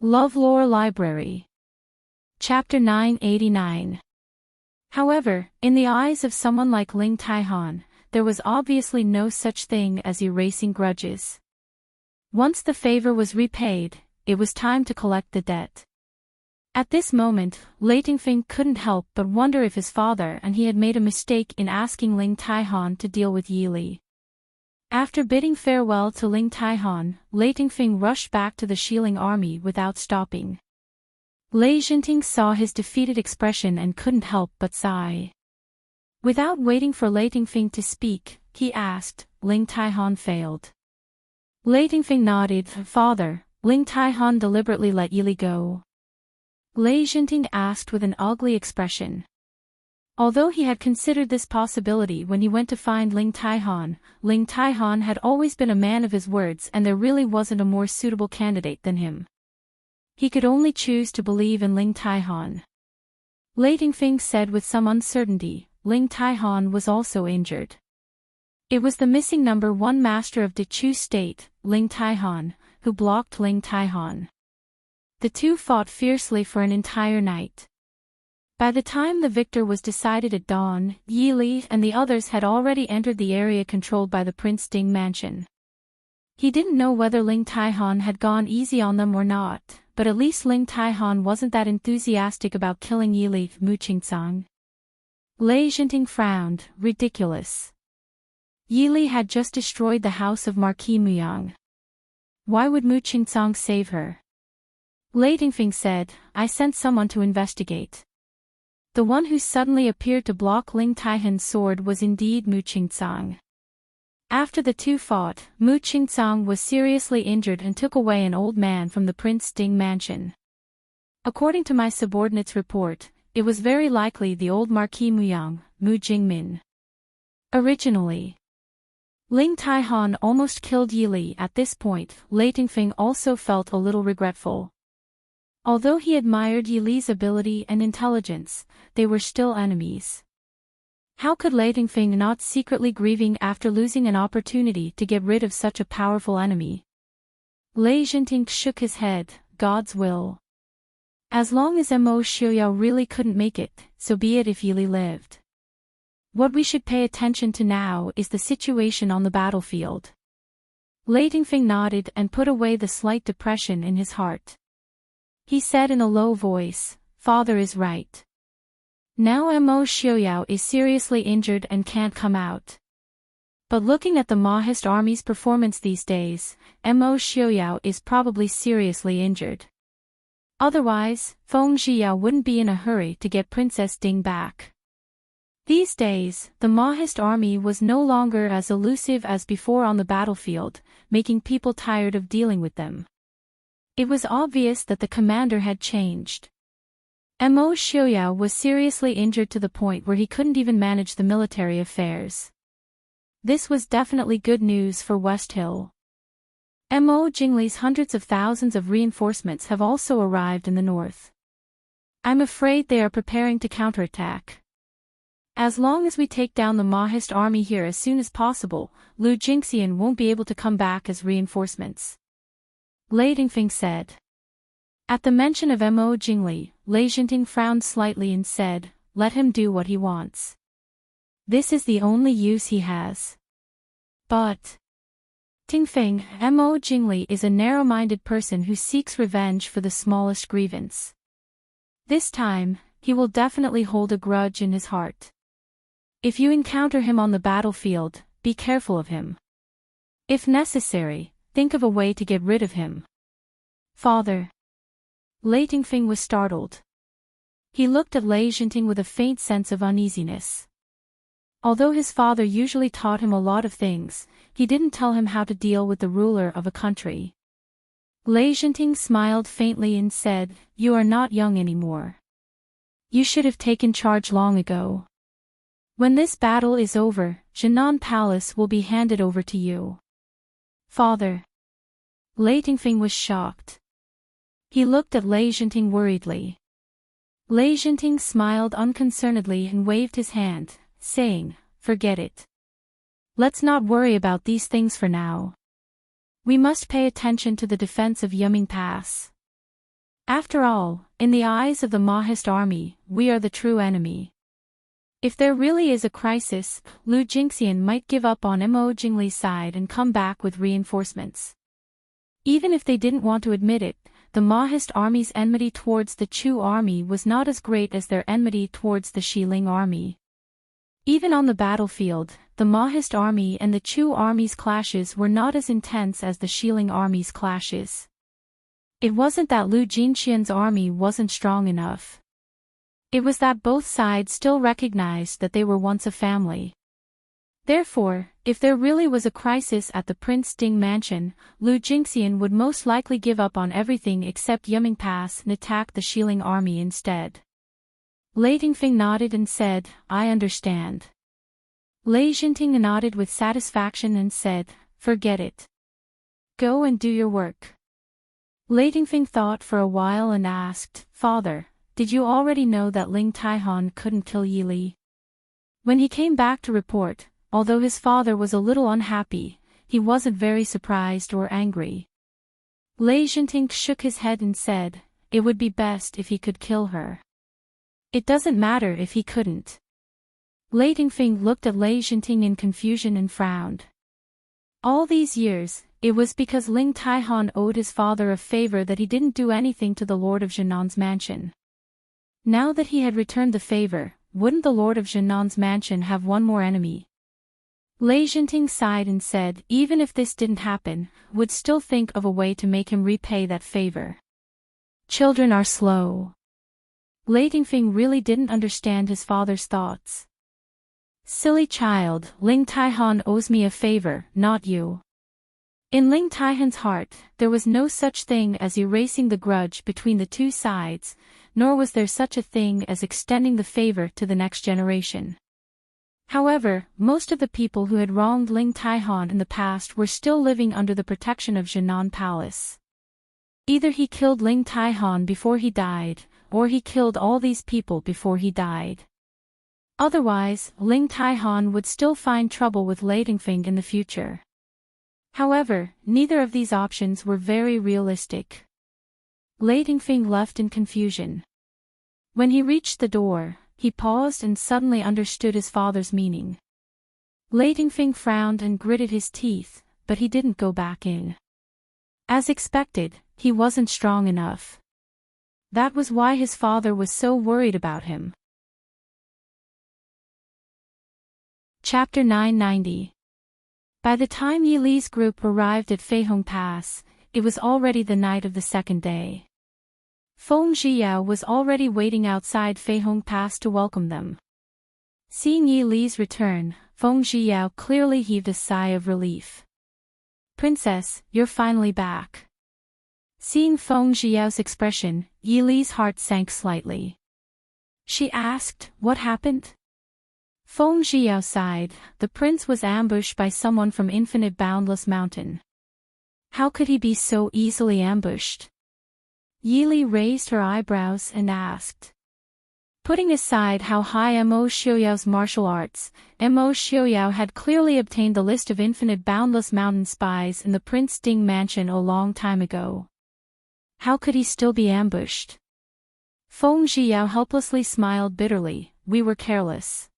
LoveLore Library. Chapter 989. However, in the eyes of someone like Ling Taihan, there was obviously no such thing as erasing grudges. Once the favor was repaid, it was time to collect the debt. At this moment, Lei Tingfeng couldn't help but wonder if his father and he had made a mistake in asking Ling Taihan to deal with Yi Li. After bidding farewell to Ling Taihan, Lei Tingfeng rushed back to the Xiling army without stopping. Lei Jinting saw his defeated expression and couldn't help but sigh. Without waiting for Lei Tingfeng to speak, he asked, "Ling Taihan failed?" Lei Tingfeng nodded. "Father, Ling Taihan deliberately let Yi Li go?" Lei Jinting asked with an ugly expression. Although he had considered this possibility when he went to find Ling Taihan had always been a man of his words and there really wasn't a more suitable candidate than him. He could only choose to believe in Ling Taihan. Lei Tingfeng said with some uncertainty, Ling Taihan was also injured. It was the missing number 1 master of Dechu State, Ling Taihan, who blocked Ling Taihan. The two fought fiercely for an entire night. By the time the victor was decided at dawn, Yi Li and the others had already entered the area controlled by the Prince Ding mansion. He didn't know whether Ling Taihan had gone easy on them or not, but at least Ling Taihan wasn't that enthusiastic about killing Yi Li. Mu Qingsang. Lei Jinting frowned. Ridiculous. Yi Li had just destroyed the house of Marquis Muyang. Why would Mu Qingsang save her? Lei Tingfeng said, "I sent someone to investigate." The one who suddenly appeared to block Ling Taihan's sword was indeed Mu Qingsang. After the two fought, Mu Qingsang was seriously injured and took away an old man from the Prince Ding mansion. According to my subordinate's report, it was very likely the old Marquis Muyang, Mu Jingmin. Originally, Ling Taihan almost killed Yi Li. At this point, Lei Tingfeng also felt a little regretful. Although he admired Yi Li's ability and intelligence, they were still enemies. How could Lei Tingfeng not secretly grieving after losing an opportunity to get rid of such a powerful enemy? Lei Jinting shook his head. God's will. As long as Mo Xiuyao really couldn't make it, so be it if Yi Li lived. What we should pay attention to now is the situation on the battlefield. Lei Tingfeng nodded and put away the slight depression in his heart. He said in a low voice, "Father is right. Now Mo Xiuyao is seriously injured and can't come out. But looking at the Maoist army's performance these days, Mo Xiuyao is probably seriously injured. Otherwise, Feng Zhiyao wouldn't be in a hurry to get Princess Ding back." These days, the Maoist army was no longer as elusive as before on the battlefield, making people tired of dealing with them. It was obvious that the commander had changed. Mo Xiuyao was seriously injured to the point where he couldn't even manage the military affairs. This was definitely good news for West Hill. Mo Jingli's hundreds of thousands of reinforcements have also arrived in the north. I'm afraid they are preparing to counterattack. As long as we take down the Maoist army here as soon as possible, Lu Jingxian won't be able to come back as reinforcements. Lei Tingfeng said. At the mention of Mo Jingli, Lei Jinting frowned slightly and said, "Let him do what he wants. This is the only use he has." But Tingfeng, Mo Jingli is a narrow-minded person who seeks revenge for the smallest grievance. This time, he will definitely hold a grudge in his heart. If you encounter him on the battlefield, be careful of him. If necessary, think of a way to get rid of him. Father. Lei Tingfeng was startled. He looked at Lei Jinting with a faint sense of uneasiness. Although his father usually taught him a lot of things, he didn't tell him how to deal with the ruler of a country. Lei Jinting smiled faintly and said, "You are not young anymore. You should have taken charge long ago. When this battle is over, Jinan Palace will be handed over to you." Father. Lei Tingfeng was shocked. He looked at Lei Jinting worriedly. Lei Jinting smiled unconcernedly and waved his hand, saying, "Forget it. Let's not worry about these things for now. We must pay attention to the defense of Yuming Pass." After all, in the eyes of the Mahist army, we are the true enemy. If there really is a crisis, Lu Jingxian might give up on Mo Jingli's side and come back with reinforcements. Even if they didn't want to admit it, the Mahist army's enmity towards the Chu army was not as great as their enmity towards the Xiling army. Even on the battlefield, the Mahist army and the Chu army's clashes were not as intense as the Xiling army's clashes. It wasn't that Lu Jingxian's army wasn't strong enough. It was that both sides still recognized that they were once a family. Therefore, if there really was a crisis at the Prince Ding mansion, Lu Jingxian would most likely give up on everything except Yuming Pass and attack the Xiling army instead. Lei Dingfeng nodded and said, "I understand." Lei Jinting nodded with satisfaction and said, "Forget it. Go and do your work." Lei Dingfeng thought for a while and asked, "Father, did you already know that Ling Taihan couldn't kill Yi Li?" When he came back to report, although his father was a little unhappy, he wasn't very surprised or angry. Lei Jinting shook his head and said, "It would be best if he could kill her. It doesn't matter if he couldn't." Lei Dingfeng looked at Lei Jinting in confusion and frowned. All these years, it was because Ling Taihan owed his father a favor that he didn't do anything to the Lord of Jinnan's mansion. Now that he had returned the favor, wouldn't the Lord of Jinnan's mansion have one more enemy? Lei Jinting sighed and said, even if this didn't happen, would still think of a way to make him repay that favor. Children are slow. Lei Dingfeng really didn't understand his father's thoughts. Silly child, Ling Taihan owes me a favor, not you. In Ling Taihan's heart, there was no such thing as erasing the grudge between the two sides, nor was there such a thing as extending the favor to the next generation. However, most of the people who had wronged Ling Taihan in the past were still living under the protection of Jinnan Palace. Either he killed Ling Taihan before he died, or he killed all these people before he died. Otherwise, Ling Taihan would still find trouble with Lei Dingfeng in the future. However, neither of these options were very realistic. Lei Dingfeng left in confusion. When he reached the door, he paused and suddenly understood his father's meaning. Lei Dingfeng frowned and gritted his teeth, but he didn't go back in. As expected, he wasn't strong enough. That was why his father was so worried about him. Chapter 990. By the time Yi Li's group arrived at Feihong Pass, it was already the night of the second day. Feng Zhiyao was already waiting outside Feihong Pass to welcome them. Seeing Yi Li's return, Feng Zhiyao clearly heaved a sigh of relief. "Princess, you're finally back." Seeing Feng Zhiyao's expression, Yi Li's heart sank slightly. She asked, "What happened?" Feng Zhiyao sighed. The prince was ambushed by someone from Infinite Boundless Mountain. How could he be so easily ambushed? Yi Li raised her eyebrows and asked. Putting aside how high Mo Xiuyao's martial arts, Mo Xiuyao had clearly obtained the list of Infinite Boundless Mountain spies in the Prince Ding mansion a long time ago. How could he still be ambushed? Feng Zhiyao helplessly smiled bitterly. "We were careless.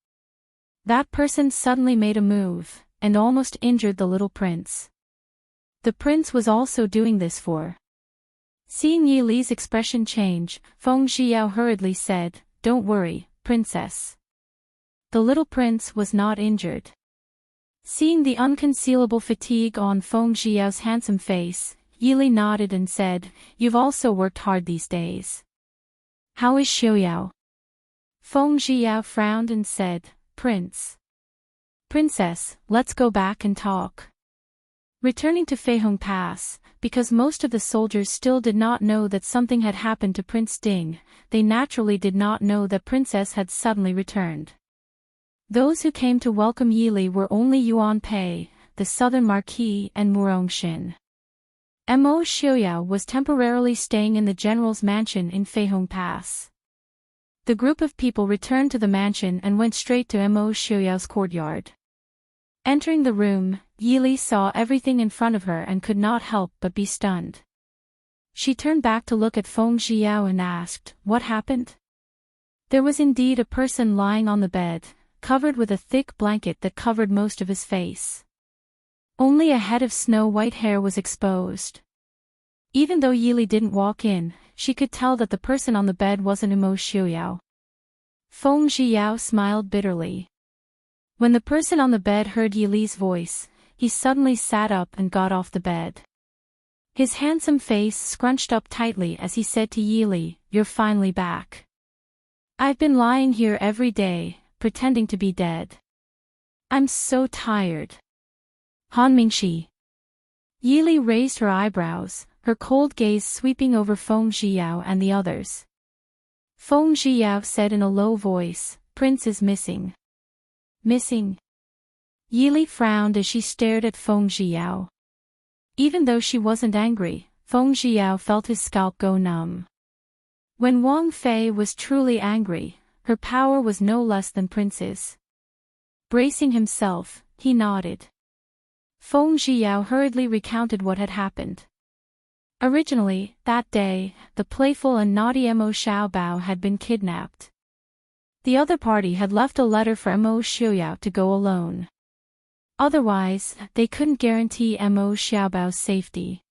That person suddenly made a move, and almost injured the little prince. The prince was also doing this for..." Seeing Yi Li's expression change, Feng Zhiyao hurriedly said, "Don't worry, princess. The little prince was not injured." Seeing the unconcealable fatigue on Feng Zhiyao's handsome face, Yi Li nodded and said, "You've also worked hard these days. How is Xiuyao?" Feng Zhiyao frowned and said, Princess, let's go back and talk." Returning to Feihong Pass, because most of the soldiers still did not know that something had happened to Prince Ding, they naturally did not know that Princess had suddenly returned. Those who came to welcome Yi Li were only Yuan Pei, the Southern Marquis, and Murong Xin. Mo Xiuyao was temporarily staying in the general's mansion in Feihong Pass. The group of people returned to the mansion and went straight to Mo Xiuyao's courtyard. Entering the room, Yi Li saw everything in front of her and could not help but be stunned. She turned back to look at Feng Xiao and asked, "What happened?" There was indeed a person lying on the bed, covered with a thick blanket that covered most of his face. Only a head of snow-white hair was exposed. Even though Yili didn't walk in, she could tell that the person on the bed wasn't Immerse Xiuyao. Feng Xiao smiled bitterly. When the person on the bed heard Yili's voice, he suddenly sat up and got off the bed. His handsome face scrunched up tightly as he said to Yili, "You're finally back. I've been lying here every day, pretending to be dead. I'm so tired." Han Mingxi. Yili raised her eyebrows, her cold gaze sweeping over Feng Xiao and the others. Feng Xiao said in a low voice, "Prince is missing." Missing? Yili frowned as she stared at Feng Xiao. Even though she wasn't angry, Feng Xiao felt his scalp go numb. When Wang Fei was truly angry, her power was no less than Prince's. Bracing himself, he nodded. Feng Xiao hurriedly recounted what had happened. Originally, that day, the playful and naughty Immerse Xiaobao had been kidnapped. The other party had left a letter for Immerse Xiuyao to go alone. Otherwise, they couldn't guarantee Immerse Xiaobao's safety.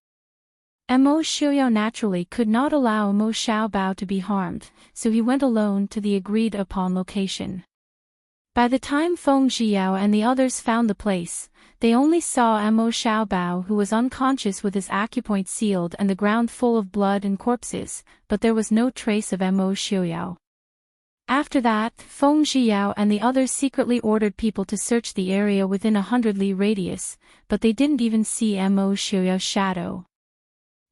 Immerse Xiuyao naturally could not allow Immerse Xiaobao to be harmed, so he went alone to the agreed-upon location. By the time Feng Xiao and the others found the place, they only saw Immerse Xiaobao, who was unconscious with his acupoint sealed and the ground full of blood and corpses, but there was no trace of Immerse Xiuyao. After that, Feng Xiao and the others secretly ordered people to search the area within 100 li radius, but they didn't even see Immerse Xiuyao's shadow.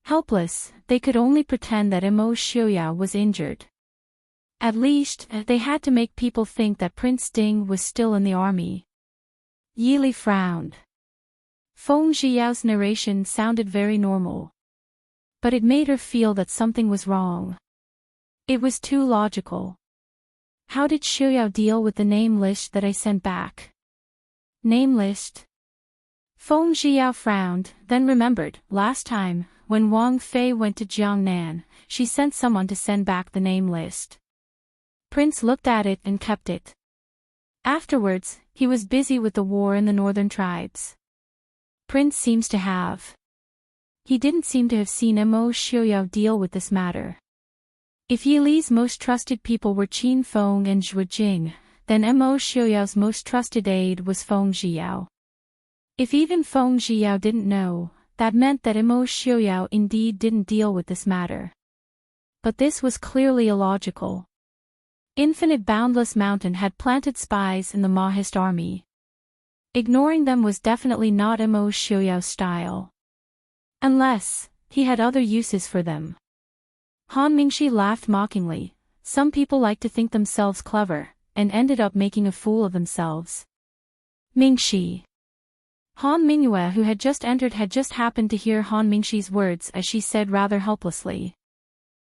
Helpless, they could only pretend that Immerse Xiuyao was injured. At least, they had to make people think that Prince Ding was still in the army. Yili frowned. Feng Xiao's narration sounded very normal. But it made her feel that something was wrong. It was too logical. How did Xiuyao deal with the name list that I sent back? Name list? Feng Xiao frowned, then remembered, last time, when Wang Fei went to Jiangnan, she sent someone to send back the name list. Prince looked at it and kept it. Afterwards, he was busy with the war in the northern tribes. Prince seems to have. He didn't seem to have seen Immerse Xiuyao deal with this matter. If Yili's most trusted people were Qin Feng and Zhu Jing, then Immerse Xiuyao's most trusted aide was Feng Xiao. If even Feng Xiao didn't know, that meant that Immerse Xiuyao indeed didn't deal with this matter. But this was clearly illogical. Infinite Boundless Mountain had planted spies in the Mahist army. Ignoring them was definitely not Immerse Xiuyao's style. Unless, he had other uses for them. Han Mingxi laughed mockingly. Some people like to think themselves clever, and ended up making a fool of themselves. Mingxi. Han Mingyue, who had just entered, had just happened to hear Han Mingxi's words as she said rather helplessly.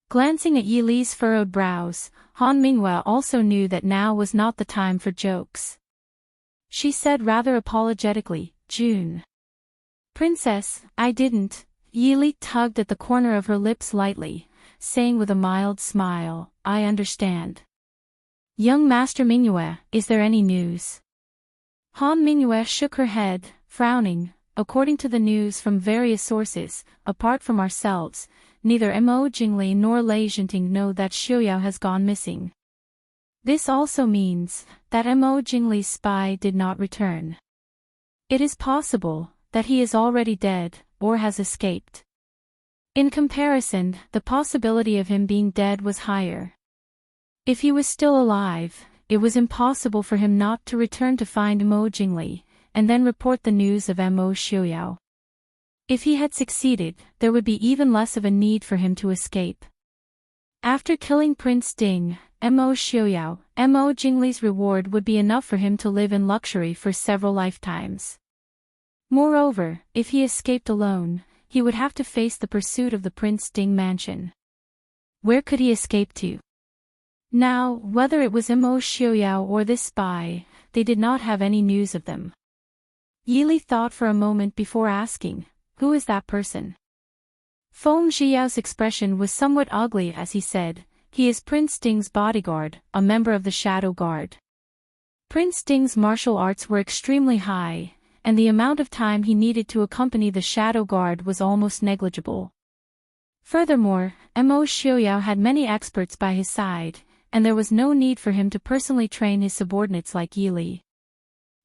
Glancing at Yili's furrowed brows, Han Mingyue also knew that now was not the time for jokes. She said rather apologetically, "June. Princess, I didn't." Yili tugged at the corner of her lips lightly, saying with a mild smile, "I understand." "Young Master Mingyue, is there any news?" Han Mingyue shook her head, frowning. "According to the news from various sources, apart from ourselves, neither Mo Jingli nor Lei Jinting know that Xiuyao has gone missing. This also means that Mo Jingli's spy did not return. It is possible that he is already dead, or has escaped. In comparison, the possibility of him being dead was higher. If he was still alive, it was impossible for him not to return to find Mo Jingli, and then report the news of Immerse Xiuyao. If he had succeeded, there would be even less of a need for him to escape. After killing Prince Ding, Immerse Xiuyao, Mo Jingli's reward would be enough for him to live in luxury for several lifetimes. Moreover, if he escaped alone, he would have to face the pursuit of the Prince Ding mansion. Where could he escape to? Now, whether it was Immerse Xiuyao or this spy, they did not have any news of them. Yili thought for a moment before asking, "Who is that person?" Feng Zhiyao's expression was somewhat ugly as he said, "He is Prince Ding's bodyguard, a member of the Shadow Guard." Prince Ding's martial arts were extremely high, and the amount of time he needed to accompany the Shadow Guard was almost negligible. Furthermore, Mo Xiaoyao had many experts by his side, and there was no need for him to personally train his subordinates like Yi Li.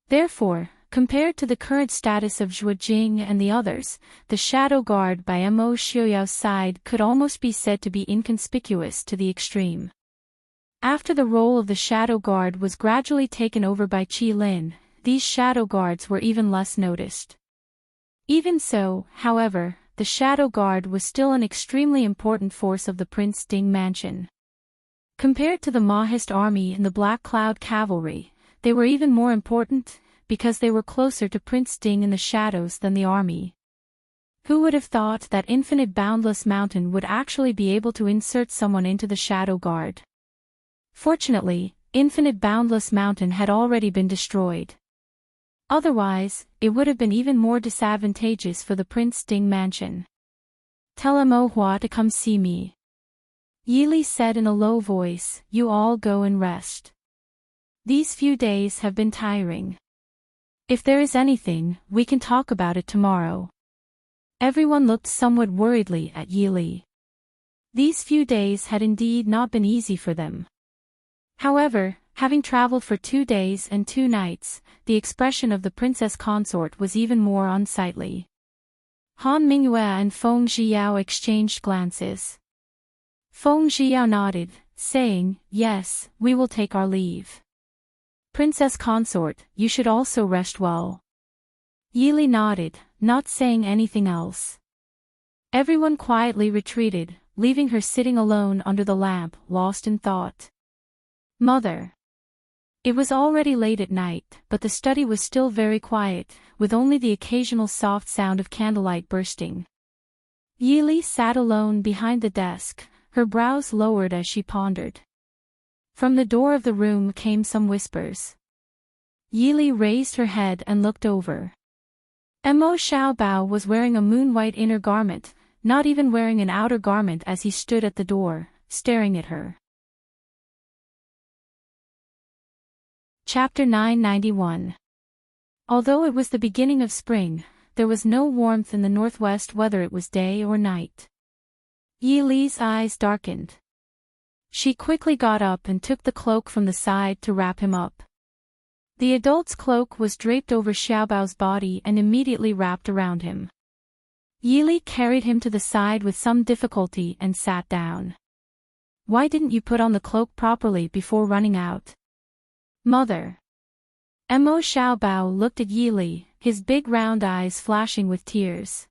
Therefore, compared to the current status of Zhuo Jing and the others, the Shadow Guard by Mo Xiaoyao's side could almost be said to be inconspicuous to the extreme. After the role of the Shadow Guard was gradually taken over by Qi Lin, these Shadow Guards were even less noticed. Even so, however, the Shadow Guard was still an extremely important force of the Prince Ding mansion. Compared to the Mahist army and the Black Cloud Cavalry, they were even more important, because they were closer to Prince Ding in the shadows than the army. Who would have thought that Infinite Boundless Mountain would actually be able to insert someone into the Shadow Guard? Fortunately, Infinite Boundless Mountain had already been destroyed. Otherwise, it would have been even more disadvantageous for the Prince Ding mansion. "Tell Mo Hua to come see me," Yi Li said in a low voice. "You all go and rest. These few days have been tiring. If there is anything, we can talk about it tomorrow." Everyone looked somewhat worriedly at Yi Li. These few days had indeed not been easy for them. However, having traveled for 2 days and 2 nights, the expression of the princess consort was even more unsightly. Han Mingyue and Feng Zhiyao exchanged glances. Feng Zhiyao nodded, saying, "Yes, we will take our leave. Princess consort, you should also rest well." Yi Li nodded, not saying anything else. Everyone quietly retreated, leaving her sitting alone under the lamp, lost in thought. "Mother." It was already late at night, but the study was still very quiet, with only the occasional soft sound of candlelight bursting. Yi Li sat alone behind the desk, her brows lowered as she pondered. From the door of the room came some whispers. Yi Li raised her head and looked over. Mo Xiaobao was wearing a moon-white inner garment, not even wearing an outer garment as he stood at the door, staring at her. Chapter 991. Although it was the beginning of spring, there was no warmth in the northwest whether it was day or night. Yi Li's eyes darkened. She quickly got up and took the cloak from the side to wrap him up. The adult's cloak was draped over Xiaobao's body and immediately wrapped around him. Yi Li carried him to the side with some difficulty and sat down. "Why didn't you put on the cloak properly before running out?" "Mother." Mo Xiaobao looked at Yi Li, his big round eyes flashing with tears.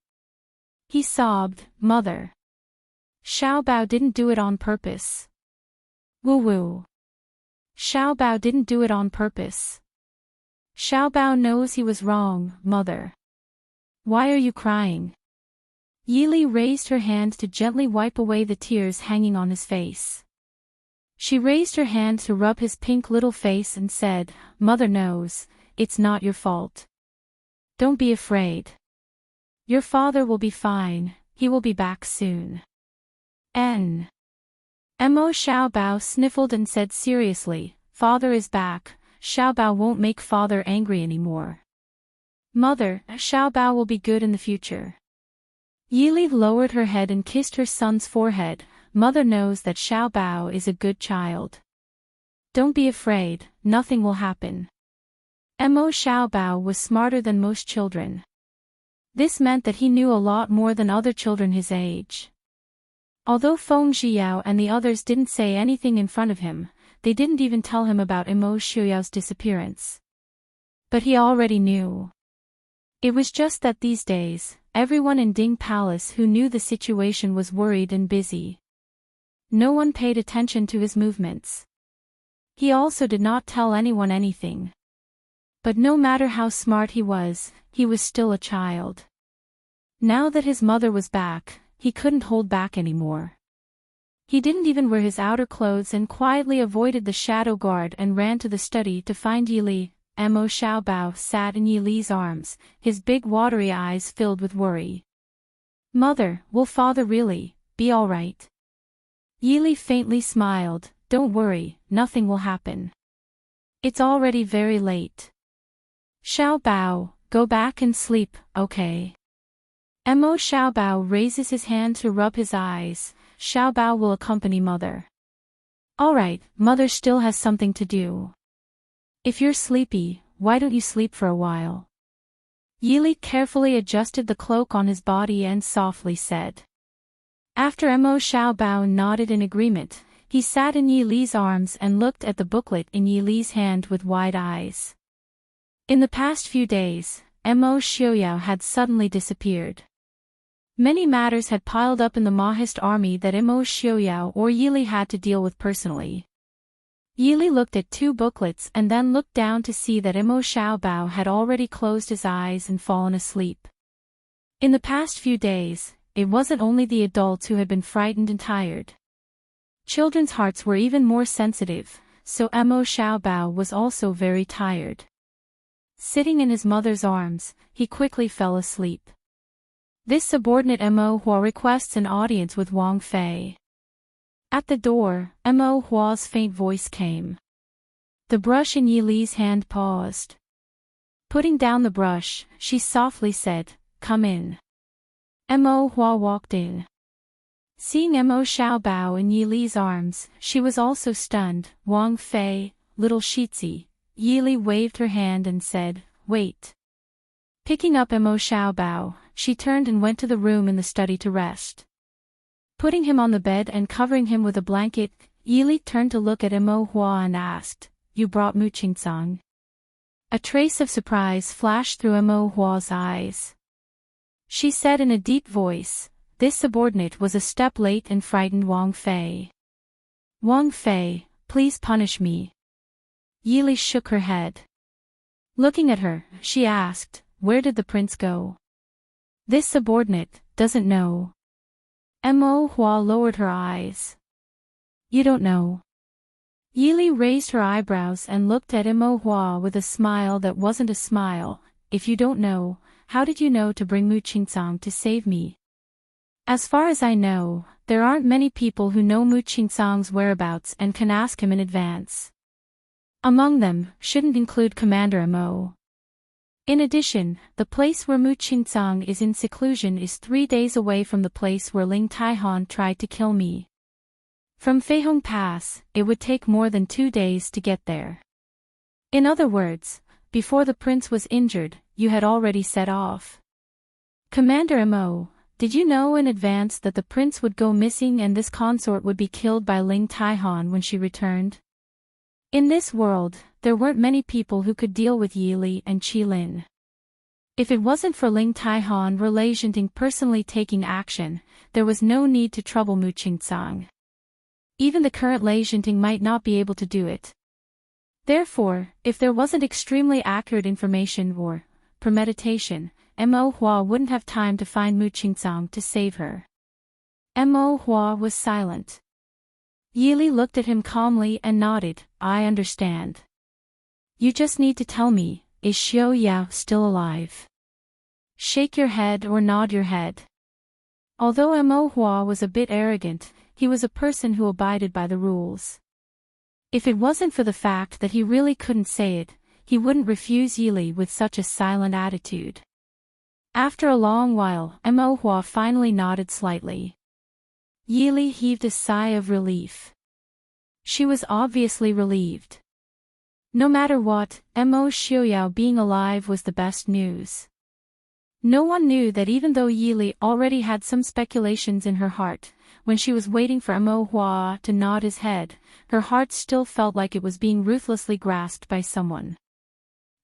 He sobbed, "Mother. Xiaobao didn't do it on purpose." "Woo-woo. Xiaobao didn't do it on purpose. Xiaobao knows he was wrong, mother. Why are you crying?" Yi Li raised her hand to gently wipe away the tears hanging on his face. She raised her hand to rub his pink little face and said, "Mother knows, it's not your fault. Don't be afraid. Your father will be fine, he will be back soon." Mo Xiaobao sniffled and said seriously, "Father is back, Xiaobao won't make father angry anymore. Mother, Xiaobao will be good in the future." Yi Li lowered her head and kissed her son's forehead. "Mother knows that Xiaobao is a good child. Don't be afraid, nothing will happen." Mo Xiaobao was smarter than most children. This meant that he knew a lot more than other children his age. Although Feng Zhiyao and the others didn't say anything in front of him, they didn't even tell him about Mo Xiaoyao's disappearance. But he already knew. It was just that these days, everyone in Ding Palace who knew the situation was worried and busy. No one paid attention to his movements. He also did not tell anyone anything. But no matter how smart he was still a child. Now that his mother was back, he couldn't hold back anymore. He didn't even wear his outer clothes and quietly avoided the shadow guard and ran to the study to find Yi Li. Mo Xiaobao sat in Yi Li's arms, his big watery eyes filled with worry. Mother, will father really be all right? Yili faintly smiled. Don't worry, nothing will happen. It's already very late. Xiao Bao, go back and sleep, okay? Mo Xiao Bao raises his hand to rub his eyes. Xiao Bao will accompany mother. Alright, mother still has something to do. If you're sleepy, why don't you sleep for a while? Yili carefully adjusted the cloak on his body and softly said. After Mo Xiao Bao nodded in agreement, he sat in Yili's arms and looked at the booklet in Yili's hand with wide eyes. In the past few days, Mo Xiaoyao had suddenly disappeared. Many matters had piled up in the Mahist army that Mo Xiaoyao or Yili had to deal with personally. Yili looked at two booklets and then looked down to see that Mo Xiao Bao had already closed his eyes and fallen asleep. In the past few days, it wasn't only the adults who had been frightened and tired. Children's hearts were even more sensitive, so Mo Xiao Bao was also very tired. Sitting in his mother's arms, he quickly fell asleep. This subordinate Mo Hua requests an audience with Wang Fei. At the door, Mo Hua's faint voice came. The brush in Yili's hand paused. Putting down the brush, she softly said, "Come in." Mo Hua walked in. Seeing Mo Xiao Bao in Yili's arms, she was also stunned. Wang Fei, little Shitzi. Yili waved her hand and said, "Wait." Picking up Mo Xiao Bao, she turned and went to the room in the study to rest. Putting him on the bed and covering him with a blanket, Yili turned to look at Mo Hua and asked, "You brought Mu Qingsang?" A trace of surprise flashed through Mo Hua's eyes. She said in a deep voice, "This subordinate was a step late and frightened Wang Fei. Wang Fei, please punish me." Yili shook her head. Looking at her, she asked, "Where did the prince go?" "This subordinate doesn't know." Mo Hua lowered her eyes. "You don't know?" Yili raised her eyebrows and looked at Mo Hua with a smile that wasn't a smile. "If you don't know, how did you know to bring Mu Qingsang to save me?" "As far as I know, there aren't many people who know Mu Qingsang's whereabouts and can ask him in advance. Among them, shouldn't include Commander Mo. In addition, the place where Mu Qingsang is in seclusion is 3 days away from the place where Ling Taihan tried to kill me. From Feihong Pass, it would take more than 2 days to get there. In other words, before the prince was injured, you had already set off. Commander Mo, did you know in advance that the prince would go missing and this consort would be killed by Ling Taihan when she returned? In this world, there weren't many people who could deal with Yili and Qilin. If it wasn't for Ling Taihan or Lei Zhenting personally taking action, there was no need to trouble Mu Qingsang. Even the current Lei Zhenting might not be able to do it. Therefore, if there wasn't extremely accurate information or premeditation, Mo Hua wouldn't have time to find Mu Qingsang to save her. Mo Hua was silent. Yili looked at him calmly and nodded, "I understand. You just need to tell me, is Xiao Yao still alive?" Shake your head or nod your head. Although Mo Hua was a bit arrogant, he was a person who abided by the rules. If it wasn't for the fact that he really couldn't say it, he wouldn't refuse Yili with such a silent attitude. After a long while, Mo Hua finally nodded slightly. Yili heaved a sigh of relief. She was obviously relieved. No matter what, Mo Xiaoyao being alive was the best news. No one knew that even though Yili already had some speculations in her heart, when she was waiting for Mo Hua to nod his head, her heart still felt like it was being ruthlessly grasped by someone.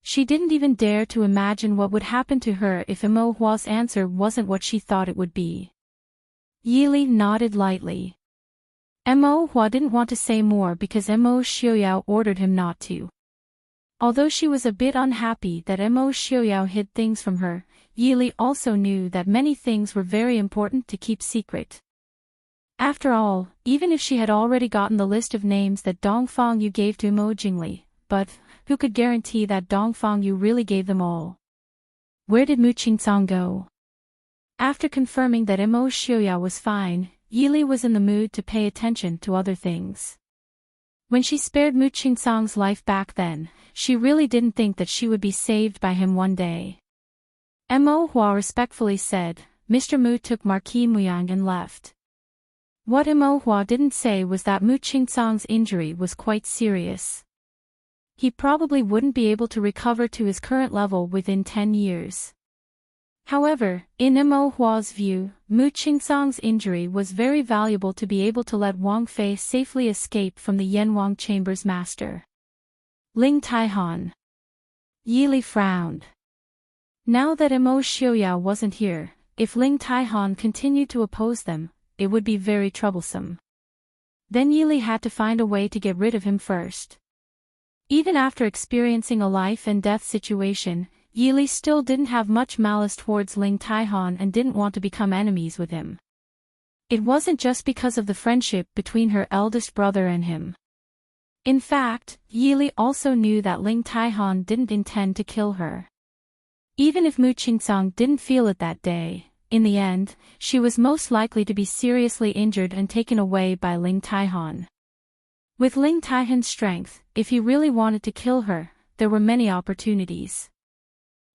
She didn't even dare to imagine what would happen to her if Mo Hua's answer wasn't what she thought it would be. Yili nodded lightly. Mo Hua didn't want to say more because Mo Xiaoyao ordered him not to. Although she was a bit unhappy that Mo Xiaoyao hid things from her, Yili also knew that many things were very important to keep secret. After all, even if she had already gotten the list of names that Dongfang Yu gave to Mo Jingli, but who could guarantee that Dongfang Yu really gave them all? Where did Mu Qingsang go? After confirming that Mo Xiuya was fine, Yili was in the mood to pay attention to other things. When she spared Mu Qingsong's life back then, she really didn't think that she would be saved by him one day. Mo Hua respectfully said, Mr. Mu took Marquis Muyang and left. What Mo Hua didn't say was that Mu Qingsong's injury was quite serious. He probably wouldn't be able to recover to his current level within 10 years. However, in Mo Hua's view, Mu Qingsong's injury was very valuable to be able to let Wang Fei safely escape from the Yanwang Chamber's master. Ling Taihan. Yili frowned. Now that Mo Xiuya wasn't here, if Ling Taihan continued to oppose them, it would be very troublesome. Then Yili had to find a way to get rid of him first. Even after experiencing a life and death situation, Yili still didn't have much malice towards Ling Taihan and didn't want to become enemies with him. It wasn't just because of the friendship between her eldest brother and him. In fact, Yili also knew that Ling Taihan didn't intend to kill her. Even if Mu Qingsong didn't feel it that day, in the end, she was most likely to be seriously injured and taken away by Ling Taihan. With Ling Taihan's strength, if he really wanted to kill her, there were many opportunities.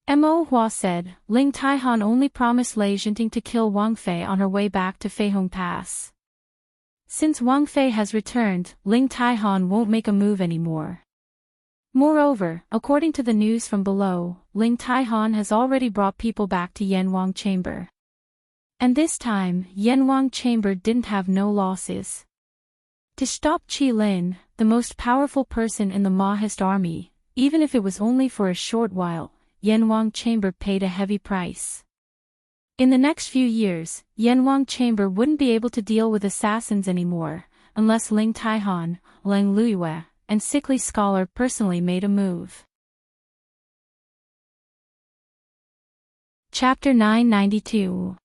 Mo Hua said, Ling Taihan only promised Lei Jinting to kill Wang Fei on her way back to Feihong Pass. Since Wang Fei has returned, Ling Taihan won't make a move anymore. Moreover, according to the news from below, Ling Taihan has already brought people back to Yanwang Chamber. And this time, Yanwang Chamber didn't have no losses. To stop Qi Lin, the most powerful person in the Mahist army, even if it was only for a short while, Yanwang Chamber paid a heavy price. In the next few years, Yanwang Chamber wouldn't be able to deal with assassins anymore, unless Ling Taihan, Lang Luiyue, and Sickly Scholar personally made a move. Chapter 992.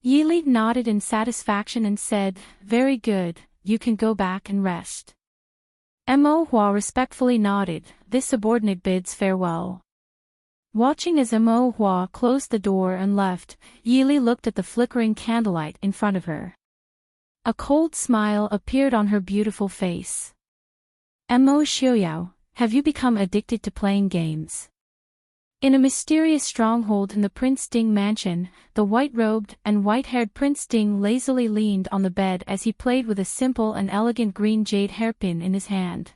Yili nodded in satisfaction and said, Very good, you can go back and rest. Mo Hua respectfully nodded, this subordinate bids farewell. Watching as Mo Hua closed the door and left, Yili looked at the flickering candlelight in front of her. A cold smile appeared on her beautiful face. Mo Xiuyao, have you become addicted to playing games? In a mysterious stronghold in the Prince Ding mansion, the white-robed and white-haired Prince Ding lazily leaned on the bed as he played with a simple and elegant green jade hairpin in his hand.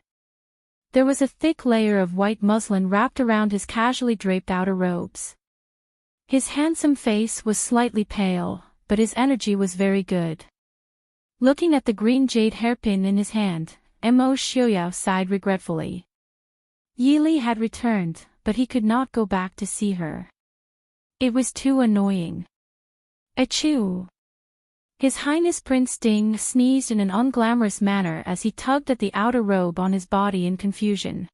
There was a thick layer of white muslin wrapped around his casually draped outer robes. His handsome face was slightly pale, but his energy was very good. Looking at the green jade hairpin in his hand, Mo Xiuyao sighed regretfully. Yili had returned, but he could not go back to see her. It was too annoying. Achoo! His Highness Prince Ding sneezed in an unglamorous manner as he tugged at the outer robe on his body in confusion.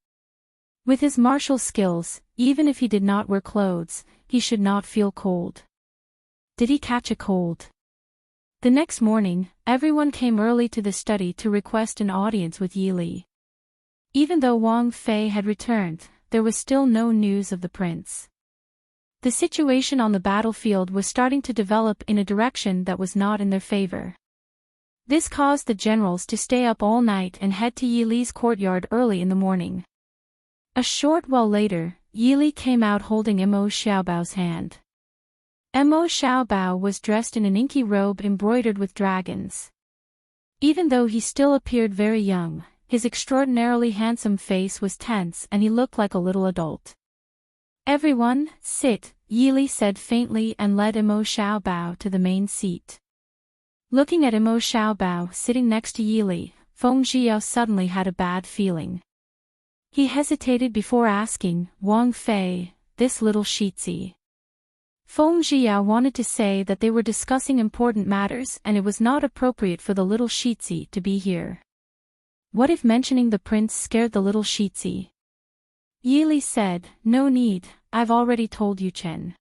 With his martial skills, even if he did not wear clothes, he should not feel cold. Did he catch a cold? The next morning, everyone came early to the study to request an audience with Yili. Even though Wang Fei had returned, there was still no news of the prince. The situation on the battlefield was starting to develop in a direction that was not in their favor. This caused the generals to stay up all night and head to Yili's courtyard early in the morning. A short while later, Yili came out holding Mo Xiaobao's hand. Mo Xiaobao was dressed in an inky robe embroidered with dragons. Even though he still appeared very young, his extraordinarily handsome face was tense and he looked like a little adult. Everyone, sit, Yili said faintly and led Mo Xiaobao to the main seat. Looking at Mo Xiaobao sitting next to Yili, Feng Zhiyao suddenly had a bad feeling. He hesitated before asking, Wang Fei, this little Shitzi. Feng Zhiyao wanted to say that they were discussing important matters and it was not appropriate for the little Shitzi to be here. What if mentioning the prince scared the little Shitzi? Yili said, no need, I've already told you Chen.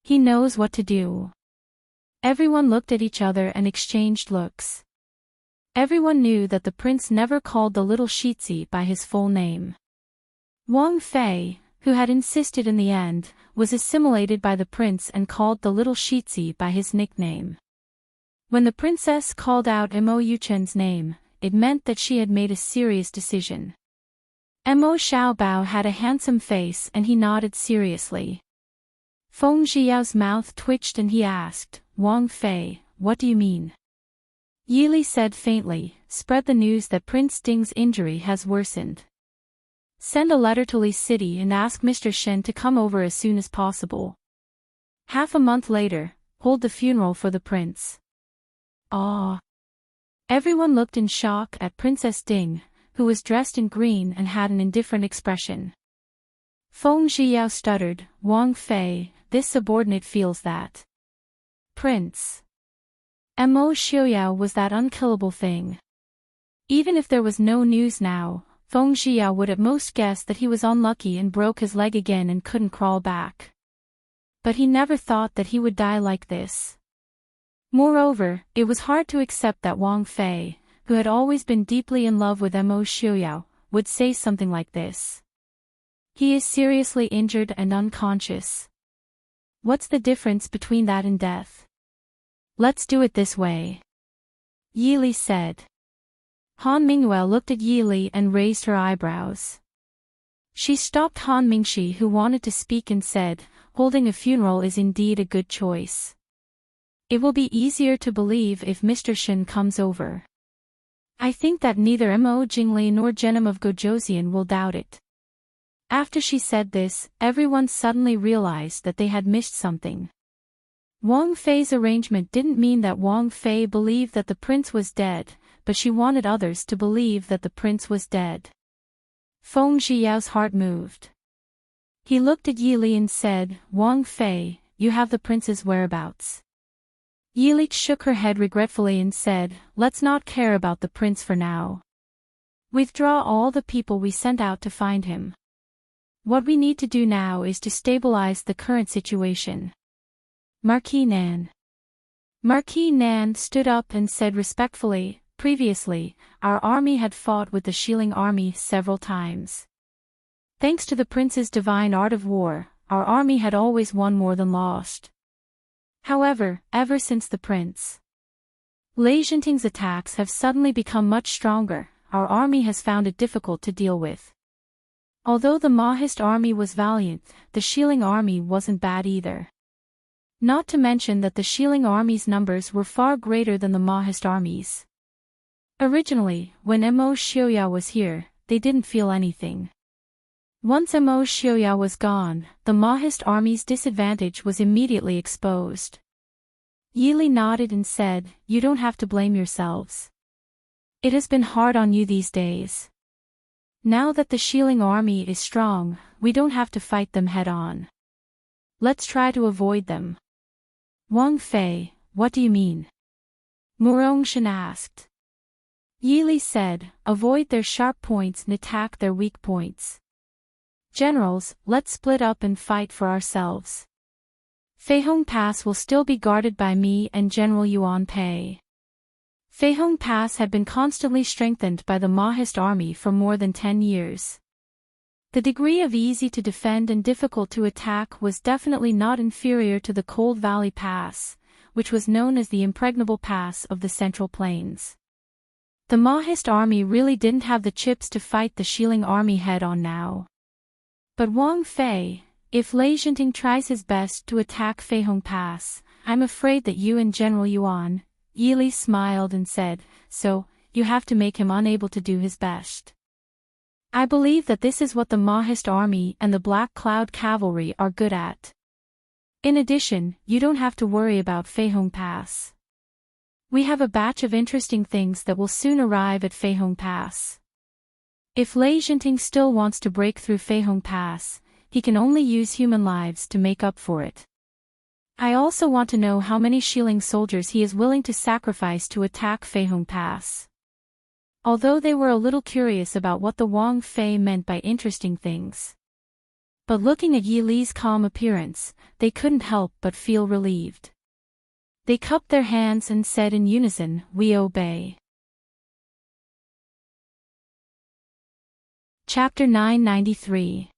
He knows what to do. Everyone looked at each other and exchanged looks. Everyone knew that the prince never called the little Shitzi by his full name. Wang Fei, who had insisted in the end, was assimilated by the prince and called the little Shitzi by his nickname. When the princess called out Mo Yuchen's name, it meant that she had made a serious decision. Mo Xiaobao had a handsome face and he nodded seriously. Feng Zhiyao's mouth twitched and he asked, Wang Fei, what do you mean? Yili said faintly, spread the news that Prince Ding's injury has worsened. Send a letter to Li City and ask Mr. Shen to come over as soon as possible. Half a month later, hold the funeral for the prince. Ah! Everyone looked in shock at Princess Ding, who was dressed in green and had an indifferent expression. Feng Zhiyao stuttered, Wang Fei, this subordinate feels that. Prince Mo Xiaoyao was that unkillable thing. Even if there was no news now, Feng Zhiyao would at most guess that he was unlucky and broke his leg again and couldn't crawl back. But he never thought that he would die like this. Moreover, it was hard to accept that Wang Fei, who had always been deeply in love with Mo Xiaoyao, would say something like this. He is seriously injured and unconscious. What's the difference between that and death? Let's do it this way. Yili said. Han Mingyue looked at Yili and raised her eyebrows. She stopped Han Mingxi, who wanted to speak, and said, holding a funeral is indeed a good choice. It will be easier to believe if Mr. Shen comes over. I think that neither Mo Jingli nor Genom of Gojoseon will doubt it. After she said this, everyone suddenly realized that they had missed something. Wang Fei's arrangement didn't mean that Wang Fei believed that the prince was dead, but she wanted others to believe that the prince was dead. Feng Zhiyao's heart moved. He looked at Yili and said, Wang Fei, you have the prince's whereabouts. Yili shook her head regretfully and said, let's not care about the prince for now. Withdraw all the people we sent out to find him. What we need to do now is to stabilize the current situation. Marquis Nan. Marquis Nan stood up and said respectfully, previously, our army had fought with the Shilling army several times. Thanks to the prince's divine art of war, our army had always won more than lost. However, ever since the prince Lei Zhenting's attacks have suddenly become much stronger, our army has found it difficult to deal with. Although the Mahist army was valiant, the Shilling army wasn't bad either. Not to mention that the Shilling army's numbers were far greater than the Mahist armies. Originally, when Mo Xiaoyao was here, they didn't feel anything. Once Mo Xiaoyao was gone, the Mahist army's disadvantage was immediately exposed. Yili nodded and said, you don't have to blame yourselves. It has been hard on you these days. Now that the Shilling army is strong, we don't have to fight them head-on. Let's try to avoid them. Wang Fei, what do you mean? Murongshan asked. Yili said, avoid their sharp points and attack their weak points. Generals, let's split up and fight for ourselves. Feihong Pass will still be guarded by me and General Yuan Pei. Feihong Pass had been constantly strengthened by the Mahist army for more than 10 years. The degree of easy to defend and difficult to attack was definitely not inferior to the Cold Valley Pass, which was known as the Impregnable Pass of the Central Plains. The Mahist army really didn't have the chips to fight the Shilling army head-on now. But Wang Fei, if Lei Zhenting tries his best to attack Feihong Pass, I'm afraid that you and General Yuan, Yili smiled and said, so, you have to make him unable to do his best. I believe that this is what the Mahist army and the Black Cloud cavalry are good at. In addition, you don't have to worry about Feihong Pass. We have a batch of interesting things that will soon arrive at Feihong Pass. If Lei Zhenting still wants to break through Feihong Pass, he can only use human lives to make up for it. I also want to know how many Shilling soldiers he is willing to sacrifice to attack Feihong Pass. Although they were a little curious about what the Wang Fei meant by interesting things. But looking at Yili's calm appearance, they couldn't help but feel relieved. They cupped their hands and said in unison, we obey. Chapter 993.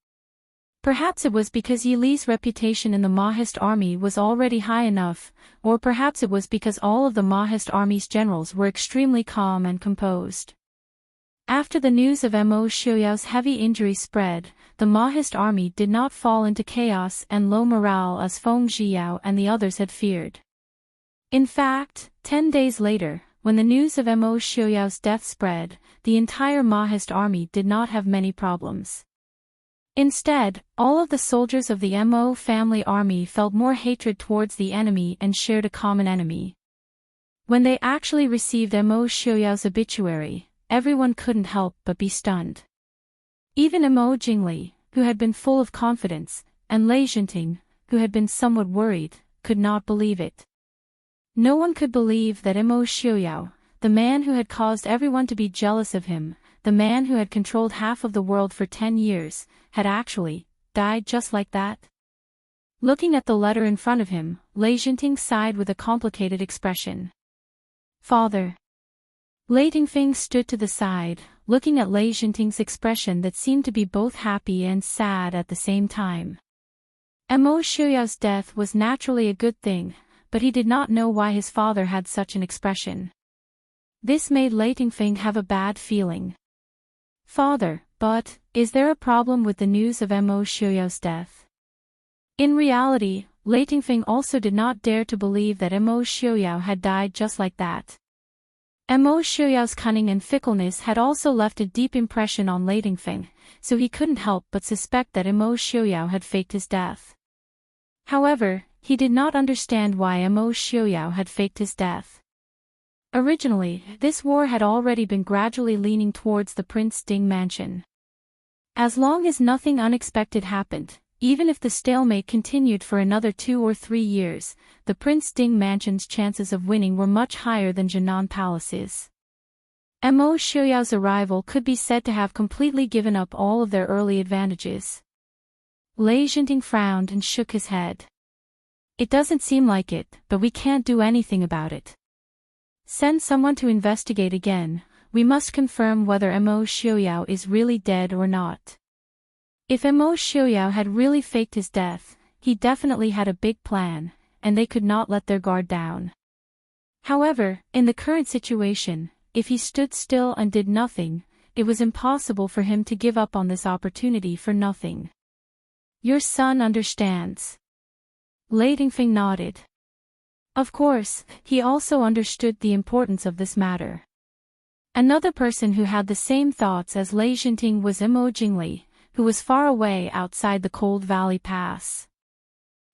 Perhaps it was because Yi Li's reputation in the Mahist army was already high enough, or perhaps it was because all of the Mahist army's generals were extremely calm and composed. After the news of Mo Xiuyao's heavy injury spread, the Mahist army did not fall into chaos and low morale as Feng Zhiyao and the others had feared. In fact, 10 days later, when the news of Mo Xiuyao's death spread, the entire Mahist army did not have many problems. Instead, all of the soldiers of the Mo family army felt more hatred towards the enemy and shared a common enemy. When they actually received Mo Xiuyao's obituary, everyone couldn't help but be stunned. Even Mo Jingli, who had been full of confidence, and Lei Jinting, who had been somewhat worried, could not believe it. No one could believe that Mo Xiuyao, the man who had caused everyone to be jealous of him, the man who had controlled half of the world for 10 years, had actually died just like that. Looking at the letter in front of him, Lei Jinting sighed with a complicated expression. Father. Lei Tingfeng stood to the side, looking at Lei Jinting's expression that seemed to be both happy and sad at the same time. Mo Xiuyao's death was naturally a good thing, but he did not know why his father had such an expression. This made Lei Tingfeng have a bad feeling. Father, but, is there a problem with the news of Mo Xiuyao's death? In reality, Lei Tingfeng also did not dare to believe that Mo Xiuyao had died just like that. Mo Xiuyao's cunning and fickleness had also left a deep impression on Lei Tingfeng, so he couldn't help but suspect that Mo Xiuyao had faked his death. However, he did not understand why Mo Xiuyao had faked his death. Originally, this war had already been gradually leaning towards the Prince Ding mansion. As long as nothing unexpected happened, even if the stalemate continued for another 2 or 3 years, the Prince Ding mansion's chances of winning were much higher than Jinan Palace's. Mo Xiuyao's arrival could be said to have completely given up all of their early advantages. Lei Jinting frowned and shook his head. It doesn't seem like it, but we can't do anything about it. Send someone to investigate again. We must confirm whether Mo Xiuyao is really dead or not. If Mo Xiuyao had really faked his death, he definitely had a big plan, and they could not let their guard down. However, in the current situation, if he stood still and did nothing, it was impossible for him to give up on this opportunity for nothing. Your son understands. Lei Tingfeng nodded. Of course, he also understood the importance of this matter. Another person who had the same thoughts as Lei Jinting was Mo Jingli, who was far away outside the Cold Valley Pass.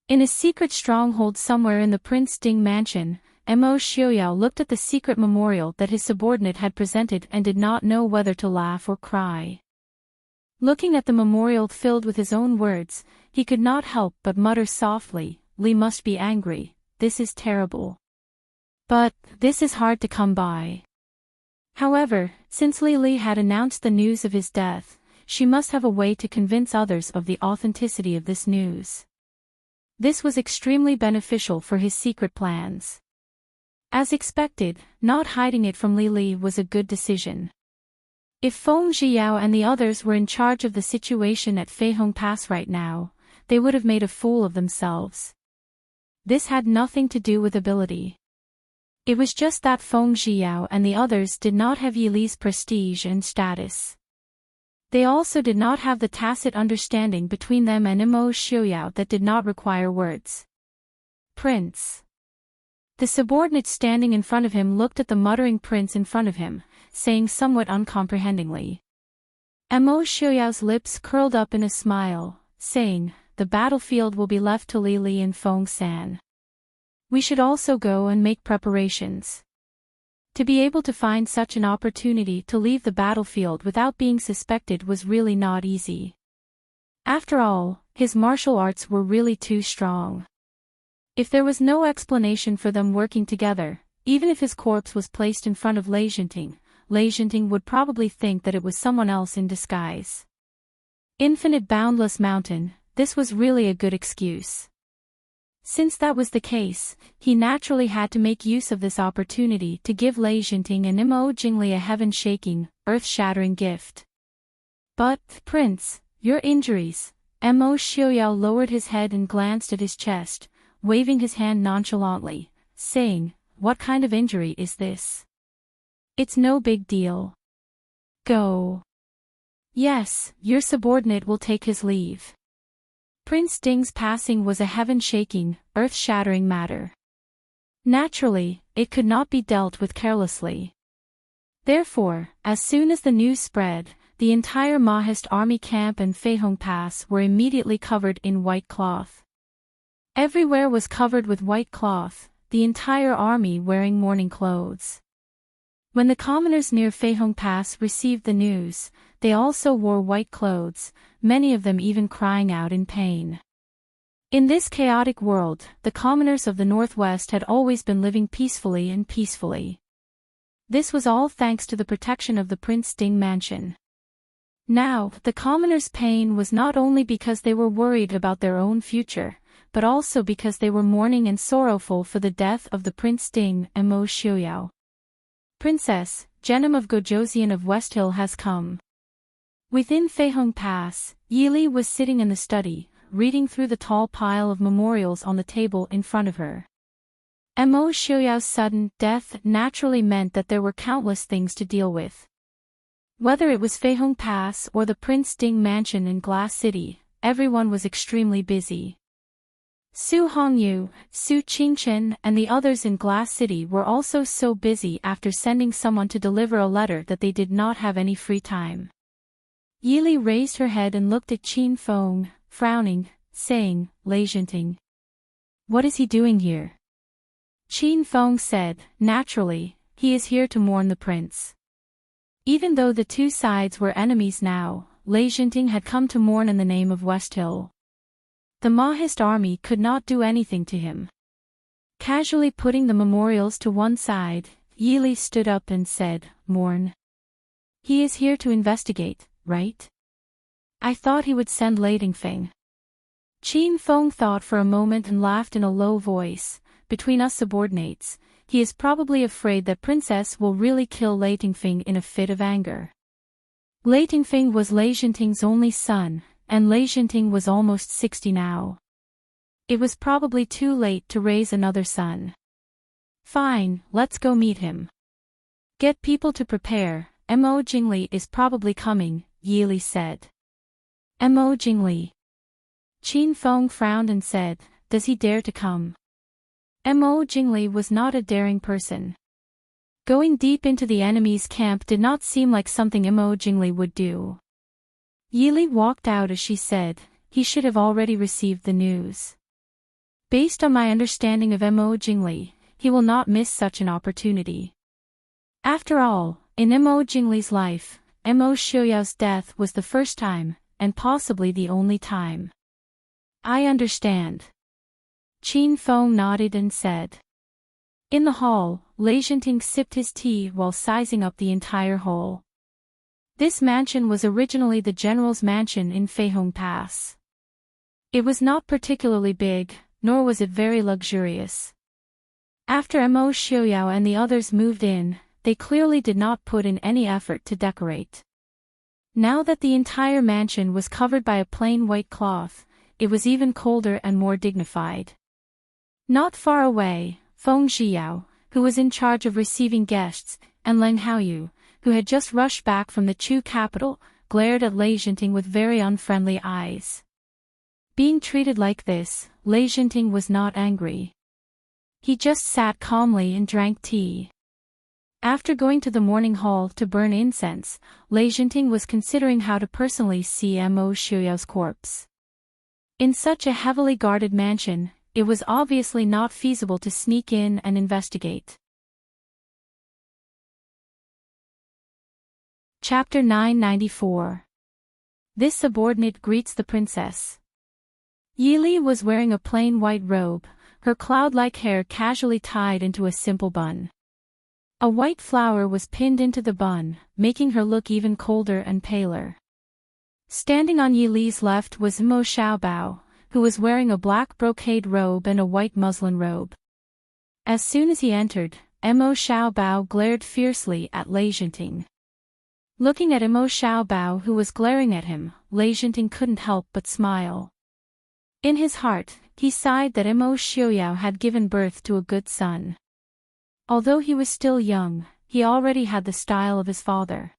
In a secret stronghold somewhere in the Prince Ding mansion, Mo Xiuyao looked at the secret memorial that his subordinate had presented and did not know whether to laugh or cry. Looking at the memorial filled with his own words, he could not help but mutter softly, Li must be angry, this is terrible. But, this is hard to come by. However, since Li had announced the news of his death, she must have a way to convince others of the authenticity of this news. This was extremely beneficial for his secret plans. As expected, not hiding it from Li was a good decision. If Feng Zhiyao and the others were in charge of the situation at Feihong Pass right now, they would have made a fool of themselves. This had nothing to do with ability. It was just that Feng Zhiyao and the others did not have Yi Li's prestige and status. They also did not have the tacit understanding between them and Mo Xiuyao that did not require words. Prince. The subordinate standing in front of him looked at the muttering prince in front of him, saying somewhat uncomprehendingly. Mo Xiuyao's lips curled up in a smile, saying, the battlefield will be left to Li and Feng San. We should also go and make preparations. To be able to find such an opportunity to leave the battlefield without being suspected was really not easy. After all, his martial arts were really too strong. If there was no explanation for them working together, even if his corpse was placed in front of Lei Jinting would probably think that it was someone else in disguise. Infinite boundless mountain, this was really a good excuse. Since that was the case, he naturally had to make use of this opportunity to give Lei Jinting and Mo Jingli a heaven-shaking, earth-shattering gift. But, Prince, your injuries, Mo Xiaoyao lowered his head and glanced at his chest, waving his hand nonchalantly, saying, "What kind of injury is this? It's no big deal. Go. Yes, your subordinate will take his leave." Prince Ding's passing was a heaven-shaking, earth-shattering matter. Naturally, it could not be dealt with carelessly. Therefore, as soon as the news spread, the entire Mahist army camp and Feihong Pass were immediately covered in white cloth. Everywhere was covered with white cloth, the entire army wearing mourning clothes. When the commoners near Feihong Pass received the news, they also wore white clothes, many of them even crying out in pain. In this chaotic world, the commoners of the Northwest had always been living peacefully and peacefully. This was all thanks to the protection of the Prince Ding mansion. Now, the commoners' pain was not only because they were worried about their own future, but also because they were mourning and sorrowful for the death of the Prince Ding and Mo Xiaoyao. "Princess, Genom of Gojoseon of West Hill has come." Within Feihong Pass, Yili was sitting in the study, reading through the tall pile of memorials on the table in front of her. Mo Xiaoyao's sudden death naturally meant that there were countless things to deal with. Whether it was Feihong Pass or the Prince Ding mansion in Glass City, everyone was extremely busy. Su Hongyu, Su Qingchen and the others in Glass City were also so busy after sending someone to deliver a letter that they did not have any free time. Yili raised her head and looked at Qin Feng, frowning, saying, "Enchanting. What is he doing here?" Qin Feng said, "Naturally, he is here to mourn the prince." Even though the two sides were enemies now, Enchanting had come to mourn in the name of West Hill. The Mahist army could not do anything to him. Casually putting the memorials to one side, Yili stood up and said, "Mourn. He is here to investigate, right? I thought he would send Enchanting." Qin Feng thought for a moment and laughed in a low voice. "Between us subordinates, he is probably afraid that Princess will really kill Enchanting in a fit of anger." Enchanting was Enchanting's only son, and Enchanting was almost 60 now. It was probably too late to raise another son. "Fine, let's go meet him. Get people to prepare, Mo Jingli is probably coming," Yili said. "Mo Jingli?" Qin Feng frowned and said, "Does he dare to come?" Mo Jingli was not a daring person. Going deep into the enemy's camp did not seem like something Mo Jingli would do. Yili walked out as she said, "He should have already received the news. Based on my understanding of Mo Jingli, he will not miss such an opportunity." After all, in Mo Jingli's life, Mo Xiaoyao's death was the first time, and possibly the only time. "I understand." Qin Feng nodded and said. In the hall, Enchanting sipped his tea while sizing up the entire whole. This mansion was originally the general's mansion in Feihong Pass. It was not particularly big, nor was it very luxurious. After Mo Xiaoyao and the others moved in, they clearly did not put in any effort to decorate. Now that the entire mansion was covered by a plain white cloth, it was even colder and more dignified. Not far away, Feng Zhiyao, who was in charge of receiving guests, and Leng Haoyu, who had just rushed back from the Chu capital, glared at Enchanting with very unfriendly eyes. Being treated like this, Enchanting was not angry. He just sat calmly and drank tea. After going to the morning hall to burn incense, Enchanting was considering how to personally see Mo Xiaoyao's corpse. In such a heavily guarded mansion, it was obviously not feasible to sneak in and investigate. Chapter 994. This subordinate greets the princess. Yili was wearing a plain white robe, her cloud-like hair casually tied into a simple bun. A white flower was pinned into the bun, making her look even colder and paler. Standing on Yili's left was Mo Xiaobao, who was wearing a black brocade robe and a white muslin robe. As soon as he entered, Mo Xiaobao glared fiercely at Enchanting. Looking at Imo Xiaobao who was glaring at him, Lei Jinting couldn't help but smile. In his heart, he sighed that Imo Xiaoyao had given birth to a good son. Although he was still young, he already had the style of his father.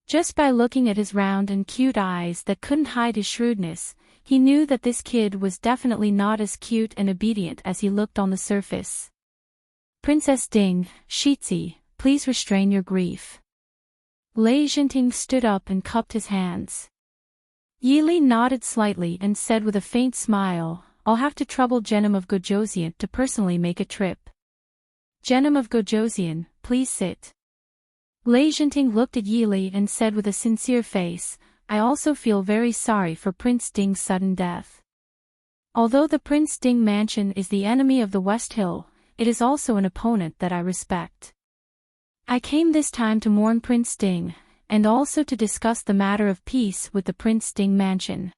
Just by looking at his round and cute eyes that couldn't hide his shrewdness, he knew that this kid was definitely not as cute and obedient as he looked on the surface. Princess Ding, Shitzi, please restrain your grief. Lei Jinting stood up and cupped his hands. Yili nodded slightly and said with a faint smile, I'll have to trouble Genom of Gojoseon to personally make a trip. Genom of Gojoseon, please sit. Lei Jinting looked at Yili and said with a sincere face, I also feel very sorry for Prince Ding's sudden death. Although the Prince Ding mansion is the enemy of the West Hill, it is also an opponent that I respect. I came this time to mourn Prince Ding, and also to discuss the matter of peace with the Prince Ding mansion.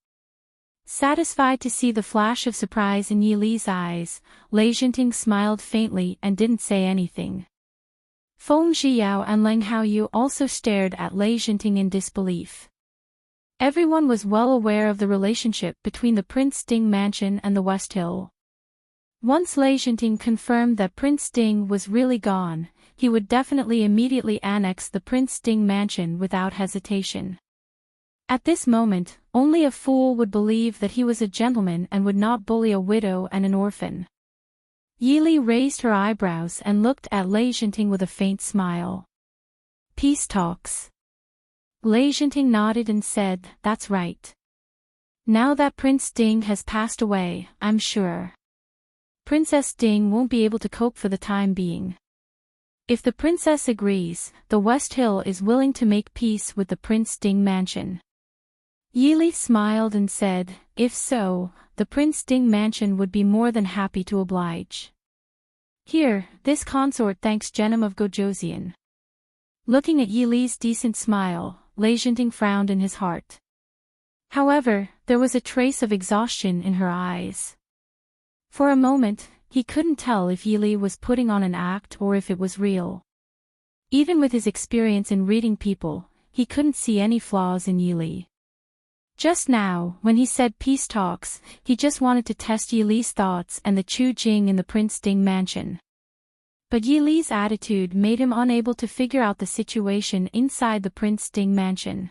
Satisfied to see the flash of surprise in Yili's eyes, Lei Jinting smiled faintly and didn't say anything. Feng Zhiyao and Leng Haoyu also stared at Lei Jinting in disbelief. Everyone was well aware of the relationship between the Prince Ding mansion and the West Hill. Once Lei Jinting confirmed that Prince Ding was really gone, he would definitely immediately annex the Prince Ding mansion without hesitation. At this moment, only a fool would believe that he was a gentleman and would not bully a widow and an orphan. Yili raised her eyebrows and looked at Lei Jinting with a faint smile. Peace talks. Lei Jinting nodded and said, that's right. Now that Prince Ding has passed away, I'm sure Princess Ding won't be able to cope for the time being. If the princess agrees, the West Hill is willing to make peace with the Prince Ding mansion. Yili smiled and said, if so, the Prince Ding mansion would be more than happy to oblige. Here, this consort thanks Genom of Gojoseon. Looking at Yili's decent smile, Lei Jinting frowned in his heart. However, there was a trace of exhaustion in her eyes. For a moment, he couldn't tell if Yili was putting on an act or if it was real. Even with his experience in reading people, he couldn't see any flaws in Yili. Just now, when he said peace talks, he just wanted to test Yili's thoughts and the Chu Jing in the Prince Ding mansion. But Yili's attitude made him unable to figure out the situation inside the Prince Ding mansion.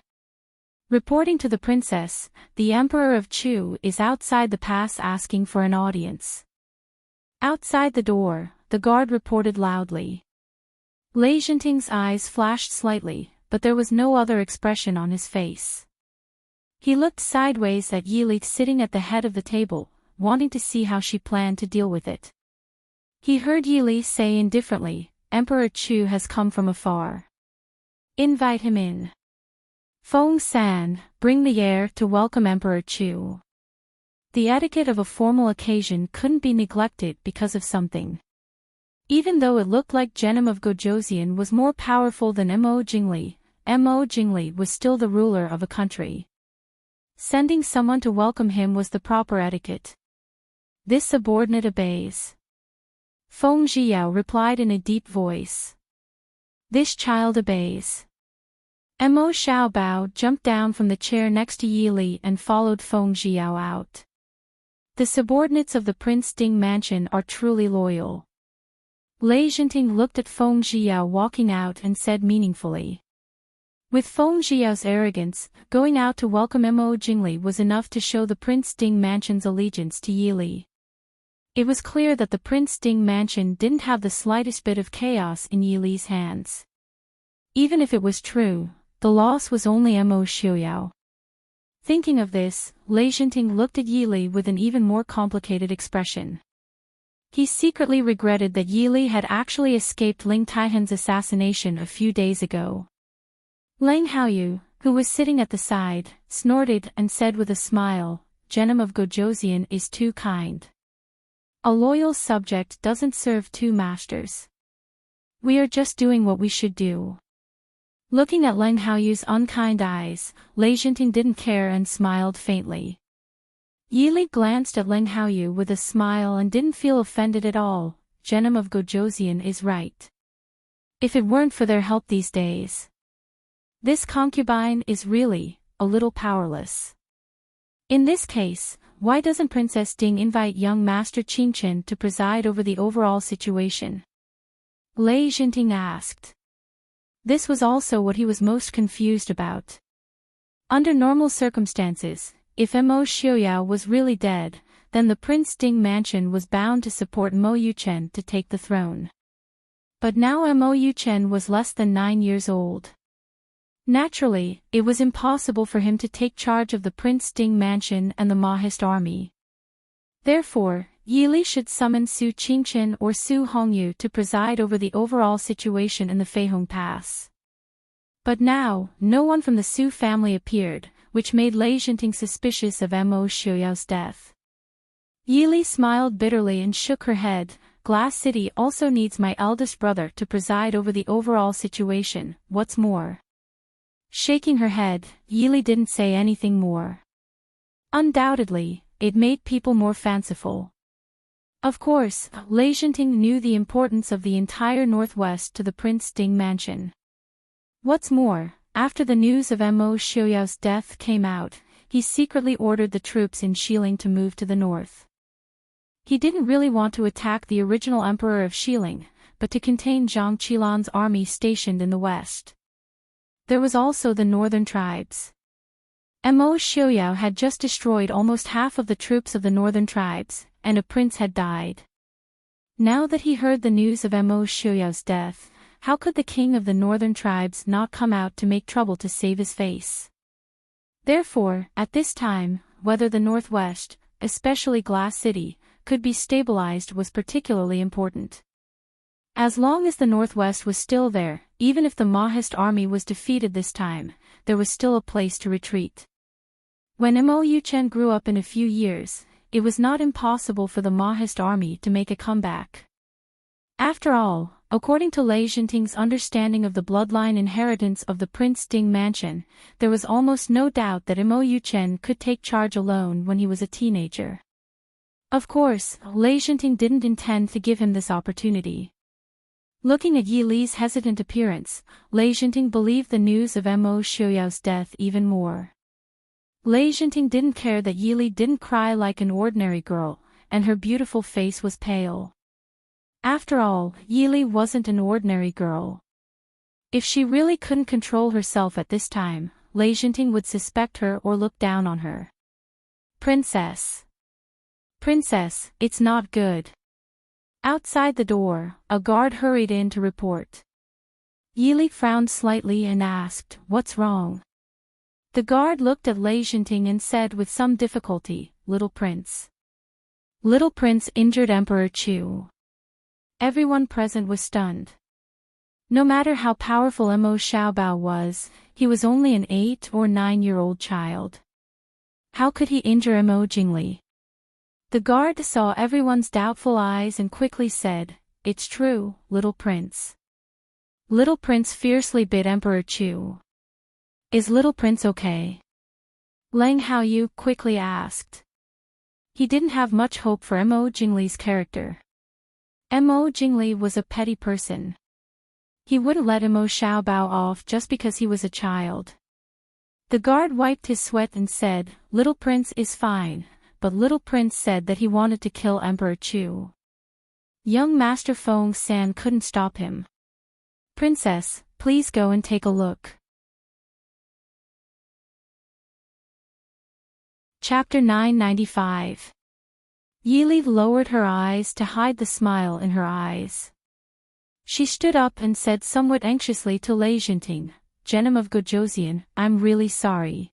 Reporting to the princess, the Emperor of Chu is outside the pass asking for an audience. Outside the door, the guard reported loudly. Lei Jinting's eyes flashed slightly, but there was no other expression on his face. He looked sideways at Yili sitting at the head of the table, wanting to see how she planned to deal with it. He heard Yili say indifferently, Emperor Chu has come from afar. Invite him in. Feng San, bring the heir to welcome Emperor Chu. The etiquette of a formal occasion couldn't be neglected because of something. Even though it looked like Genom of Gojoseon was more powerful than Mo Jingli was still the ruler of a country. Sending someone to welcome him was the proper etiquette. This subordinate obeys. Feng Zhiyao replied in a deep voice. This child obeys. Mo Xiaobao jumped down from the chair next to Yili and followed Feng Zhiyao out. The subordinates of the Prince Ding mansion are truly loyal. Lei Jinting looked at Feng Zhiyao walking out and said meaningfully. With Feng Zhiyao's arrogance, going out to welcome Mo Jingli was enough to show the Prince Ding mansion's allegiance to Yili. It was clear that the Prince Ding mansion didn't have the slightest bit of chaos in Yili's hands. Even if it was true, the loss was only Mo Xiaoyao. Thinking of this, Lei Jinting looked at Yili with an even more complicated expression. He secretly regretted that Yili had actually escaped Ling Taihan's assassination a few days ago. Leng Haoyu, who was sitting at the side, snorted and said with a smile, Genom of Gojoseon is too kind. A loyal subject doesn't serve two masters. We are just doing what we should do. Looking at Leng Haoyu's unkind eyes, Lei Jinting didn't care and smiled faintly. Yili glanced at Leng Haoyu with a smile and didn't feel offended at all. Genom of Gojoseon is right. If it weren't for their help these days. This concubine is really a little powerless. In this case, why doesn't Princess Ding invite young Master Qingchen to preside over the overall situation? Lei Jinting asked. This was also what he was most confused about. Under normal circumstances, if Mo Xiuyao was really dead, then the Prince Ding mansion was bound to support Mo Yuchen to take the throne. But now Mo Yuchen was less than 9 years old. Naturally, it was impossible for him to take charge of the Prince Ding mansion and the Mahist army. Therefore, Yi Li should summon Su Qingchen or Su Hongyu to preside over the overall situation in the Feihong Pass. But now, no one from the Su family appeared, which made Lei Jinting suspicious of Mo Xiuyao's death. Yi Li smiled bitterly and shook her head. Glass City also needs my eldest brother to preside over the overall situation, what's more. Shaking her head, Yi Li didn't say anything more. Undoubtedly, it made people more fanciful. Of course, Lei Jinting knew the importance of the entire Northwest to the Prince Ding mansion. What's more, after the news of Mo Xiuyao's death came out, he secretly ordered the troops in Xiling to move to the north. He didn't really want to attack the original emperor of Xiling, but to contain Zhang Qilan's army stationed in the west. There was also the northern tribes. Mo Xiuyao had just destroyed almost half of the troops of the northern tribes, and a prince had died. Now that he heard the news of Mo Xiuyao's death, how could the king of the northern tribes not come out to make trouble to save his face? Therefore, at this time, whether the northwest, especially Glass City, could be stabilized was particularly important. As long as the northwest was still there, even if the Mahist army was defeated this time, there was still a place to retreat. When Mo Yuchen grew up in a few years, it was not impossible for the Mahist army to make a comeback. After all, according to Lei Jinting's understanding of the bloodline inheritance of the Prince Ding mansion, there was almost no doubt that Mo Yuchen could take charge alone when he was a teenager. Of course, Lei Jinting didn't intend to give him this opportunity. Looking at Yi Li's hesitant appearance, Lei Jinting believed the news of Mo Xiuyao's death even more. Lei Jinting didn't care that Yi Li didn't cry like an ordinary girl, and her beautiful face was pale. After all, Yi Li wasn't an ordinary girl. If she really couldn't control herself at this time, Lei Jinting would suspect her or look down on her. Princess. Princess, it's not good. Outside the door, a guard hurried in to report. Yi Li frowned slightly and asked, "What's wrong?" The guard looked at Lei Jinting and said with some difficulty, "Little Prince." Little Prince injured Emperor Chu. Everyone present was stunned. No matter how powerful Mo Xiaobao was, he was only an 8 or 9-year-old child. How could he injure Mo Jingli? The guard saw everyone's doubtful eyes and quickly said, "It's true, Little Prince." Little Prince fiercely bit Emperor Chu. "Is Little Prince okay?" Lang Haoyu quickly asked. He didn't have much hope for Mo Jingli's character. Mo Jingli was a petty person. He wouldn't let Mo Xiaobao off just because he was a child. The guard wiped his sweat and said, "Little Prince is fine," but Little Prince said that he wanted to kill Emperor Chu. Young Master Feng San couldn't stop him. "Princess, please go and take a look." Chapter 995. Yi Li lowered her eyes to hide the smile in her eyes. She stood up and said somewhat anxiously to Lei Jinting, "Genom of Gojoseon, I'm really sorry.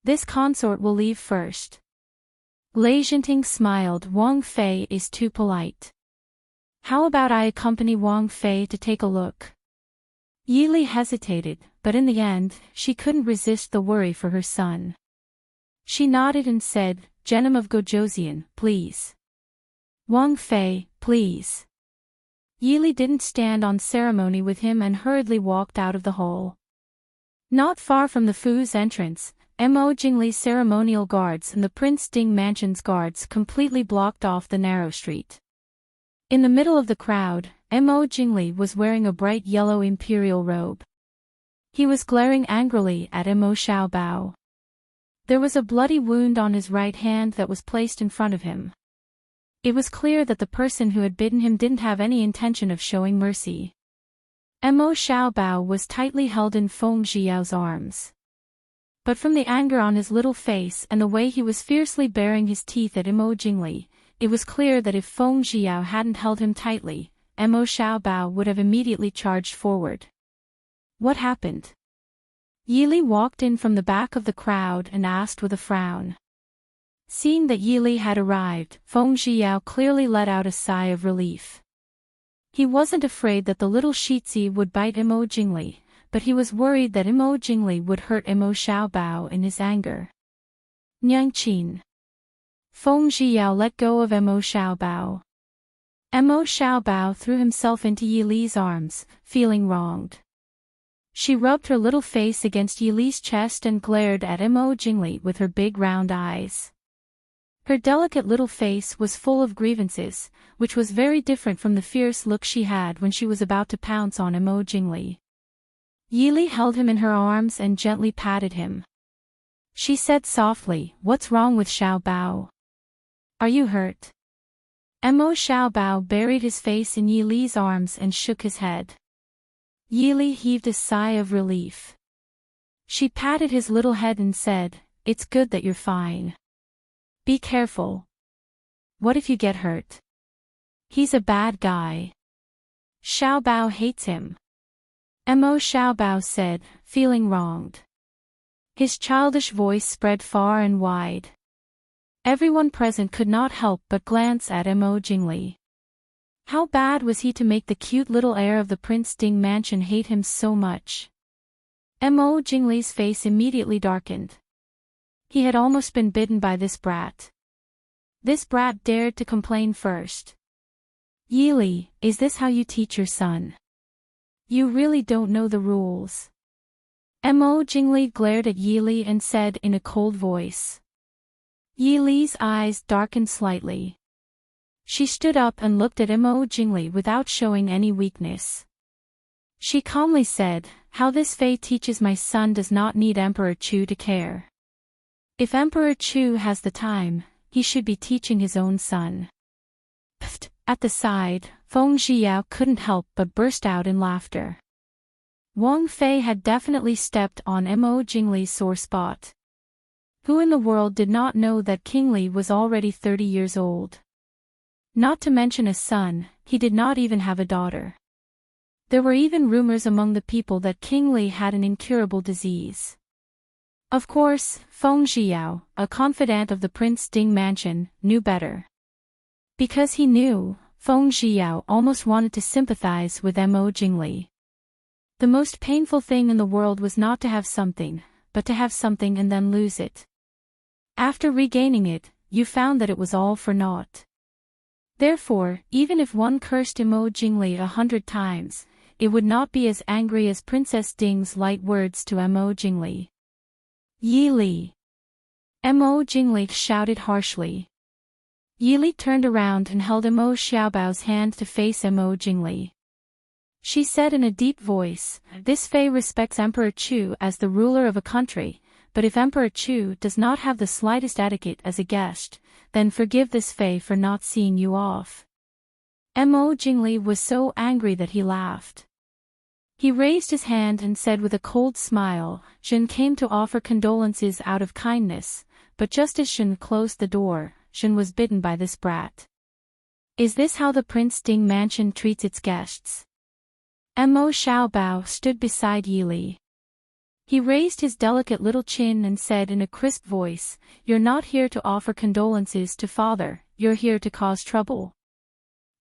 This consort will leave first." Lei Jinting smiled. "Wang Fei is too polite. How about I accompany Wang Fei to take a look?" Yi Li hesitated, but in the end, she couldn't resist the worry for her son. She nodded and said, "Genom of Gojoseon, please. Wang Fei, please." Yi Li didn't stand on ceremony with him and hurriedly walked out of the hall. Not far from the Fu's entrance, Mo Jingli's ceremonial guards and the Prince Ding Mansion's guards completely blocked off the narrow street. In the middle of the crowd, Mo Jingli was wearing a bright yellow imperial robe. He was glaring angrily at Imo Xiaobao. There was a bloody wound on his right hand that was placed in front of him. It was clear that the person who had bitten him didn't have any intention of showing mercy. Imo Xiaobao was tightly held in Feng Zhiyao's arms. But from the anger on his little face and the way he was fiercely baring his teeth at Imo Jingli, it was clear that if Feng Zhiyao hadn't held him tightly, Imo Xiaobao would have immediately charged forward. What happened? Yili walked in from the back of the crowd and asked with a frown. Seeing that Yili had arrived, Feng Zhiyao clearly let out a sigh of relief. He wasn't afraid that the little Shitzi would bite Imo Jingli, but he was worried that Imo Jingli would hurt Imo Xiaobao in his anger. Nyangqin. Feng Zhiyao let go of Imo Xiaobao. Imo Xiaobao threw himself into Yili's arms, feeling wronged. She rubbed her little face against Yili's chest and glared at Imo Jingli with her big round eyes. Her delicate little face was full of grievances, which was very different from the fierce look she had when she was about to pounce on Imo Jingli. Yili held him in her arms and gently patted him. She said softly, "What's wrong with Xiaobao? Are you hurt?" Imo Xiaobao buried his face in Yili's arms and shook his head. Yili heaved a sigh of relief. She patted his little head and said, "It's good that you're fine. Be careful. What if you get hurt? He's a bad guy. Xiaobao hates him." Imo Xiaobao said, feeling wronged. His childish voice spread far and wide. Everyone present could not help but glance at Imo Jingli. How bad was he to make the cute little heir of the Prince Ding mansion hate him so much? Imo Jingli's face immediately darkened. He had almost been bitten by this brat. This brat dared to complain first. "Yili, is this how you teach your son? You really don't know the rules." Imo Jingli glared at Yili and said in a cold voice. Yili's eyes darkened slightly. She stood up and looked at Imo Jingli without showing any weakness. She calmly said, "How this Fei teaches my son does not need Emperor Chu to care. If Emperor Chu has the time, he should be teaching his own son." Pfft! At the side, Feng Zhiyao couldn't help but burst out in laughter. Wang Fei had definitely stepped on Imo Jingli's sore spot. Who in the world did not know that King Li was already 30 years old? Not to mention a son, he did not even have a daughter. There were even rumors among the people that King Li had an incurable disease. Of course, Feng Zhiyao, a confidant of the Prince Ding mansion, knew better. Because he knew, Feng Zhiyao almost wanted to sympathize with Imo Jingli. The most painful thing in the world was not to have something, but to have something and then lose it. After regaining it, you found that it was all for naught. Therefore, even if one cursed Imo Jingli 100 times, it would not be as angry as Princess Ding's light words to Imo Jingli. "Yili!" Imo Jingli shouted harshly. Yili turned around and held Imo Xiaobao's hand to face Imo Jingli. She said in a deep voice, "This Fei respects Emperor Chu as the ruler of a country, but if Emperor Chu does not have the slightest etiquette as a guest, then forgive this Fei for not seeing you off." Imo Jingli was so angry that he laughed. He raised his hand and said with a cold smile, "Zhen came to offer condolences out of kindness, but just as Zhen closed the door, Zhen was bitten by this brat. Is this how the Prince Ding mansion treats its guests?" Imo Xiaobao stood beside Yili. He raised his delicate little chin and said in a crisp voice, "You're not here to offer condolences to father, you're here to cause trouble.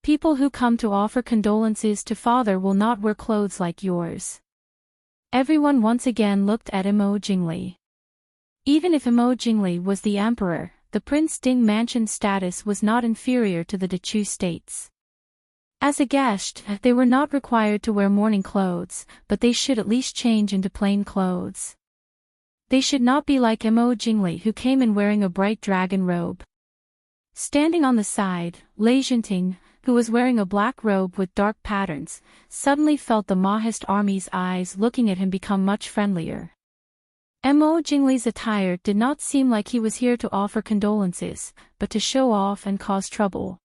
People who come to offer condolences to father will not wear clothes like yours." Everyone once again looked at Imo Jingli. Even if Imo Jingli was the emperor, the Prince Ding mansion's status was not inferior to the Dechu states. As a guest, they were not required to wear mourning clothes, but they should at least change into plain clothes. They should not be like Imo Jingli who came in wearing a bright dragon robe. Standing on the side, Enchanting, who was wearing a black robe with dark patterns, suddenly felt the Mahist army's eyes looking at him become much friendlier. Mo Jingli's attire did not seem like he was here to offer condolences, but to show off and cause trouble.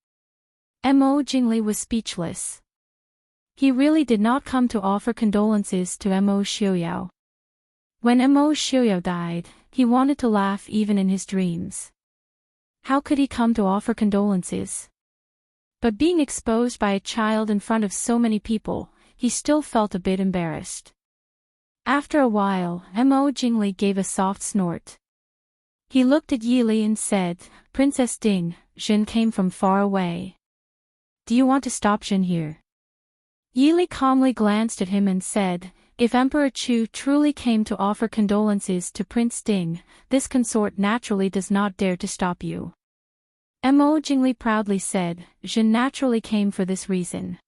Mo Jingli was speechless. He really did not come to offer condolences to Mo Xiaoyao. When Mo Xiaoyao died, he wanted to laugh even in his dreams. How could he come to offer condolences? But being exposed by a child in front of so many people, he still felt a bit embarrassed. After a while, Mo Jingli gave a soft snort. He looked at Yili and said, "Princess Ding, Jin came from far away. Do you want to stop Jin here?" Yili calmly glanced at him and said, "If Emperor Chu truly came to offer condolences to Prince Ding, this consort naturally does not dare to stop you." Mo Jingli proudly said, "Jin naturally came for this reason."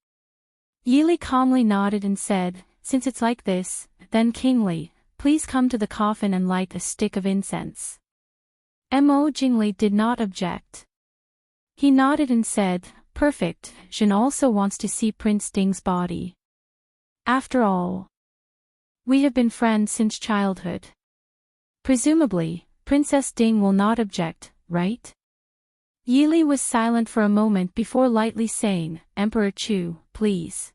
Yili calmly nodded and said, "Since it's like this, then Kingly, please come to the coffin and light a stick of incense." Mo Jingli did not object. He nodded and said, "Perfect, Jin also wants to see Prince Ding's body. After all, we have been friends since childhood. Presumably, Princess Ding will not object, right?" Yili was silent for a moment before lightly saying, "Emperor Chu, please."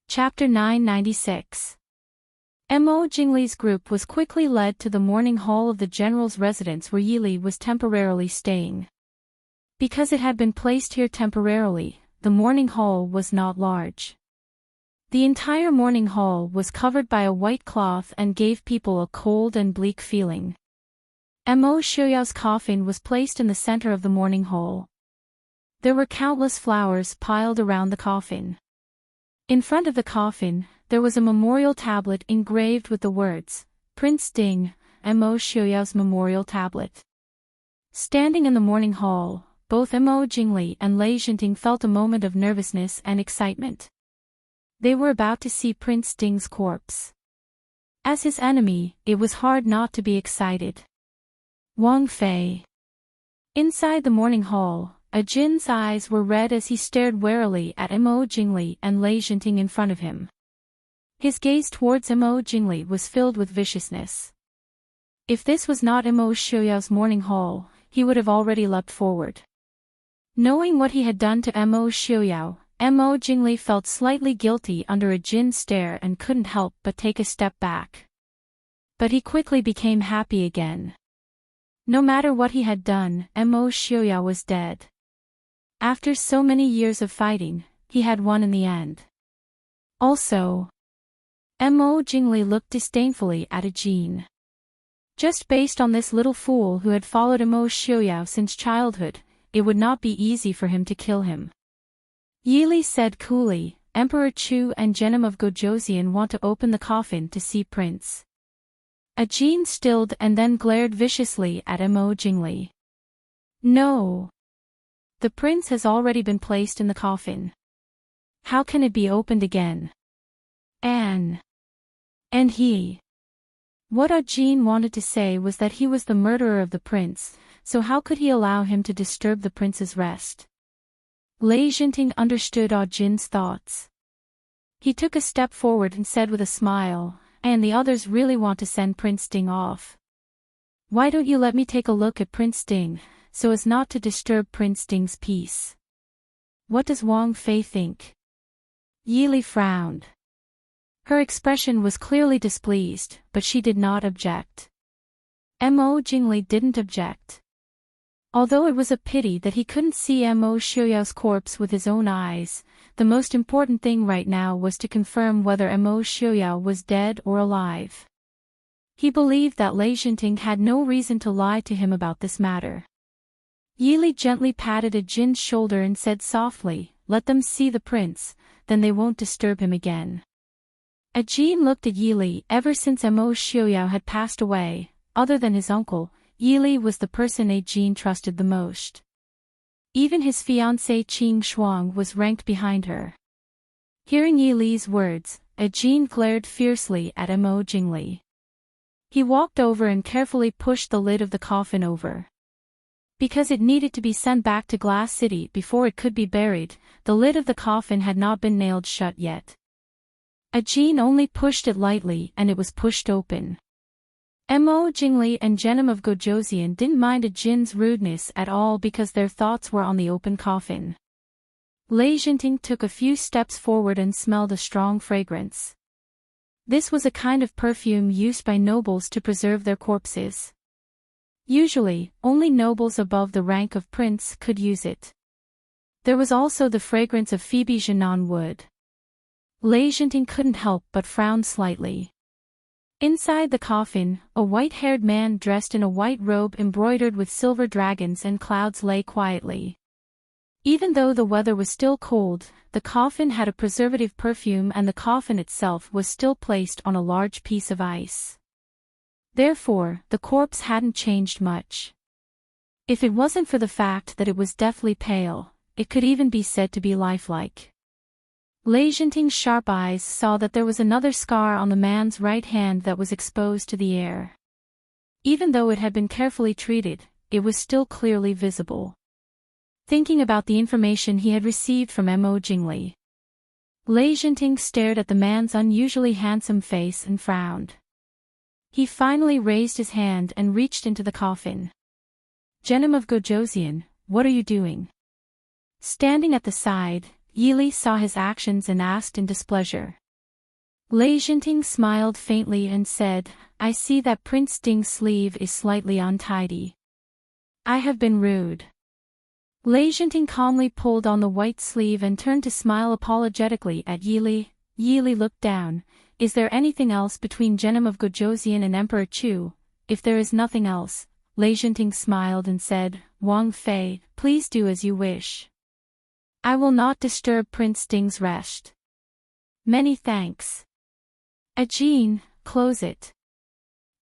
Chapter 996. Mo Jingli's group was quickly led to the morning hall of the general's residence where Yili was temporarily staying. Because it had been placed here temporarily, the morning hall was not large. The entire morning hall was covered by a white cloth and gave people a cold and bleak feeling. Mo Xiaoyao's coffin was placed in the center of the morning hall. There were countless flowers piled around the coffin. In front of the coffin, there was a memorial tablet engraved with the words, "Prince Ding, Mo Xiaoyao's memorial tablet." Standing in the morning hall, both Mo Jingli and Enchanting felt a moment of nervousness and excitement. They were about to see Prince Ding's corpse. As his enemy, it was hard not to be excited. Wang Fei. Inside the morning hall, Jin's eyes were red as he stared warily at Mo Jingli and Enchanting in front of him. His gaze towards Mo Jingli was filled with viciousness. If this was not Mo Xiaoyao's morning hall, he would have already leapt forward. Knowing what he had done to Mo Xiaoyao, Mo Jingli felt slightly guilty under a Jin's stare and couldn't help but take a step back. But he quickly became happy again. No matter what he had done, Mo Xiaoyao was dead. After so many years of fighting, he had won in the end. Also, Mo Jingli looked disdainfully at Jin. Just based on this little fool who had followed Mo Xiaoyao since childhood, it would not be easy for him to kill him. Yili said coolly, "Emperor Chu and Genom of Gojoseon want to open the coffin to see Prince." Jin stilled and then glared viciously at Mo Jingli. "No. The prince has already been placed in the coffin. How can it be opened again? And he." What Jin wanted to say was that he was the murderer of the prince, so how could he allow him to disturb the prince's rest? Enchanting understood Jin's thoughts. He took a step forward and said with a smile, "And the others really want to send Prince Ding off. Why don't you let me take a look at Prince Ding, so as not to disturb Prince Ding's peace?" "What does Wang Fei think?" Yili frowned. Her expression was clearly displeased, but she did not object. Mo Jingli didn't object. Although it was a pity that he couldn't see Mo Xiaoyao's corpse with his own eyes, the most important thing right now was to confirm whether Mo Xiaoyao was dead or alive. He believed that Enchanting had no reason to lie to him about this matter. Yili gently patted Jin's shoulder and said softly, "Let them see the prince, then they won't disturb him again." Jin looked at Yili. Ever since Mo Xiaoyao had passed away, other than his uncle, Yili was the person Jin trusted the most. Even his fiancée Qing Shuang was ranked behind her. Hearing Yili's words, Jin glared fiercely at Mo Jingli. He walked over and carefully pushed the lid of the coffin over. Because it needed to be sent back to Glass City before it could be buried, the lid of the coffin had not been nailed shut yet. Ajin only pushed it lightly and it was pushed open. Mo Jingli and Jenim of Gojosian didn't mind Ajin's rudeness at all because their thoughts were on the open coffin. Lei Jinting took a few steps forward and smelled a strong fragrance. This was a kind of perfume used by nobles to preserve their corpses. Usually, only nobles above the rank of prince could use it. There was also the fragrance of Phoebe Jinan wood. Lei Jinting couldn't help but frown slightly. Inside the coffin, a white-haired man dressed in a white robe embroidered with silver dragons and clouds lay quietly. Even though the weather was still cold, the coffin had a preservative perfume and the coffin itself was still placed on a large piece of ice. Therefore, the corpse hadn't changed much. If it wasn't for the fact that it was deathly pale, it could even be said to be lifelike. Lei Jinting's sharp eyes saw that there was another scar on the man's right hand that was exposed to the air. Even though it had been carefully treated, it was still clearly visible. Thinking about the information he had received from Mo Jingli, Lei Jinting stared at the man's unusually handsome face and frowned. He finally raised his hand and reached into the coffin. Jenim of Gojosian, what are you doing? Standing at the side, Yili saw his actions and asked in displeasure. Lei Jinting smiled faintly and said, I see that Prince Ding's sleeve is slightly untidy. I have been rude. Lei Jinting calmly pulled on the white sleeve and turned to smile apologetically at Yili. Yili looked down. Is there anything else between Jenim of Gojosian and Emperor Chu? If there is nothing else, Lei Jinting smiled and said, Wang Fei, please do as you wish. I will not disturb Prince Ding's rest. Many thanks. Ajin, close it.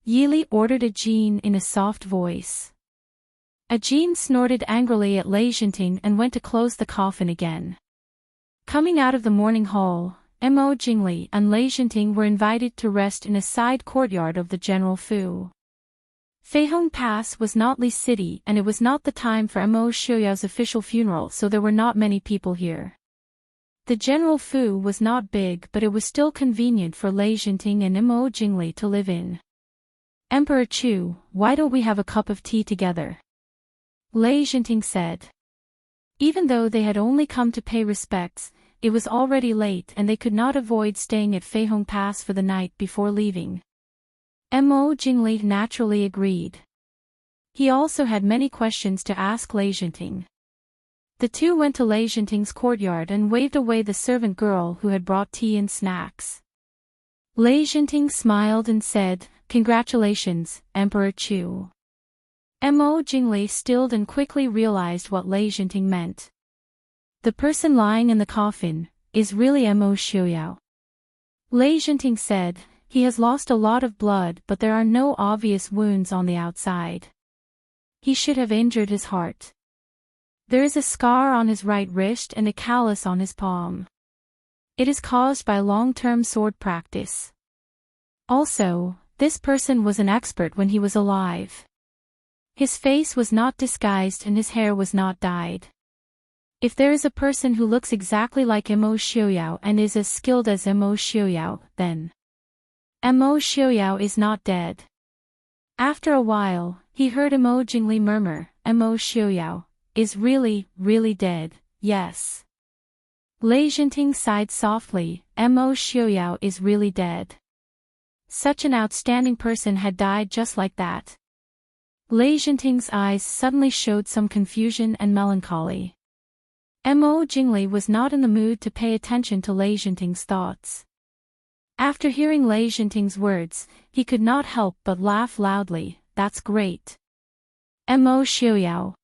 Yili ordered Ajin in a soft voice. Ajin snorted angrily at Lei Jinting and went to close the coffin again. Coming out of the morning hall, Mo Jingli and Lei Jinting were invited to rest in a side courtyard of the General Fu. Feihong Pass was not Li City and it was not the time for Mo Xiuyao's official funeral, so there were not many people here. The General Fu was not big, but it was still convenient for Lei Jinting and Mo Jingli to live in. Emperor Chu, why don't we have a cup of tea together? Lei Jinting said. Even though they had only come to pay respects, it was already late and they could not avoid staying at Feihong Pass for the night before leaving. Mo Jingli naturally agreed. He also had many questions to ask Lei Jinting. The two went to Lei Jinting's courtyard and waved away the servant girl who had brought tea and snacks. Lei Jinting smiled and said, Congratulations, Emperor Chu. Mo Jingli stilled and quickly realized what Lei Jinting meant. The person lying in the coffin is really Mo Xiuyao. Lei Jinting said, he has lost a lot of blood but there are no obvious wounds on the outside. He should have injured his heart. There is a scar on his right wrist and a callus on his palm. It is caused by long-term sword practice. Also, this person was an expert when he was alive. His face was not disguised and his hair was not dyed. If there is a person who looks exactly like Mo Xiuyao and is as skilled as Mo Xiuyao, then Mo Xiuyao is not dead. After a while, he heard Mo Jingli murmur, Mo Xiuyao is really, really dead, yes. Lei Jinting sighed softly, Mo Xiuyao is really dead. Such an outstanding person had died just like that. Lei Jinting's eyes suddenly showed some confusion and melancholy. Mo Jingli was not in the mood to pay attention to Lei Jinting's thoughts. After hearing Lei Jinting's words, he could not help but laugh loudly. That's great. Mo Xiuyao.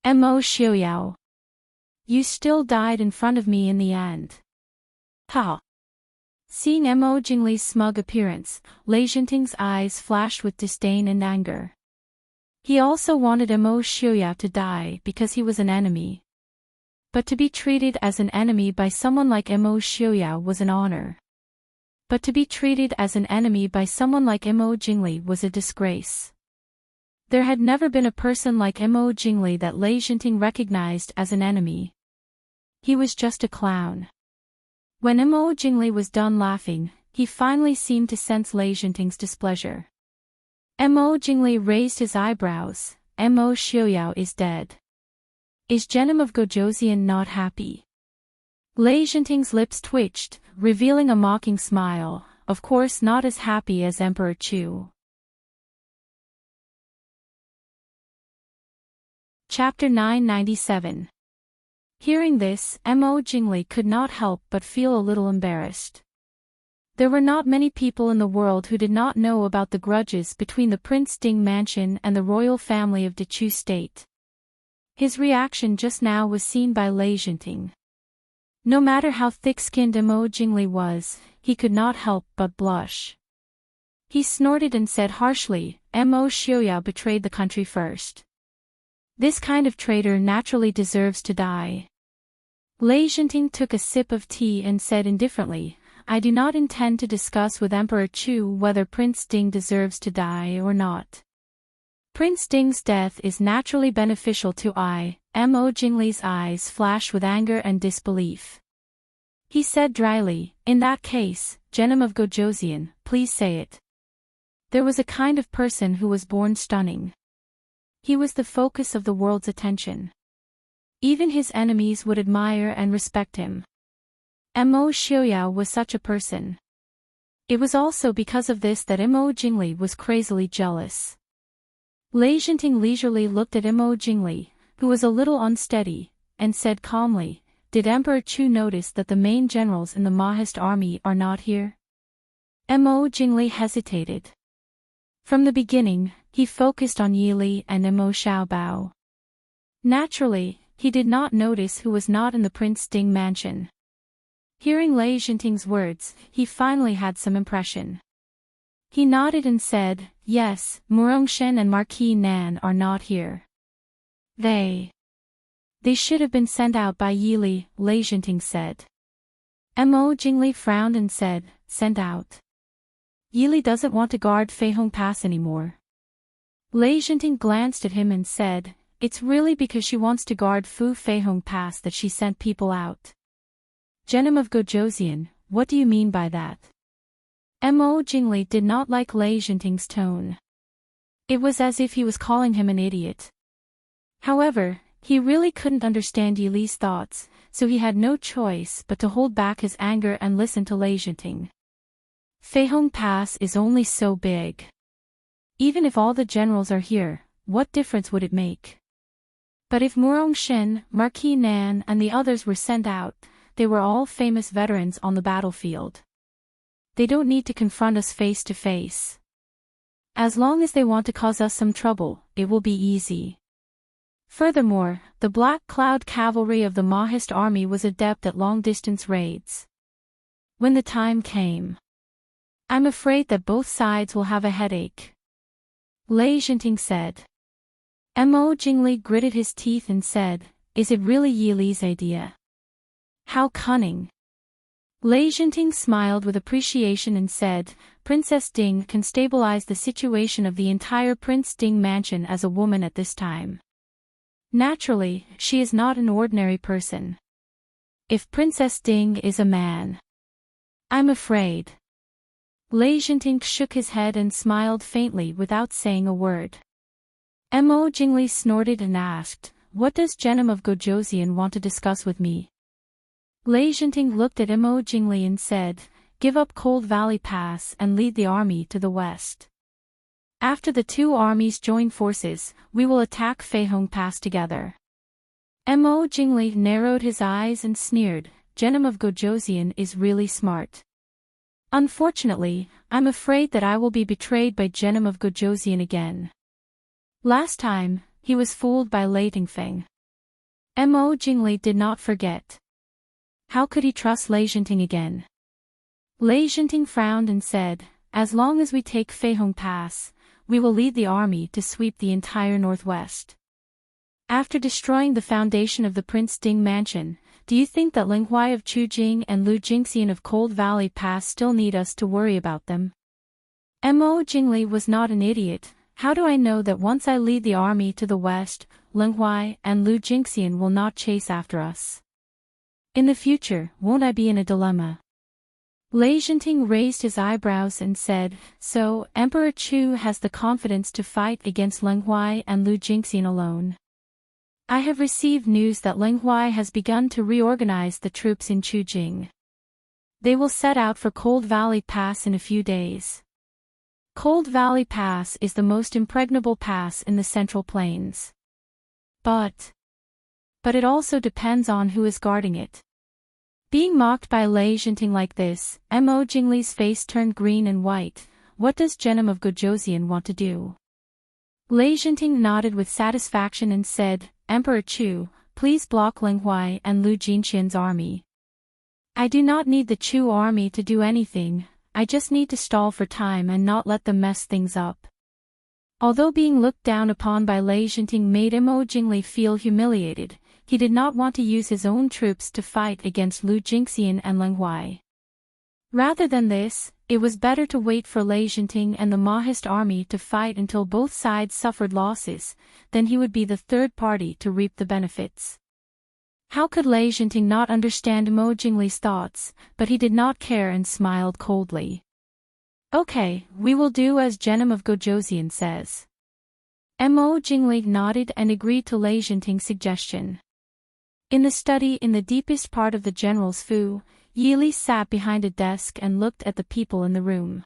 Mo Xiuyao. You still died in front of me in the end. Ha! Seeing Mo Jingli's smug appearance, Lei Jinting's eyes flashed with disdain and anger. He also wanted Mo Xiuyao to die because he was an enemy. But to be treated as an enemy by someone like Mo Xiuyao was an honor. But to be treated as an enemy by someone like Mo Jingli was a disgrace. There had never been a person like Mo Jingli that Lei Jinting recognized as an enemy. He was just a clown. When Mo Jingli was done laughing, he finally seemed to sense Lei Jinting's displeasure. Mo Jingli raised his eyebrows. Mo Xiaoyao is dead. Is Genom of Gojoseon not happy? Lei Jinting's lips twitched, revealing a mocking smile, of course not as happy as Emperor Chu. Chapter 997. Hearing this, Mo Jingli could not help but feel a little embarrassed. There were not many people in the world who did not know about the grudges between the Prince Ding mansion and the royal family of Dechu State. His reaction just now was seen by Lei Jinting. No matter how thick-skinned Mo Jingli was, he could not help but blush. He snorted and said harshly, Mo Xiaoyao betrayed the country first. This kind of traitor naturally deserves to die. Lei Jinting took a sip of tea and said indifferently, I do not intend to discuss with Emperor Chu whether Prince Ding deserves to die or not. Prince Ding's death is naturally beneficial to Mo Jingli's eyes flashed with anger and disbelief. He said dryly, in that case, Genom of Gojoseon, please say it. There was a kind of person who was born stunning. He was the focus of the world's attention. Even his enemies would admire and respect him. Mo Xiaoyao was such a person. It was also because of this that Mo Jingli was crazily jealous. Lei Jinting leisurely looked at Mo Jingli, who was a little unsteady, and said calmly, did Emperor Chu notice that the main generals in the Mahist army are not here? Mo Jingli hesitated. From the beginning, he focused on Yili and Mo Xiaobao. Naturally, he did not notice who was not in the Prince Ding mansion. Hearing Lei Jinting's words, he finally had some impression. He nodded and said, yes, Murongshen and Marquis Nan are not here. They should have been sent out by Yili, Lei Jinting said. Mo Jingli frowned and said, sent out. Yili doesn't want to guard Feihong Pass anymore. Lei Jinting glanced at him and said, it's really because she wants to guard Fu Feihong Pass that she sent people out. Genom of Gojoseon, what do you mean by that? Mo Jingli did not like Lei Jinting's tone. It was as if he was calling him an idiot. However, he really couldn't understand Yili's thoughts, so he had no choice but to hold back his anger and listen to Lei Jinting. Feihong Pass is only so big. Even if all the generals are here, what difference would it make? But if Murongshen, Marquis Nan and the others were sent out, they were all famous veterans on the battlefield. They don't need to confront us face to face. As long as they want to cause us some trouble, it will be easy. Furthermore, the Black Cloud cavalry of the Mahist army was adept at long-distance raids. When the time came, I'm afraid that both sides will have a headache. Lei Jinting said. Mo Jingli gritted his teeth and said, is it really Yili's idea? How cunning. Lei Jinting smiled with appreciation and said, Princess Ding can stabilize the situation of the entire Prince Ding mansion as a woman at this time. Naturally, she is not an ordinary person. If Princess Ding is a man, I'm afraid. Lei Jinting shook his head and smiled faintly without saying a word. Mo Jingli snorted and asked, what does Genom of Gojoseon want to discuss with me? Lei Jinting looked at Mo Jingli and said, give up Cold Valley Pass and lead the army to the west. After the two armies join forces, we will attack Feihong Pass together. Mo Jingli narrowed his eyes and sneered, Genom of Gojoseon is really smart. Unfortunately, I'm afraid that I will be betrayed by Genom of Gojoseon again. Last time, he was fooled by Lei Tingfeng. Mo Jingli did not forget. How could he trust Lei Jinting again? Lei Jinting frowned and said, as long as we take Feihong Pass, we will lead the army to sweep the entire northwest. After destroying the foundation of the Prince Ding mansion, do you think that Ling Huai of Chujing and Lu Jingxian of Cold Valley Pass still need us to worry about them? Mo Jingli was not an idiot, how do I know that once I lead the army to the west, Ling Huai and Lu Jingxian will not chase after us? In the future, won't I be in a dilemma? Lei Zhenting raised his eyebrows and said, so, Emperor Chu has the confidence to fight against Ling Huai and Lu Jingxian alone. I have received news that Ling Huai has begun to reorganize the troops in Chujing. They will set out for Cold Valley Pass in a few days. Cold Valley Pass is the most impregnable pass in the Central Plains. But it also depends on who is guarding it. Being mocked by Lei Zhenting like this, Mo Jingli's face turned green and white. What does Genom of Gojosian want to do? Lei Zhenting nodded with satisfaction and said, Emperor Chu, please block Ling Huai and Lu Jingxian's army. I do not need the Chu army to do anything, I just need to stall for time and not let them mess things up. Although being looked down upon by Lei Zhenting made Mo Jingli feel humiliated, he did not want to use his own troops to fight against Lu Jingxian and Ling Huai. Rather than this, it was better to wait for Lei Zhenting and the Mahist army to fight until both sides suffered losses, then he would be the third party to reap the benefits. How could Lei Zhenting not understand Mo Jingli's thoughts, but he did not care and smiled coldly. Okay, we will do as Genom of Gojosian says. Mo Jingli nodded and agreed to Lei Zhenting's suggestion. In the study in the deepest part of the general's fu, Yili sat behind a desk and looked at the people in the room.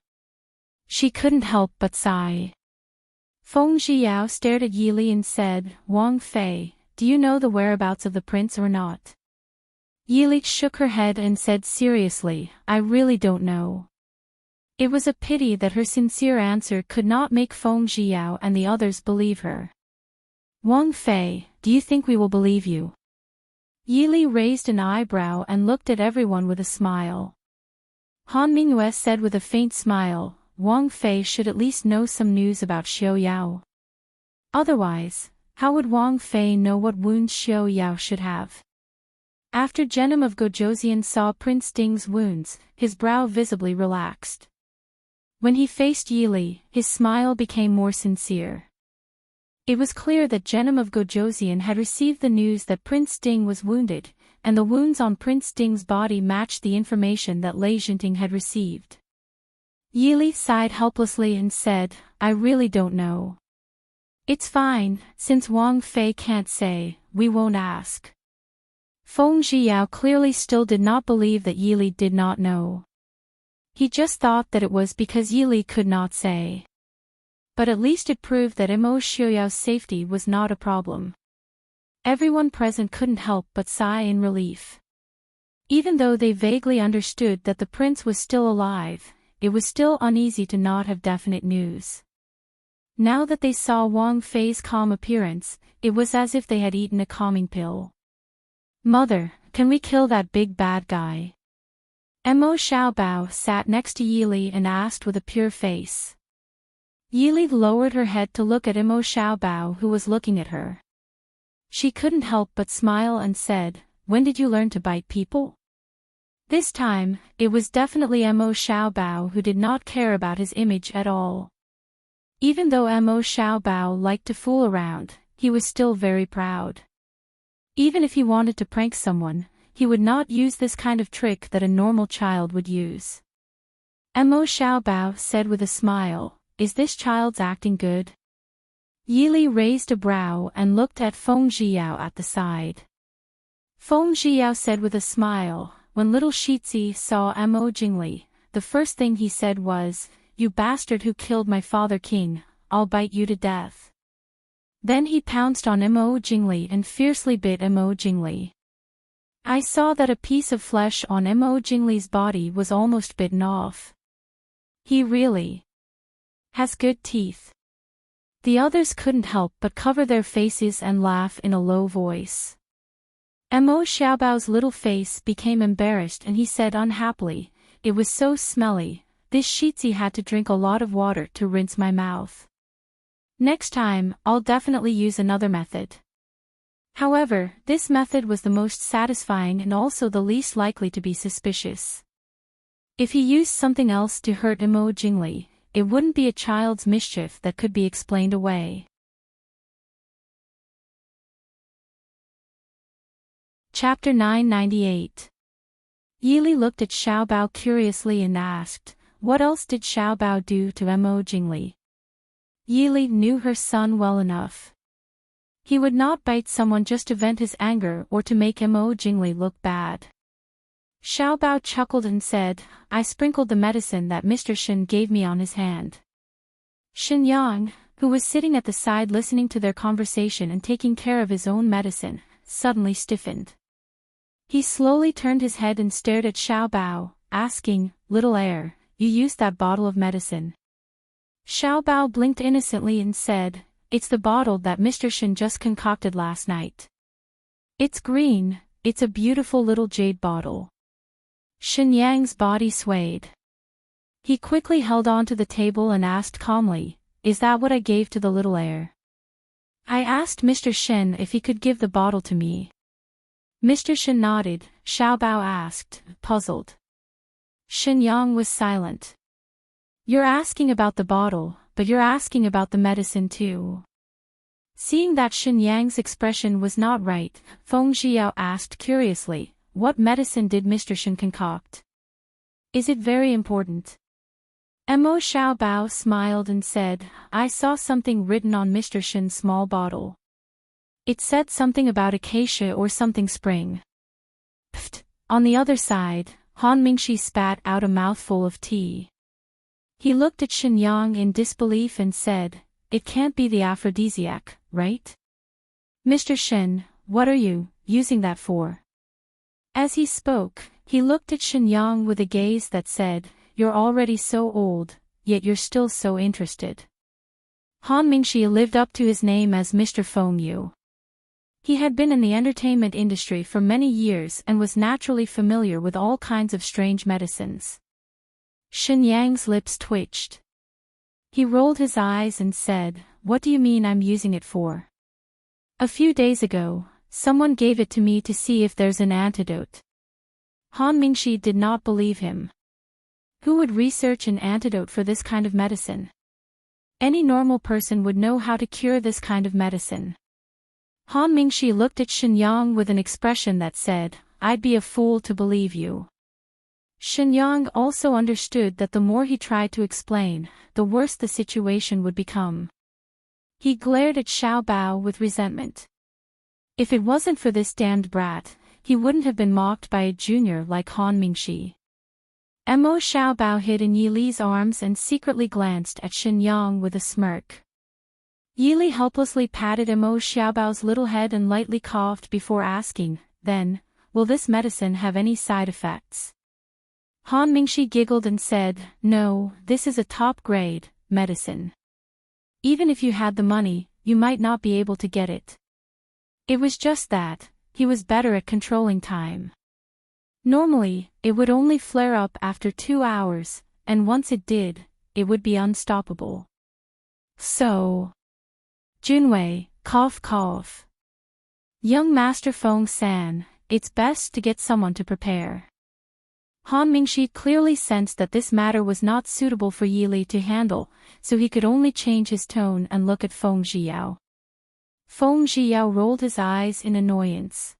She couldn't help but sigh. Feng Zhiyao stared at Yili and said, Wang Fei, do you know the whereabouts of the prince or not? Yili shook her head and said seriously, I really don't know. It was a pity that her sincere answer could not make Feng Zhiyao and the others believe her. Wang Fei, do you think we will believe you? Yili raised an eyebrow and looked at everyone with a smile. Han Mingyue said with a faint smile, Wang Fei should at least know some news about Xiao Yao. Otherwise, how would Wang Fei know what wounds Xiao Yao should have? After Genom of Gojosian saw Prince Ding's wounds, his brow visibly relaxed. When he faced Yili, his smile became more sincere. It was clear that Genom of Gojosian had received the news that Prince Ding was wounded, and the wounds on Prince Ding's body matched the information that Lei Zhenting had received. Yili sighed helplessly and said, I really don't know. It's fine, since Wang Fei can't say, we won't ask. Feng Zhiyao clearly still did not believe that Yili did not know. He just thought that it was because Yili could not say. But at least it proved that Mo Xiaoyao's safety was not a problem. Everyone present couldn't help but sigh in relief. Even though they vaguely understood that the prince was still alive, it was still uneasy to not have definite news. Now that they saw Wang Fei's calm appearance, it was as if they had eaten a calming pill. Mother, can we kill that big bad guy? Mo Xiaobao sat next to Yili and asked with a pure face. Yili lowered her head to look at Mo Xiaobao who was looking at her. She couldn't help but smile and said, when did you learn to bite people? This time, it was definitely Mo Xiaobao who did not care about his image at all. Even though Mo Xiaobao liked to fool around, he was still very proud. Even if he wanted to prank someone, he would not use this kind of trick that a normal child would use. Mo Xiaobao said with a smile, is this child's acting good? Yili raised a brow and looked at Feng Zhiyao at the side. Feng Zhiyao said with a smile, when little Shitzi saw Mo Jingli, the first thing he said was, you bastard who killed my father king, I'll bite you to death. Then he pounced on Mo Jingli and fiercely bit Mo Jingli. I saw that a piece of flesh on Mo Jingli's body was almost bitten off. He really has good teeth. The others couldn't help but cover their faces and laugh in a low voice. Mo Xiaobao's little face became embarrassed and he said unhappily, it was so smelly, this Shitzi had to drink a lot of water to rinse my mouth. Next time, I'll definitely use another method. However, this method was the most satisfying and also the least likely to be suspicious. If he used something else to hurt Mo Jingli, it wouldn't be a child's mischief that could be explained away. Chapter 998. Yili looked at Xiaobao curiously and asked, what else did Xiaobao do to Mo Jingli? Yili knew her son well enough. He would not bite someone just to vent his anger or to make Mo Jingli look bad. Xiaobao chuckled and said, I sprinkled the medicine that Mr. Shen gave me on his hand. Shen Yang, who was sitting at the side listening to their conversation and taking care of his own medicine, suddenly stiffened. He slowly turned his head and stared at Xiaobao, asking, little heir, you used that bottle of medicine? Xiaobao blinked innocently and said, it's the bottle that Mr. Shen just concocted last night. It's green, it's a beautiful little jade bottle. Shen Yang's body swayed. He quickly held on to the table and asked calmly, is that what I gave to the little heir? I asked Mr. Shen if he could give the bottle to me. Mr. Shen nodded. Xiaobao asked, puzzled. Shen Yang was silent. You're asking about the bottle, but you're asking about the medicine too. Seeing that Shen Yang's expression was not right, Feng Zhiyao asked curiously, what medicine did Mr. Shen concoct? Is it very important? Mo Xiaobao smiled and said, I saw something written on Mr. Shen's small bottle. It said something about acacia or something spring. Pfft. On the other side, Han Mingxi spat out a mouthful of tea. He looked at Shen Yang in disbelief and said, it can't be the aphrodisiac, right? Mr. Shen, what are you using that for? As he spoke, he looked at Shen Yang with a gaze that said, you're already so old, yet you're still so interested. Han Mingxi lived up to his name as Mr. Feng Yu. He had been in the entertainment industry for many years and was naturally familiar with all kinds of strange medicines. Shen Yang's lips twitched. He rolled his eyes and said, what do you mean I'm using it for? A few days ago, someone gave it to me to see if there's an antidote. Han Mingxi did not believe him. Who would research an antidote for this kind of medicine? Any normal person would know how to cure this kind of medicine. Han Mingxi looked at Shen Yang with an expression that said, I'd be a fool to believe you. Shen Yang also understood that the more he tried to explain, the worse the situation would become. He glared at Xiaobao with resentment. If it wasn't for this damned brat, he wouldn't have been mocked by a junior like Han Mingxi. Mo Xiaobao hid in Yili's arms and secretly glanced at Shen Yang with a smirk. Yili helplessly patted Mo Xiaobao's little head and lightly coughed before asking, then, will this medicine have any side effects? Han Mingxi giggled and said, no, this is a top-grade medicine. Even if you had the money, you might not be able to get it. It was just that, he was better at controlling time. Normally, it would only flare up after 2 hours, and once it did, it would be unstoppable. So... Junwei, cough cough. Young Master Feng San, it's best to get someone to prepare. Han Mingxi clearly sensed that this matter was not suitable for Yili to handle, so he could only change his tone and look at Feng Zhiyao. Feng Zhiyao rolled his eyes in annoyance.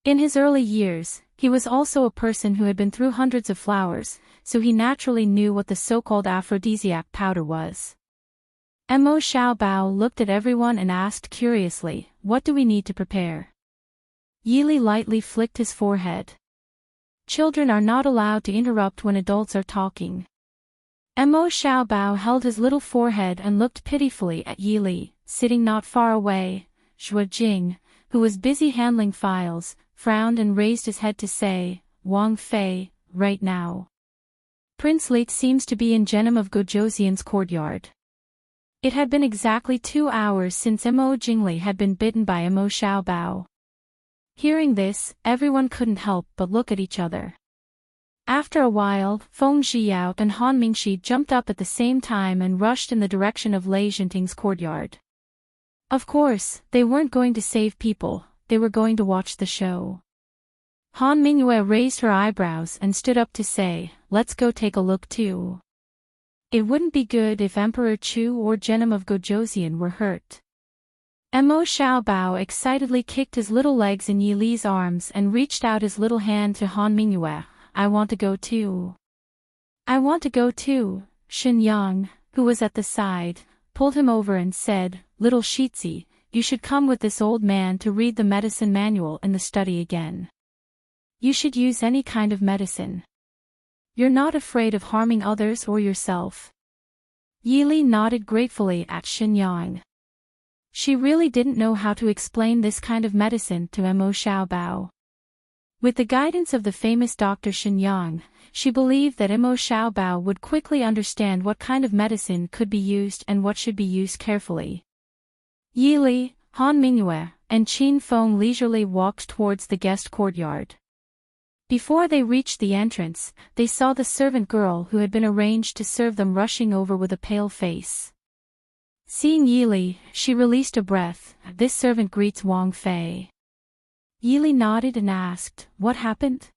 In his early years, he was also a person who had been through hundreds of flowers, so he naturally knew what the so-called aphrodisiac powder was. Mo Xiaobao looked at everyone and asked curiously, what do we need to prepare? Yili lightly flicked his forehead. Children are not allowed to interrupt when adults are talking. Mo Xiaobao held his little forehead and looked pitifully at Yili, sitting not far away. Zhuo Jing, who was busy handling files, frowned and raised his head to say, Wang Fei, right now. Prince Late seems to be in Genom of Gojoseon's courtyard. It had been exactly 2 hours since Mo Jingli had been bitten by Mo Xiaobao. Hearing this, everyone couldn't help but look at each other. After a while, Feng Zhiyao and Han Mingxi jumped up at the same time and rushed in the direction of Lei Zhenting's courtyard. Of course, they weren't going to save people, they were going to watch the show. Han Mingyue raised her eyebrows and stood up to say, let's go take a look too. It wouldn't be good if Emperor Chu or Genom of Gojosian were hurt. Mo Xiaobao excitedly kicked his little legs in Yi Li's arms and reached out his little hand to Han Mingyue. I want to go too. I want to go too. Shenyang, who was at the side, pulled him over and said, Little Shitzi, you should come with this old man to read the medicine manual in the study again. You should use any kind of medicine. You're not afraid of harming others or yourself. Yi Li nodded gratefully at Shenyang. She really didn't know how to explain this kind of medicine to Mo Xiaobao. With the guidance of the famous Dr. Shenyang, she believed that Mo Xiaobao would quickly understand what kind of medicine could be used and what should be used carefully. Yi Li, Han Mingyue, and Qin Feng leisurely walked towards the guest courtyard. Before they reached the entrance, they saw the servant girl who had been arranged to serve them rushing over with a pale face. Seeing Yi Li, she released a breath. This servant greets Wang Fei. Yi Li nodded and asked, What happened?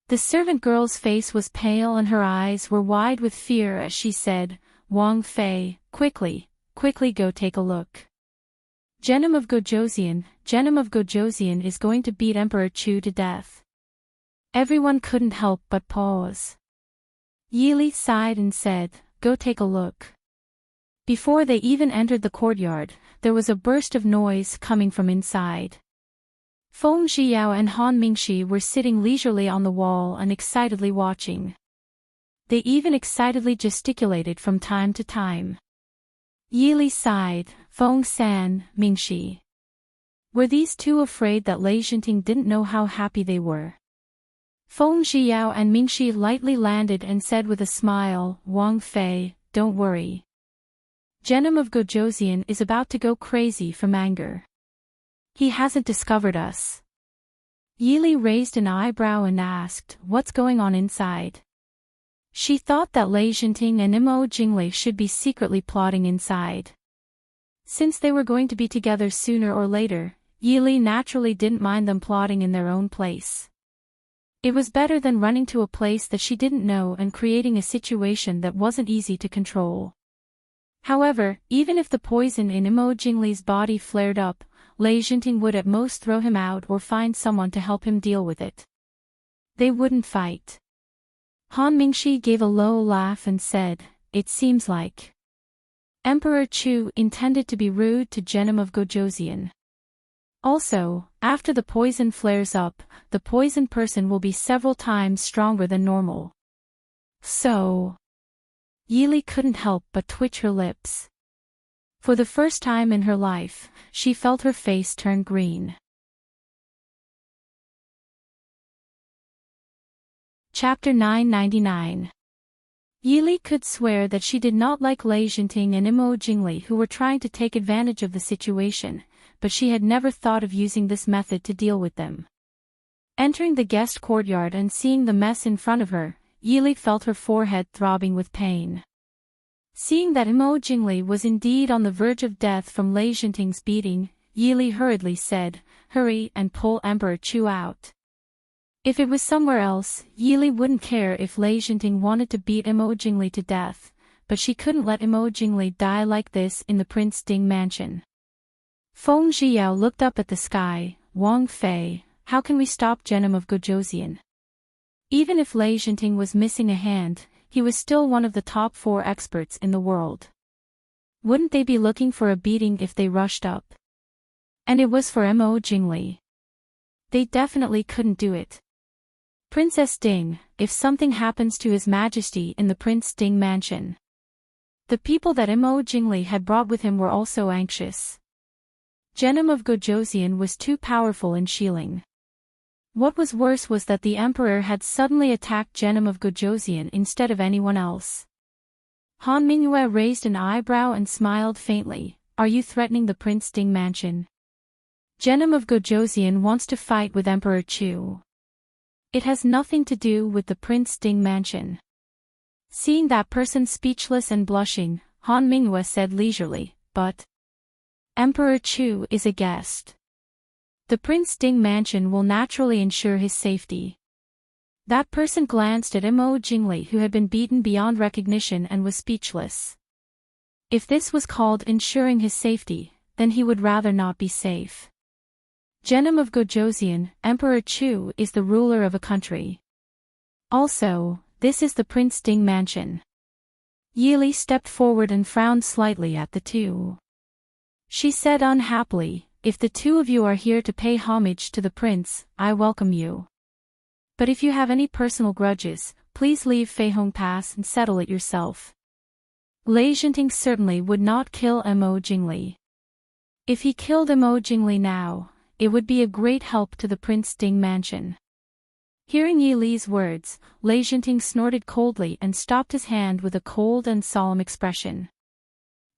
The servant girl's face was pale and her eyes were wide with fear as she said, Wang Fei, quickly go take a look. Genom of Gojosian is going to beat Emperor Chu to death. Everyone couldn't help but pause. Yi Li sighed and said, Go take a look. Before they even entered the courtyard, there was a burst of noise coming from inside. Feng Zhiyao and Han Mingxi were sitting leisurely on the wall and excitedly watching. They even excitedly gesticulated from time to time. Yi Li sighed, Feng San, Mingxi. Were these two afraid that Lei Jinting didn't know how happy they were? Feng Zhiyao and Mingxi lightly landed and said with a smile, Wang Fei, don't worry. Genom of Gojosian is about to go crazy from anger. He hasn't discovered us. Yi Li raised an eyebrow and asked, What's going on inside? She thought that Lei Jinting and Mo Jinglei should be secretly plotting inside. Since they were going to be together sooner or later, Yi Li naturally didn't mind them plotting in their own place. It was better than running to a place that she didn't know and creating a situation that wasn't easy to control. However, even if the poison in Mo Jinglei's body flared up, Lei Jinting would at most throw him out or find someone to help him deal with it. They wouldn't fight. Han Mingxi gave a low laugh and said, It seems like Emperor Chu intended to be rude to Genom of Gojosian. Also, after the poison flares up, the poisoned person will be several times stronger than normal. So, Yi Li couldn't help but twitch her lips. For the first time in her life, she felt her face turn green. Chapter 999. Yi Li could swear that she did not like Lei Jinting and Mo Jinglei who were trying to take advantage of the situation, but she had never thought of using this method to deal with them. Entering the guest courtyard and seeing the mess in front of her, Yi Li felt her forehead throbbing with pain. Seeing that Mo Jinglei was indeed on the verge of death from Lei Jinting's beating, Yi Li hurriedly said, Hurry and pull Emperor Chu out. If it was somewhere else, Yi Li wouldn't care if Lei Jinting wanted to beat Mo Jinglei to death, but she couldn't let Mo Jinglei die like this in the Prince Ding mansion. Feng Zhiyao looked up at the sky, Wang Fei, how can we stop Genom of Gojosian? Even if Lei Jinting was missing a hand, he was still one of the top 4 experts in the world. Wouldn't they be looking for a beating if they rushed up? And it was for Mo Jinglei. They definitely couldn't do it. Princess Ding, if something happens to His Majesty in the Prince Ding mansion. The people that Mo Jinglei had brought with him were also anxious. Genom of Gojosian was too powerful in Xiling. What was worse was that the emperor had suddenly attacked Genom of Gojosian instead of anyone else. Han Mingyue raised an eyebrow and smiled faintly, Are you threatening the Prince Ding mansion? Genom of Gojosian wants to fight with Emperor Chu. It has nothing to do with the Prince Ding mansion. Seeing that person speechless and blushing, Han Mingyue said leisurely, But Emperor Chu is a guest. The Prince Ding mansion will naturally ensure his safety. That person glanced at Mo Jingli, who had been beaten beyond recognition and was speechless. If this was called ensuring his safety, then he would rather not be safe. Genom of Gojoseon, Emperor Chu is the ruler of a country. Also, this is the Prince Ding mansion. Yili stepped forward and frowned slightly at the two. She said unhappily, if the two of you are here to pay homage to the prince, I welcome you. But if you have any personal grudges, please leave Feihong Pass and settle it yourself. Lei Jinting certainly would not kill Mo Jingli. If he killed Mo Jingli now, it would be a great help to the Prince Ding mansion. Hearing Yi Li's words, Lei Jinting snorted coldly and stopped his hand with a cold and solemn expression.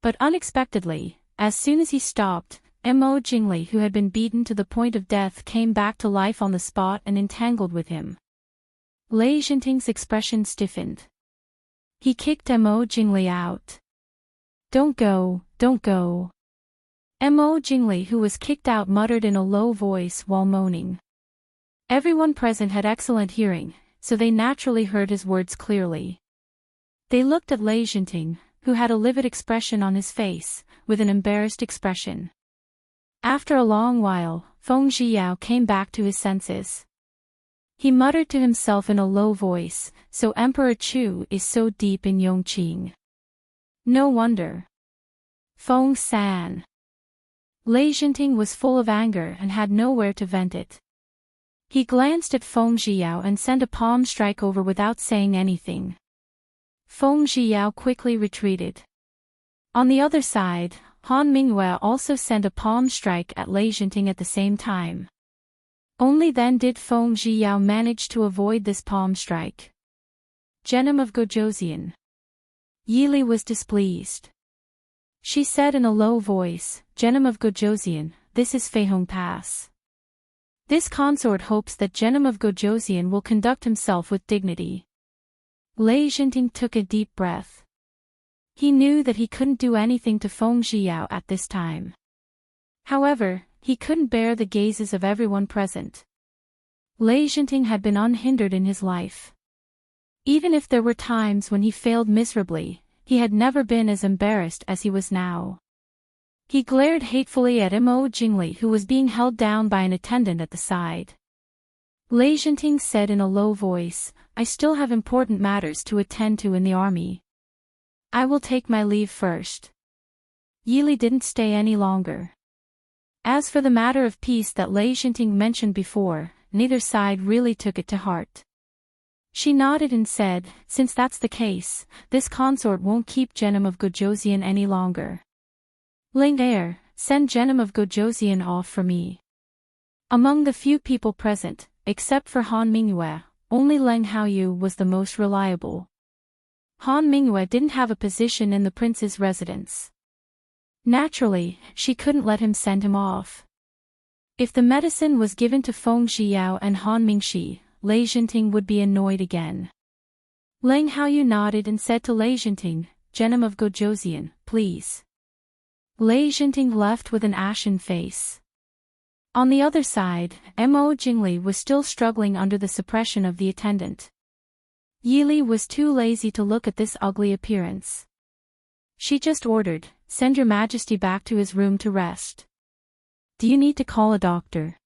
But unexpectedly, as soon as he stopped, Mo Jingli, who had been beaten to the point of death, came back to life on the spot and entangled with him. Lei Jinting's expression stiffened. He kicked Mo Jingli out. Don't go, don't go. Mo Jingli, who was kicked out, muttered in a low voice while moaning. Everyone present had excellent hearing, so they naturally heard his words clearly. They looked at Lei Jinting, who had a livid expression on his face, with an embarrassed expression. After a long while, Feng Zhiyao came back to his senses. He muttered to himself in a low voice, so Emperor Chu is so deep in Yongqing. No wonder. Feng San. Lei Jinting was full of anger and had nowhere to vent it. He glanced at Feng Zhiyao and sent a palm strike over without saying anything. Feng Zhiyao quickly retreated. On the other side, Han Mingyue also sent a palm strike at Lei Jinting at the same time. Only then did Feng Zhiyao manage to avoid this palm strike. Genom of Gojoseon. Yili was displeased. She said in a low voice, Genom of Gojoseon, this is Feihong Pass. This consort hopes that Genom of Gojoseon will conduct himself with dignity. Lei Jinting took a deep breath. He knew that he couldn't do anything to Feng Zhiyao at this time. However, he couldn't bear the gazes of everyone present. Lei Jinting had been unhindered in his life. Even if there were times when he failed miserably, he had never been as embarrassed as he was now. He glared hatefully at Mo Jingli, who was being held down by an attendant at the side. Lei Jinting said in a low voice, I still have important matters to attend to in the army. I will take my leave first. Yili didn't stay any longer. As for the matter of peace that Lei Jinting mentioned before, neither side really took it to heart. She nodded and said, since that's the case, this consort won't keep Genom of Gojoseon any longer. Ling Air, send Genom of Gojoseon off for me. Among the few people present, except for Han Mingyue, only Leng Haoyu was the most reliable. Han Mingyue didn't have a position in the prince's residence. Naturally, she couldn't let him send him off. If the medicine was given to Feng Zhiyao and Han Mingxi, Lei Jinting would be annoyed again. Leng Haoyu nodded and said to Lei Jinting, Genom of Gojoseon, please. Lei Jinting left with an ashen face. On the other side, Mo Jingli was still struggling under the suppression of the attendant. Yili was too lazy to look at this ugly appearance. She just ordered, send your majesty back to his room to rest. Do you need to call a doctor?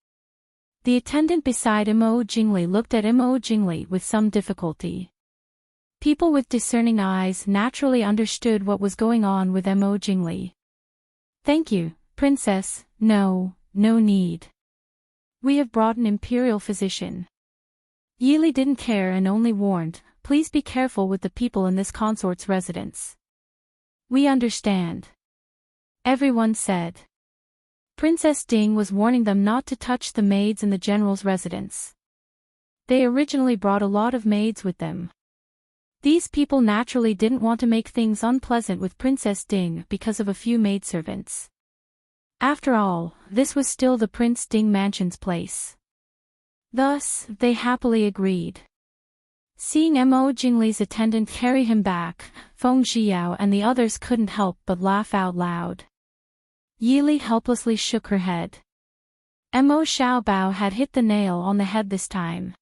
The attendant beside Mo Jingli looked at Mo Jingli with some difficulty. People with discerning eyes naturally understood what was going on with Mo Jingli. Thank you, princess, no need. We have brought an imperial physician. Yili didn't care and only warned, please be careful with the people in this consort's residence. We understand. Everyone said. Princess Ding was warning them not to touch the maids in the general's residence. They originally brought a lot of maids with them. These people naturally didn't want to make things unpleasant with Princess Ding because of a few maidservants. After all, this was still the Prince Ding mansion's place. Thus, they happily agreed. Seeing Mo Jingli's attendant carry him back, Feng Zhiyao and the others couldn't help but laugh out loud. Yili helplessly shook her head. Mo Xiaobao had hit the nail on the head this time.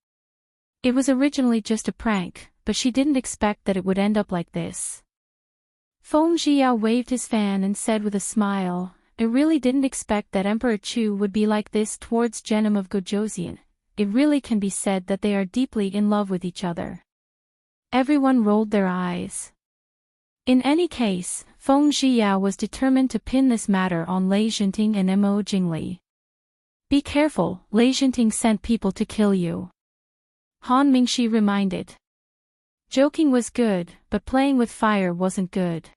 It was originally just a prank, but she didn't expect that it would end up like this. Feng Zhiao waved his fan and said with a smile, I really didn't expect that Emperor Chu would be like this towards Genom of Gojoseon. It really can be said that they are deeply in love with each other. Everyone rolled their eyes. In any case, Feng Zhiao was determined to pin this matter on Lei Zhenting and Mo Jingli. Be careful, Lei Zhenting sent people to kill you. Han Mingxi reminded. Joking was good, but playing with fire wasn't good.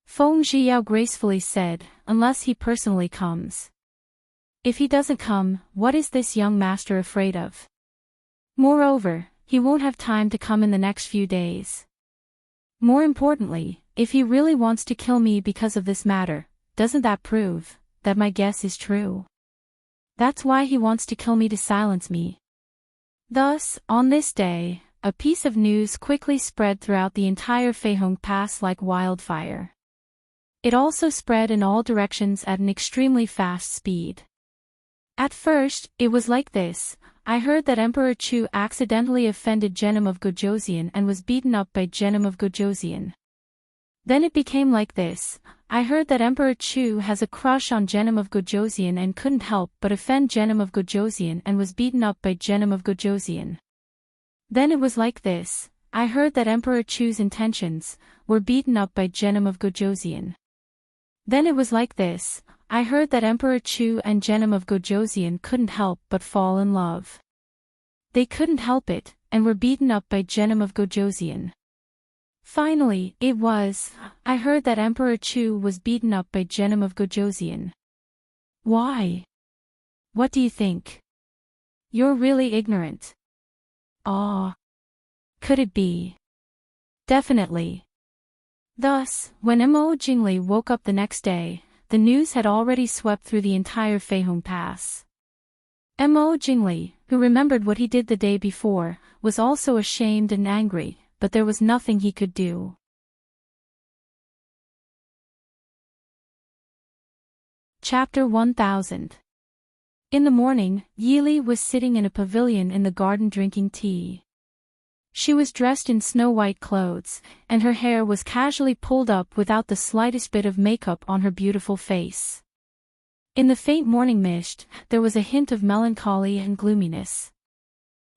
Feng Zhiao gracefully said, unless he personally comes. If he doesn't come, what is this young master afraid of? Moreover, he won't have time to come in the next few days. More importantly, if he really wants to kill me because of this matter, doesn't that prove that my guess is true? That's why he wants to kill me to silence me. Thus, on this day, a piece of news quickly spread throughout the entire Feihong Pass like wildfire. It also spread in all directions at an extremely fast speed. At first, it was like this. I heard that Emperor Chu accidentally offended Genom of Gojoseon and was beaten up by Genom of Gojoseon. Then it became like this. I heard that Emperor Chu has a crush on Genom of Gojoseon and couldn't help but offend Genom of Gojoseon and was beaten up by Genom of Gojoseon. Then it was like this. I heard that Emperor Chu's intentions were beaten up by Genom of Gojoseon. Then it was like this. I heard that Emperor Chu and Genom of Gojoseon couldn't help but fall in love. They couldn't help it, and were beaten up by Genom of Gojoseon. Finally, it was, I heard that Emperor Chu was beaten up by Genom of Gojoseon. Why? What do you think? You're really ignorant. Ah. Could it be? Definitely. Thus, when Mo Jingli woke up the next day, the news had already swept through the entire Feihong Pass. Mo Jingli, who remembered what he did the day before, was also ashamed and angry, but there was nothing he could do. Chapter 1000. In the morning, Yili was sitting in a pavilion in the garden drinking tea. She was dressed in snow-white clothes, and her hair was casually pulled up without the slightest bit of makeup on her beautiful face. In the faint morning mist, there was a hint of melancholy and gloominess.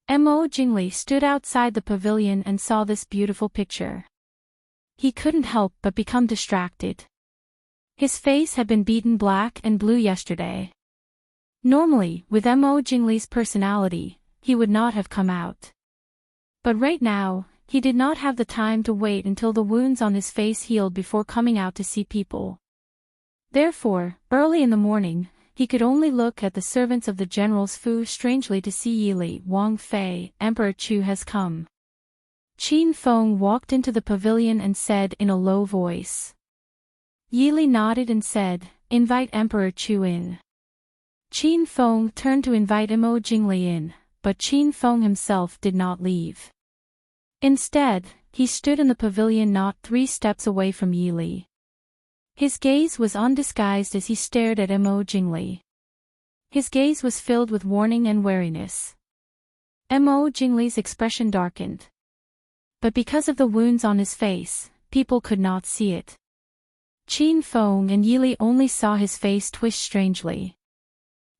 Mo Jingli stood outside the pavilion and saw this beautiful picture. He couldn't help but become distracted. His face had been beaten black and blue yesterday. Normally, with Mo Jingli's personality, he would not have come out. But right now, he did not have the time to wait until the wounds on his face healed before coming out to see people. Therefore, early in the morning, he could only look at the servants of the general's Fu strangely to see Yili Wang Fei, Emperor Chu has come. Qin Feng walked into the pavilion and said in a low voice. Yili nodded and said, invite Emperor Chu in. Qin Feng turned to invite Mo Jingli in, but Qin Feng himself did not leave. Instead, he stood in the pavilion not 3 steps away from Yili. His gaze was undisguised as he stared at Mo Jingli. His gaze was filled with warning and wariness. Mo Jingli's expression darkened. But because of the wounds on his face, people could not see it. Qin Feng and Yili only saw his face twitch strangely.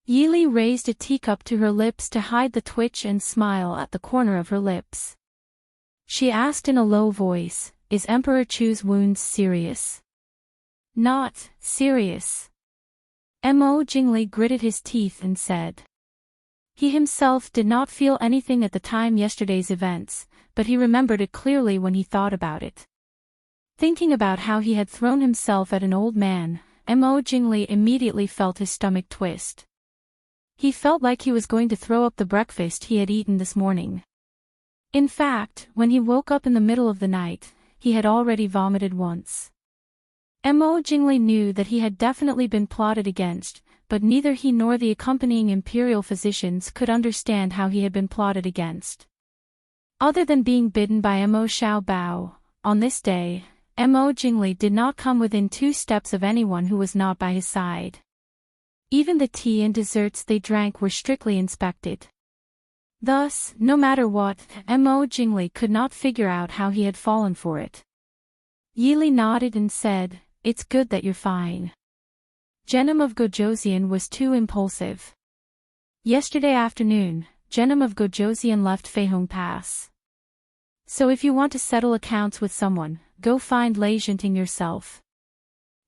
Yili raised a teacup to her lips to hide the twitch and smile at the corner of her lips. She asked in a low voice, is Emperor Chu's wounds serious? Not serious. Mo Jingli gritted his teeth and said. He himself did not feel anything at the time yesterday's events, but he remembered it clearly when he thought about it. Thinking about how he had thrown himself at an old man, Mo Jingli immediately felt his stomach twist. He felt like he was going to throw up the breakfast he had eaten this morning. In fact, when he woke up in the middle of the night, he had already vomited once. Mo Jingli knew that he had definitely been plotted against, but neither he nor the accompanying imperial physicians could understand how he had been plotted against. Other than being bidden by Mo Xiaobao, on this day, Mo Jingli did not come within 2 steps of anyone who was not by his side. Even the tea and desserts they drank were strictly inspected. Thus, no matter what, Mo Jingli could not figure out how he had fallen for it. Yili nodded and said, "It's good that you're fine." Genom of Gojosian was too impulsive. Yesterday afternoon, Genom of Gojosian left Feihong Pass. So if you want to settle accounts with someone, go find Lei Jinting yourself.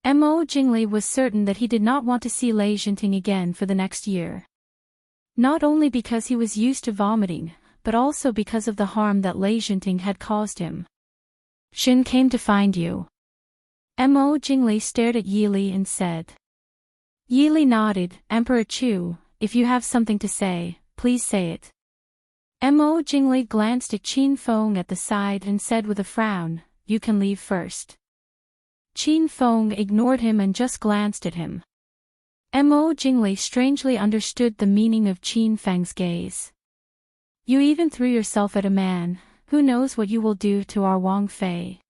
Mo Jingli was certain that he did not want to see Lei Jinting again for the next year. Not only because he was used to vomiting, but also because of the harm that Lei Jinting had caused him. Shin came to find you. Mo Jingli stared at Yili and said. Yili nodded. Emperor Chu, if you have something to say, please say it. Mo Jingli glanced at Qin Feng at the side and said with a frown, you can leave first. Qin Feng ignored him and just glanced at him. Mo Jingli strangely understood the meaning of Qin Feng's gaze. You even threw yourself at a man, who knows what you will do to our Wang Fei.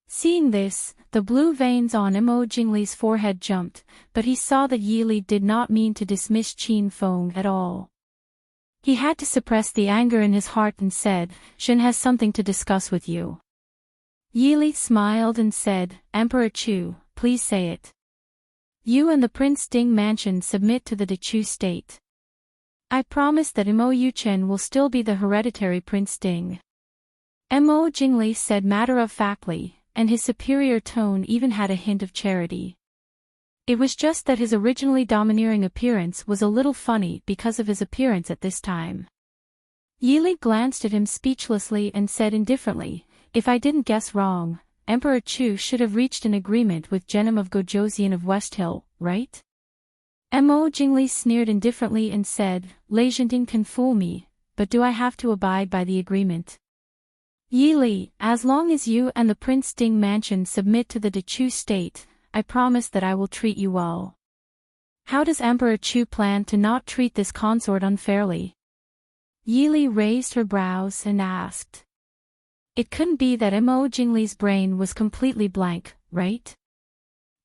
Seeing this, the blue veins on Mo Jingli's forehead jumped, but he saw that Yili did not mean to dismiss Qin Feng at all. He had to suppress the anger in his heart and said, Shen has something to discuss with you. Yili smiled and said, Emperor Chu, please say it. You and the Prince Ding mansion submit to the Dechu state. I promise that Mo Yuchen will still be the hereditary Prince Ding. Mo Jingli said matter-of-factly, and his superior tone even had a hint of charity. It was just that his originally domineering appearance was a little funny because of his appearance at this time. Yili glanced at him speechlessly and said indifferently, if I didn't guess wrong, Emperor Chu should have reached an agreement with Genom of Gojosian of West Hill, right? Mo Jingli sneered indifferently and said, Lei Jinting can fool me, but do I have to abide by the agreement? Yili, as long as you and the Prince Ding mansion submit to the Dechu state, I promise that I will treat you well. How does Emperor Chu plan to not treat this consort unfairly? Yili raised her brows and asked. It couldn't be that Mo Jingli's brain was completely blank, right?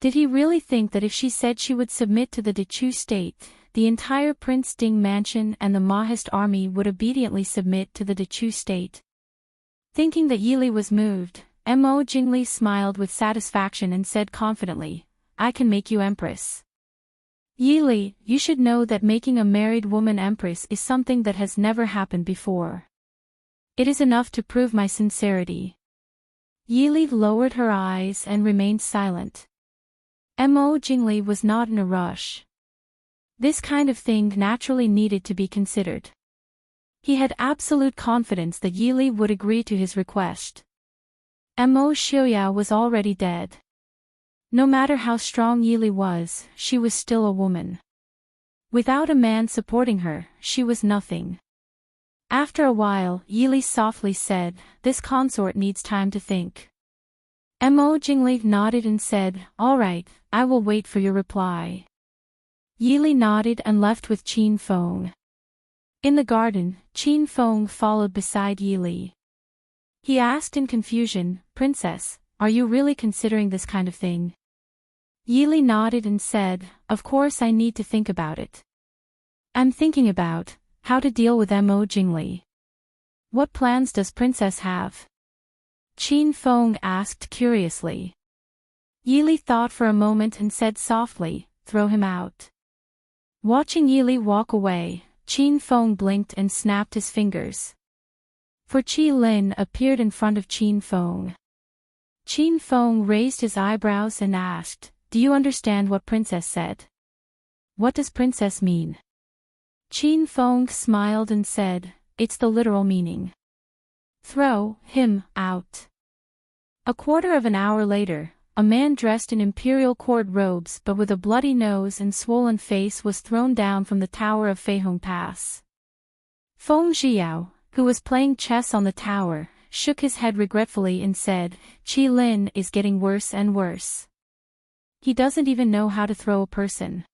Did he really think that if she said she would submit to the Dechu state, the entire Prince Ding mansion and the Mahist army would obediently submit to the Dechu state? Thinking that Yili was moved, Mo Jingli smiled with satisfaction and said confidently, I can make you empress. Yili, you should know that making a married woman empress is something that has never happened before. It is enough to prove my sincerity. Yili lowered her eyes and remained silent. Mo Jingli was not in a rush. This kind of thing naturally needed to be considered. He had absolute confidence that Yili would agree to his request. Mo Xiuyao was already dead. No matter how strong Yili was, she was still a woman. Without a man supporting her, she was nothing. After a while, Yili softly said, this consort needs time to think. Mo Jingli nodded and said, all right, I will wait for your reply. Yili nodded and left with Qin Feng. In the garden, Qin Feng followed beside Yili. He asked in confusion, Princess, are you really considering this kind of thing? Yili nodded and said, of course I need to think about it. I'm thinking about how to deal with Mo Jingli. What plans does Princess have? Qin Feng asked curiously. Yili thought for a moment and said softly, throw him out. Watching Yili walk away, Qin Feng blinked and snapped his fingers. For Qi Lin appeared in front of Qin Feng. Qin Feng raised his eyebrows and asked, do you understand what Princess said? What does Princess mean? Qin Feng smiled and said, it's the literal meaning. Throw him out. A quarter of an hour later, a man dressed in imperial court robes but with a bloody nose and swollen face was thrown down from the tower of Feihong Pass. Feng Zhiyao, who was playing chess on the tower, shook his head regretfully and said, Qi Lin is getting worse and worse. He doesn't even know how to throw a person.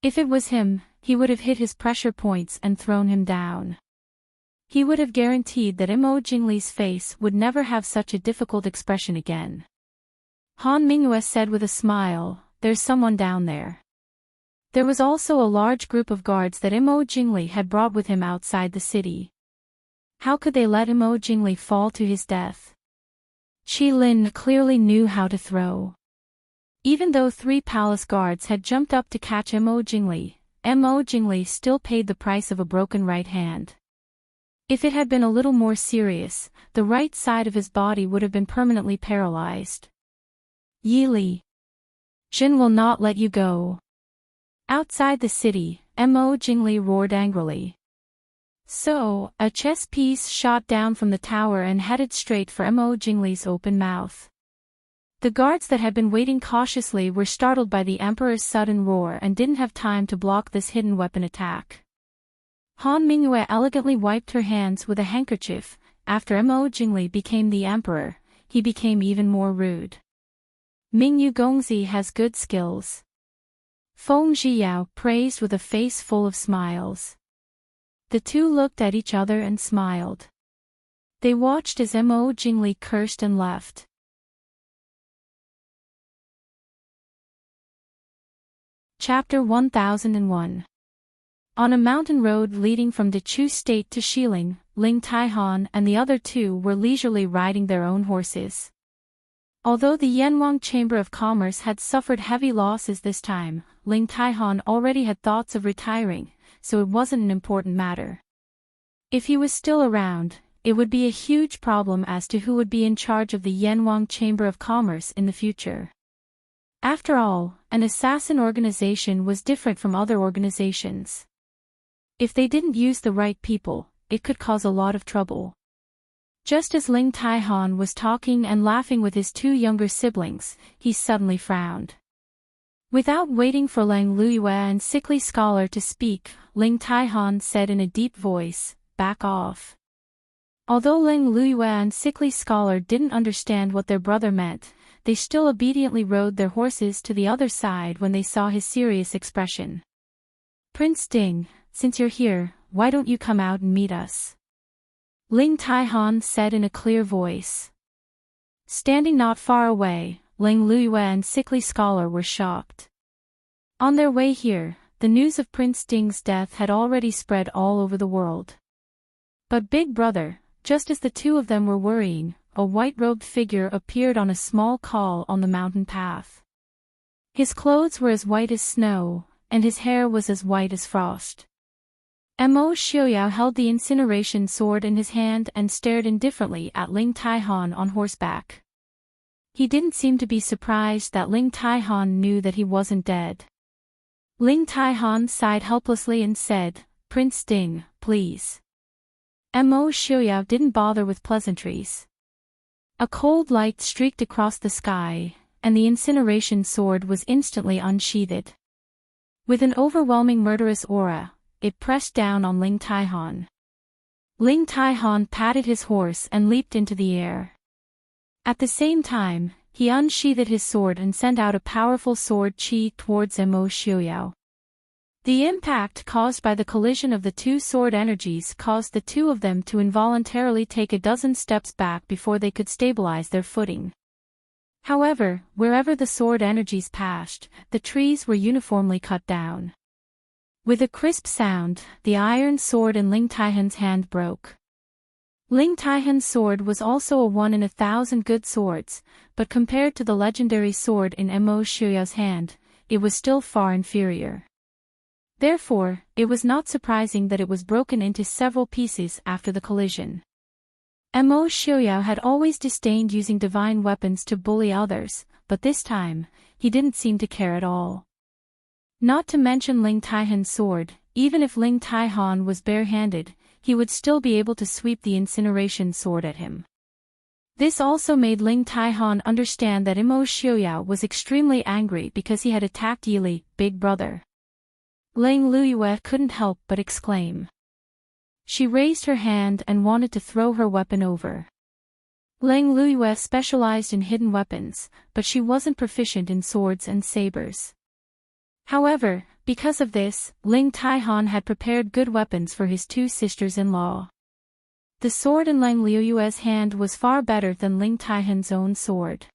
If it was him, he would have hit his pressure points and thrown him down. He would have guaranteed that Mo Jingli's face would never have such a difficult expression again. Han Mingyue said with a smile, there's someone down there. There was also a large group of guards that Imo Jingli had brought with him outside the city. How could they let Imo Jingli fall to his death? Qi Lin clearly knew how to throw. Even though 3 palace guards had jumped up to catch Imo Jingli still paid the price of a broken right hand. If it had been a little more serious, the right side of his body would have been permanently paralyzed. Yi Li. Jin will not let you go. Outside the city, Imo Jingli roared angrily. So, a chess piece shot down from the tower and headed straight for Imo Jingli's open mouth. The guards that had been waiting cautiously were startled by the emperor's sudden roar and didn't have time to block this hidden weapon attack. Han Mingyue elegantly wiped her hands with a handkerchief. After Imo Jingli became the emperor, he became even more rude. Mingyu Gongzi has good skills. Feng Zhiyao praised with a face full of smiles. The two looked at each other and smiled. They watched as Imo Jingli cursed and left. Chapter 1001. On a mountain road leading from Dechu State to Xiling, Ling Taihan and the other two were leisurely riding their own horses. Although the Yanwang Chamber of Commerce had suffered heavy losses this time, Ling Taihan already had thoughts of retiring, so it wasn't an important matter. If he was still around, it would be a huge problem as to who would be in charge of the Yanwang Chamber of Commerce in the future. After all, an assassin organization was different from other organizations. If they didn't use the right people, it could cause a lot of trouble. Just as Ling Taihan was talking and laughing with his 2 younger siblings, he suddenly frowned. Without waiting for Lang Luyue and Sickly Scholar to speak, Ling Taihan said in a deep voice, "Back off." Although Lang Luyue and Sickly Scholar didn't understand what their brother meant, they still obediently rode their horses to the other side when they saw his serious expression. "Prince Ding, since you're here, why don't you come out and meet us?" Ling Taihan said in a clear voice. Standing not far away, Lang Luyue and Sickly Scholar were shocked. On their way here, the news of Prince Ding's death had already spread all over the world. But Big Brother, just as the two of them were worrying, a white-robed figure appeared on a small col on the mountain path. His clothes were as white as snow, and his hair was as white as frost. Mo Xiaoyao held the incineration sword in his hand and stared indifferently at Ling Taihan on horseback. He didn't seem to be surprised that Ling Taihan knew that he wasn't dead. Ling Taihan sighed helplessly and said, "Prince Ding, please." Mo Xiaoyao didn't bother with pleasantries. A cold light streaked across the sky, and the incineration sword was instantly unsheathed. With an overwhelming murderous aura, it pressed down on Ling Taihan. Ling Taihan patted his horse and leaped into the air. At the same time, he unsheathed his sword and sent out a powerful sword chi towards Mo Xiaoyao. The impact caused by the collision of the 2 sword energies caused the 2 of them to involuntarily take a dozen steps back before they could stabilize their footing. However, wherever the sword energies passed, the trees were uniformly cut down. With a crisp sound, the iron sword in Ling Taihan's hand broke. Ling Taihan's sword was also a 1 in 1,000 good swords, but compared to the legendary sword in Mo Xiaoyao's hand, it was still far inferior. Therefore, it was not surprising that it was broken into several pieces after the collision. Mo Xiaoyao had always disdained using divine weapons to bully others, but this time, he didn't seem to care at all. Not to mention Ling Taihan's sword, even if Ling Taihan was bare-handed, he would still be able to sweep the incineration sword at him. This also made Ling Taihan understand that Mo Xiaoyao was extremely angry because he had attacked Yili, Big Brother. Lang Luyue couldn't help but exclaim. She raised her hand and wanted to throw her weapon over. Lang Luyue specialized in hidden weapons, but she wasn't proficient in swords and sabers. However, because of this, Ling Taihan had prepared good weapons for his 2 sisters-in-law. The sword in Lang Luyue's hand was far better than Ling Taihan's own sword.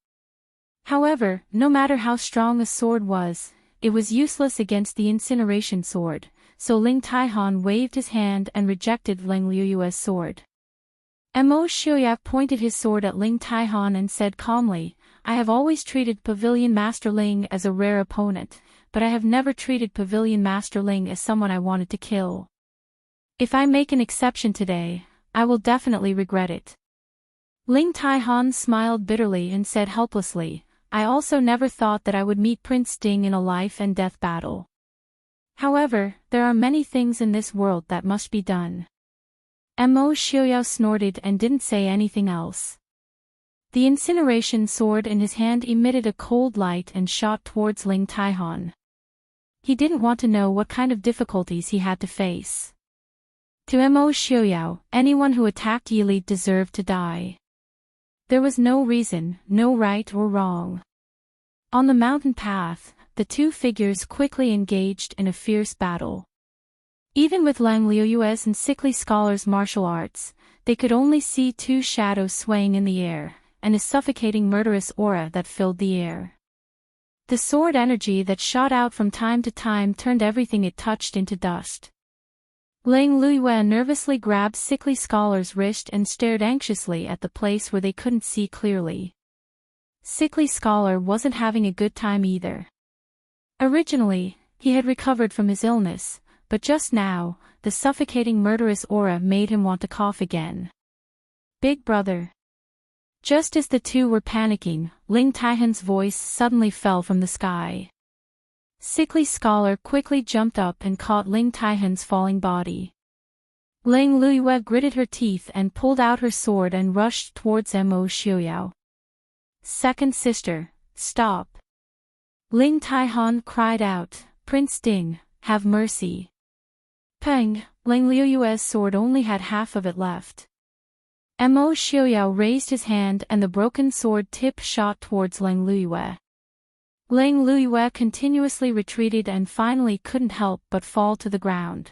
However, no matter how strong a sword was, it was useless against the incineration sword, so Ling Taihan waved his hand and rejected Lang Liuyue's sword. Mo Xiuyao pointed his sword at Ling Taihan and said calmly, I have always treated Pavilion Master Ling as a rare opponent, but I have never treated Pavilion Master Ling as someone I wanted to kill. If I make an exception today, I will definitely regret it. Ling Taihan smiled bitterly and said helplessly, I also never thought that I would meet Prince Ding in a life and death battle. However, there are many things in this world that must be done. Mo Xiuyao snorted and didn't say anything else. The incineration sword in his hand emitted a cold light and shot towards Ling Taihan. He didn't want to know what kind of difficulties he had to face. To Mo Xiuyao, anyone who attacked Yili deserved to die. There was no reason, no right or wrong. On the mountain path, the two figures quickly engaged in a fierce battle. Even with Lang Liuyue's and sickly scholar's martial arts, they could only see two shadows swaying in the air, and a suffocating murderous aura that filled the air. The sword energy that shot out from time to time turned everything it touched into dust. Lang Liuyue nervously grabbed sickly scholar's wrist and stared anxiously at the place where they couldn't see clearly. Sickly scholar wasn't having a good time either. Originally, he had recovered from his illness, but just now, the suffocating murderous aura made him want to cough again. Big brother. Just as the two were panicking, Ling Taihan's voice suddenly fell from the sky. Sickly scholar quickly jumped up and caught Ling Taihan's falling body. Lang Liuyue gritted her teeth and pulled out her sword and rushed towards Mo Xiuyao. Second sister, stop. Ling Taihan cried out, Prince Ding, have mercy. Peng, Lang Liuyue's sword only had half of it left. Mo Xiuyao raised his hand and the broken sword tip shot towards Lang Liuyue. Lang Liuyue continuously retreated and finally couldn't help but fall to the ground.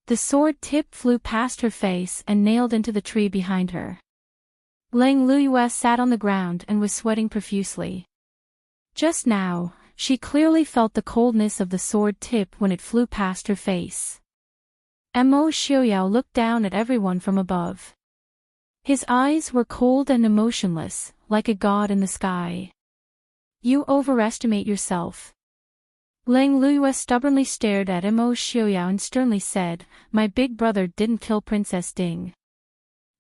The sword tip flew past her face and nailed into the tree behind her. Lang Liuyue sat on the ground and was sweating profusely. Just now, she clearly felt the coldness of the sword tip when it flew past her face. Mo Xiuyao looked down at everyone from above. His eyes were cold and emotionless, like a god in the sky. You overestimate yourself. Lang Liuyue stubbornly stared at Mo Xiuyao and sternly said, My big brother didn't kill Princess Ding.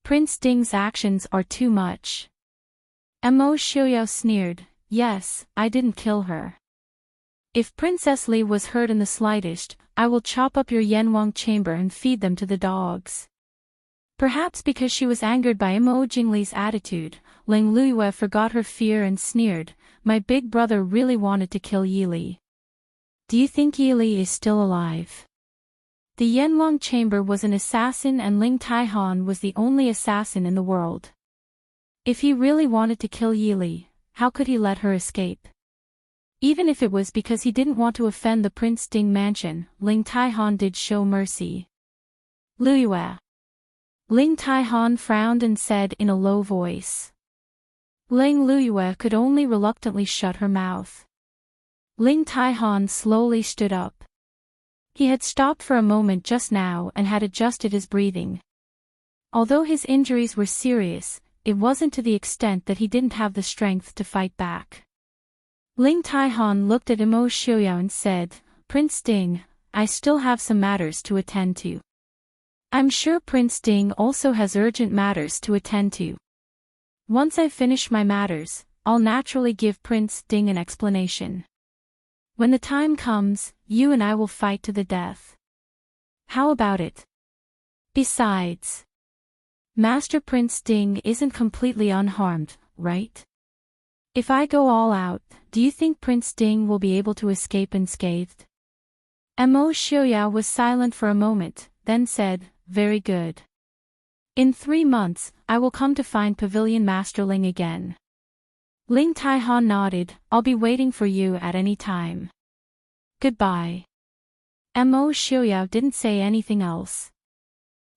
Prince Ding's actions are too much. Mo Xiuyao sneered, Yes, I didn't kill her. If Princess Li was hurt in the slightest, I will chop up your Yanwang chamber and feed them to the dogs. Perhaps because she was angered by Mo Jingli's attitude, Lang Liuyue forgot her fear and sneered, My big brother really wanted to kill Yili. Do you think Yili is still alive? The Yanwang chamber was an assassin and Ling Taihan was the only assassin in the world. If he really wanted to kill Yili, how could he let her escape? Even if it was because he didn't want to offend the Prince Ding mansion, Ling Taihan did show mercy. Liuyue. Ling Taihan frowned and said in a low voice. Lang Liuyue could only reluctantly shut her mouth. Ling Taihan slowly stood up. He had stopped for a moment just now and had adjusted his breathing. Although his injuries were serious, it wasn't to the extent that he didn't have the strength to fight back. Ling Taihan looked at Mo Xiuyao and said, Prince Ding, I still have some matters to attend to. I'm sure Prince Ding also has urgent matters to attend to. Once I finish my matters, I'll naturally give Prince Ding an explanation. When the time comes, you and I will fight to the death. How about it? Besides, Master Prince Ding isn't completely unharmed, right? If I go all out, do you think Prince Ding will be able to escape unscathed? Mo Xiuyao was silent for a moment, then said, Very good. In 3 months, I will come to find Pavilion Master Ling again. Ling Taihan nodded, I'll be waiting for you at any time. Goodbye. Mo Xiuyao didn't say anything else.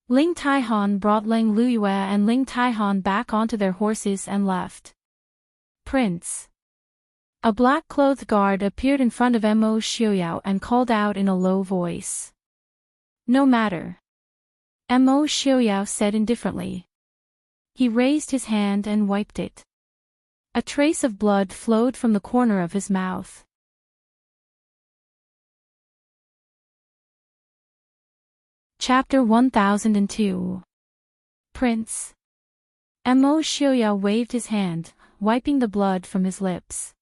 Ling Taihan brought Lang Liuyue and Ling Taihan back onto their horses and left. Prince. A black-clothed guard appeared in front of Mo Xiaoyao and called out in a low voice. No matter. Mo Xiaoyao said indifferently. He raised his hand and wiped it. A trace of blood flowed from the corner of his mouth. Chapter 1002. Prince. Mo Xiaoyao waved his hand, wiping the blood from his lips.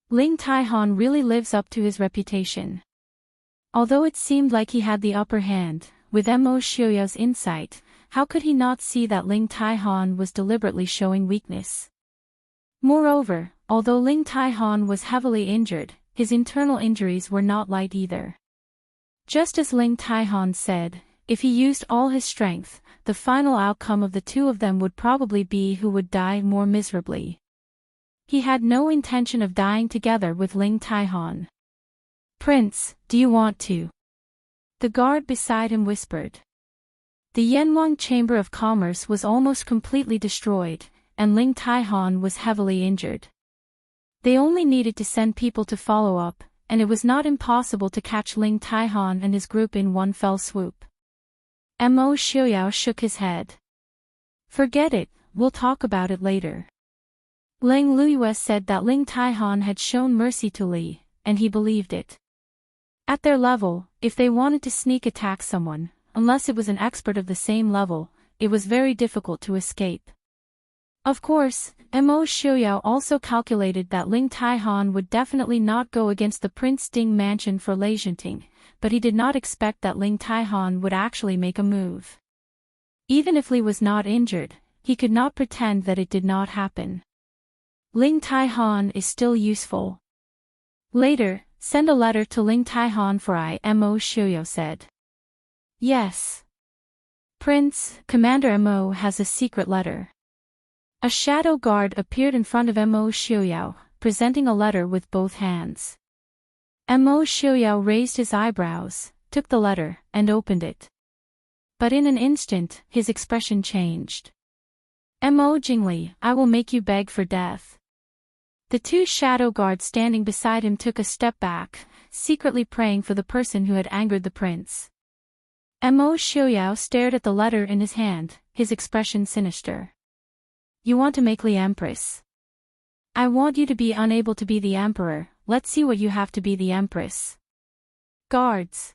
Ling Taihan really lives up to his reputation. Although it seemed like he had the upper hand, with Mo Xiaoyao's insight, how could he not see that Ling Taihan was deliberately showing weakness? Moreover, although Ling Taihan was heavily injured, his internal injuries were not light either. Just as Ling Taihan said, if he used all his strength, the final outcome of the two of them would probably be who would die more miserably. He had no intention of dying together with Ling Taihan. Prince, do you want to? The guard beside him whispered. The Yanwang Chamber of Commerce was almost completely destroyed, and Ling Taihan was heavily injured. They only needed to send people to follow up, and it was not impossible to catch Ling Taihan and his group in one fell swoop. Mo Xiaoyao shook his head. Forget it, we'll talk about it later. Ling Luyue said that Ling Taihan had shown mercy to Li, and he believed it. At their level, if they wanted to sneak attack someone, unless it was an expert of the same level, it was very difficult to escape. Of course, Mo Xiaoyao also calculated that Ling Taihan would definitely not go against the Prince Ding mansion for Enchanting, but he did not expect that Ling Taihan would actually make a move. Even if Li was not injured, he could not pretend that it did not happen. Ling Taihan is still useful. Later, send a letter to Ling Taihan for Mo Xiaoyao said. Yes. Prince, Commander Mo has a secret letter. A shadow guard appeared in front of Mo Xiaoyao, presenting a letter with both hands. Mo Xiaoyao raised his eyebrows, took the letter, and opened it. But in an instant, his expression changed. Mo Jingli, I will make you beg for death. The two shadow guards standing beside him took a step back, secretly praying for the person who had angered the prince. Mo Xiaoyao stared at the letter in his hand, his expression sinister. You want to make Li Empress? I want you to be unable to be the emperor, let's see what you have to be the empress. Guards.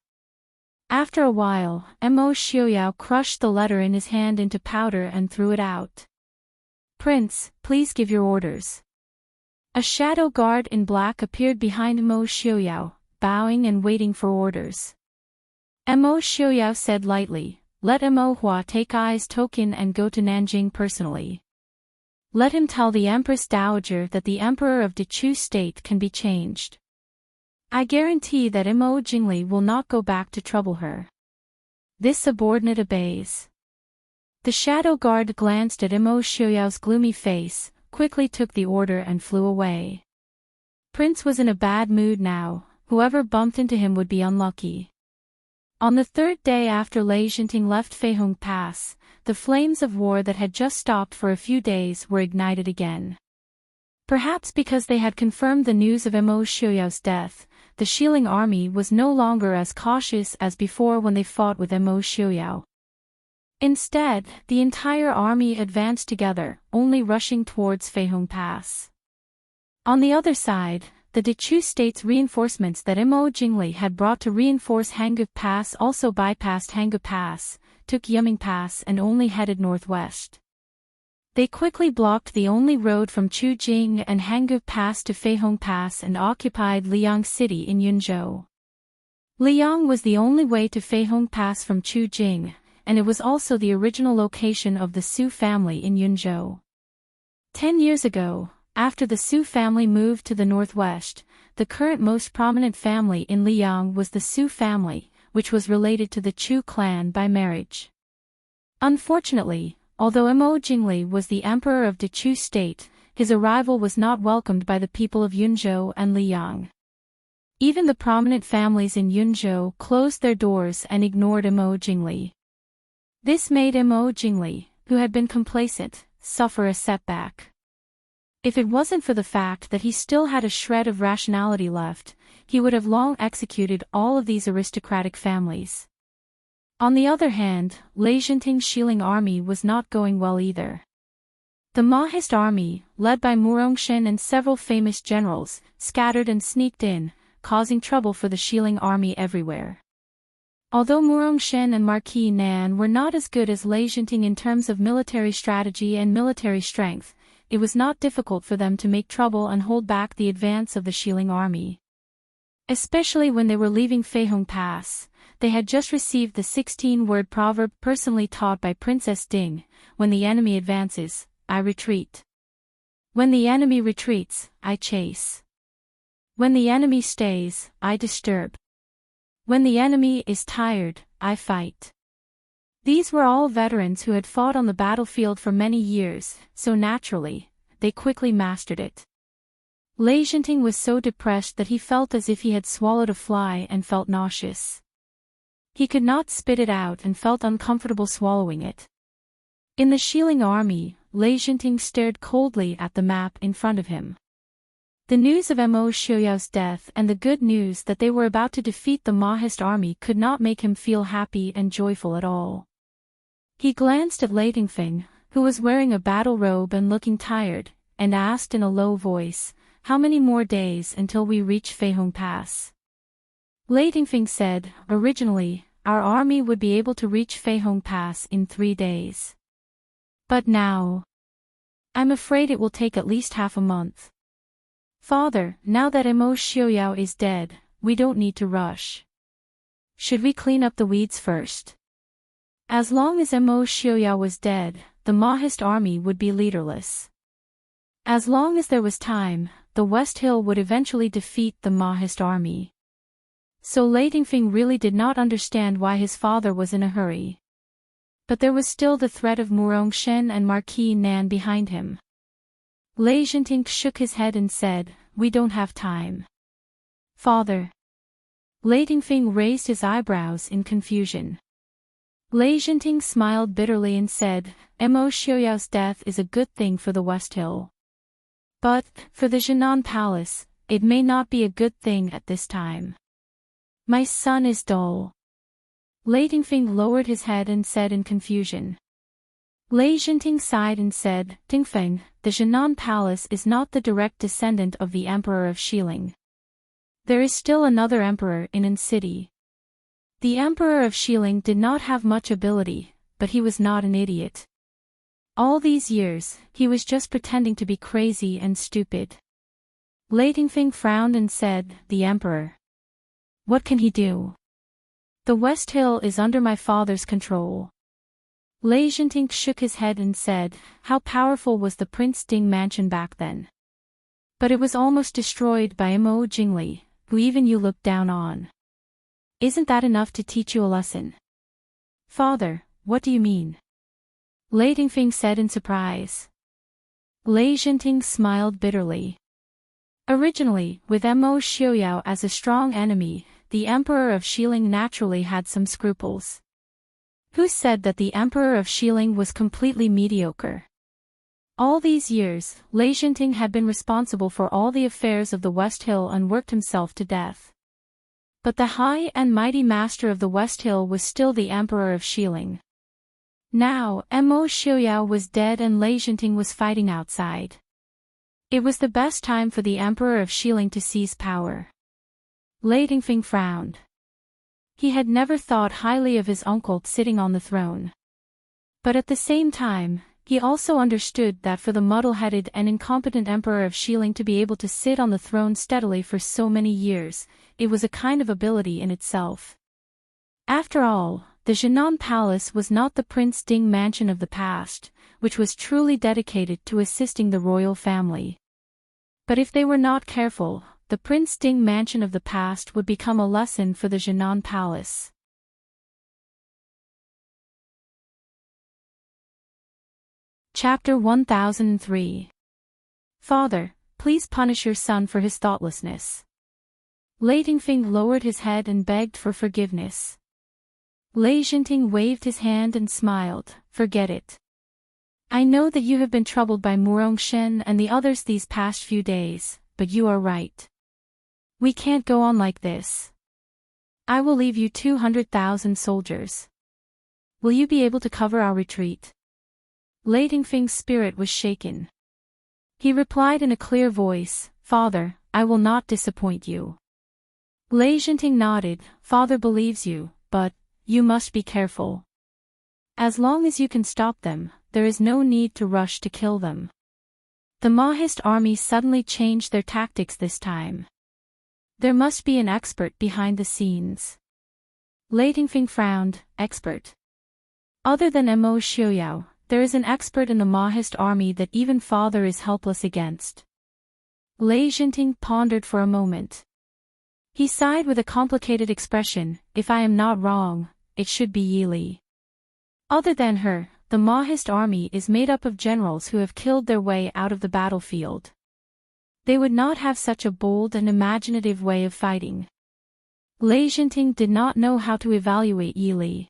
After a while, Mo Xiaoyao crushed the letter in his hand into powder and threw it out. Prince, please give your orders. A shadow guard in black appeared behind Mo Xiaoyao, bowing and waiting for orders. Mo Xiaoyao said lightly, let Mo Hua take I's token and go to Nanjing personally. Let him tell the Empress Dowager that the Emperor of Dechu State can be changed. I guarantee that Mo Jingli will not go back to trouble her. This subordinate obeys. The shadow guard glanced at Mo Xiaoyao's gloomy face, quickly took the order and flew away. Prince was in a bad mood now, whoever bumped into him would be unlucky. On the third day after Lei Jinting left Feihong Pass, the flames of war that had just stopped for a few days were ignited again. Perhaps because they had confirmed the news of Mo Xiaoyao's death, the Shiling army was no longer as cautious as before when they fought with Mo Xiaoyao. Instead, the entire army advanced together, only rushing towards Feihong Pass. On the other side, the Dechu State's reinforcements that Mo Jingli had brought to reinforce Hangu Pass also bypassed Hangu Pass, took Yuming Pass and only headed northwest. They quickly blocked the only road from Chujing and Hangu Pass to Feihong Pass and occupied Liang City in Yunzhou. Liang was the only way to Feihong Pass from Chujing, and it was also the original location of the Su family in Yunzhou. 10 years ago, after the Su family moved to the northwest, the current most prominent family in Liang was the Su family, which was related to the Chu clan by marriage. Unfortunately, although Mo Jingli was the emperor of Dechu State, his arrival was not welcomed by the people of Yunzhou and Liang. Even the prominent families in Yunzhou closed their doors and ignored Mo Jingli. This made Mo Jingli, who had been complacent, suffer a setback. If it wasn't for the fact that he still had a shred of rationality left, he would have long executed all of these aristocratic families. On the other hand, Enchanting's shieling army was not going well either. The Mahist army, led by Murongchen and several famous generals, scattered and sneaked in, causing trouble for the shieling army everywhere. Although Murongchen and Marquis Nan were not as good as Enchanting in terms of military strategy and military strength, it was not difficult for them to make trouble and hold back the advance of the shieling army. Especially when they were leaving Feihong Pass, they had just received the 16-word proverb personally taught by Princess Ding: when the enemy advances, I retreat. When the enemy retreats, I chase. When the enemy stays, I disturb. When the enemy is tired, I fight. These were all veterans who had fought on the battlefield for many years, so naturally, they quickly mastered it. Enchanting was so depressed that he felt as if he had swallowed a fly and felt nauseous. He could not spit it out and felt uncomfortable swallowing it. In the shieling army, Enchanting stared coldly at the map in front of him. The news of Mo Xiuyao's death and the good news that they were about to defeat the Mahist army could not make him feel happy and joyful at all. He glanced at Enchanting, who was wearing a battle robe and looking tired, and asked in a low voice, "How many more days until we reach Feihong Pass?" Enchanting said, "Originally, our army would be able to reach Feihong Pass in 3 days. But now, I'm afraid it will take at least half a month. Father, now that Mo Xiuyao is dead, we don't need to rush. Should we clean up the weeds first?" As long as Mo Xiuyao was dead, the Mahist army would be leaderless. As long as there was time, the West Hill would eventually defeat the Mahist army. So Enchanting really did not understand why his father was in a hurry. But there was still the threat of Murongchen and Marquis Nan behind him. Enchanting shook his head and said, "We don't have time." "Father." Enchanting raised his eyebrows in confusion. Enchanting smiled bitterly and said, "Mo Xiuyao's death is a good thing for the West Hill. But, for the Jinan Palace, it may not be a good thing at this time. My son is dull." Enchanting lowered his head and said in confusion. Enchanting sighed and said, "Tingfeng, the Jinan Palace is not the direct descendant of the Emperor of Shilin. There is still another emperor in An City. The Emperor of Shilin did not have much ability, but he was not an idiot. All these years, he was just pretending to be crazy and stupid." Enchanting frowned and said, "The Emperor. What can he do? The West Hill is under my father's control." Enchanting shook his head and said, "How powerful was the Prince Ding mansion back then? But it was almost destroyed by Mo Jingli, who even you looked down on. Isn't that enough to teach you a lesson?" "Father, what do you mean?" Enchanting said in surprise. Enchanting smiled bitterly. Originally, with Mo Xiuyao as a strong enemy, the Emperor of Shilin naturally had some scruples. Who said that the Emperor of Shilin was completely mediocre? All these years, Enchanting had been responsible for all the affairs of the West Hill and worked himself to death. But the high and mighty master of the West Hill was still the Emperor of Shilin. Now, Mo Xiuyao was dead and Enchanting was fighting outside. It was the best time for the Emperor of Shilin to seize power. Enchanting frowned. He had never thought highly of his uncle sitting on the throne. But at the same time, he also understood that for the muddle-headed and incompetent Emperor of Shilin to be able to sit on the throne steadily for so many years, it was a kind of ability in itself. After all, the Jinan Palace was not the Prince Ding mansion of the past, which was truly dedicated to assisting the royal family. But if they were not careful, the Prince Ding mansion of the past would become a lesson for the Jinan Palace. Chapter 1003. Father, please punish your son for his thoughtlessness. Enchanting lowered his head and begged for forgiveness. Enchanting waved his hand and smiled, "Forget it. I know that you have been troubled by Murongshen and the others these past few days, but you are right. We can't go on like this. I will leave you 200,000 soldiers. Will you be able to cover our retreat? Lei Tingfeng's spirit was shaken. He replied in a clear voice, Father, I will not disappoint you. Lei Jinting nodded, Father believes you, but you must be careful. As long as you can stop them, there is no need to rush to kill them. The Mahist army suddenly changed their tactics this time. There must be an expert behind the scenes. Lei Tingfeng frowned, expert. Other than Mo Xiaoyao, there is an expert in the Mahist army that even Father is helpless against. Lei Jinting pondered for a moment. He sighed with a complicated expression, if I am not wrong, it should be Yi Li. Other than her, the Mahist army is made up of generals who have killed their way out of the battlefield. They would not have such a bold and imaginative way of fighting. Lei Jinting did not know how to evaluate Yi Li.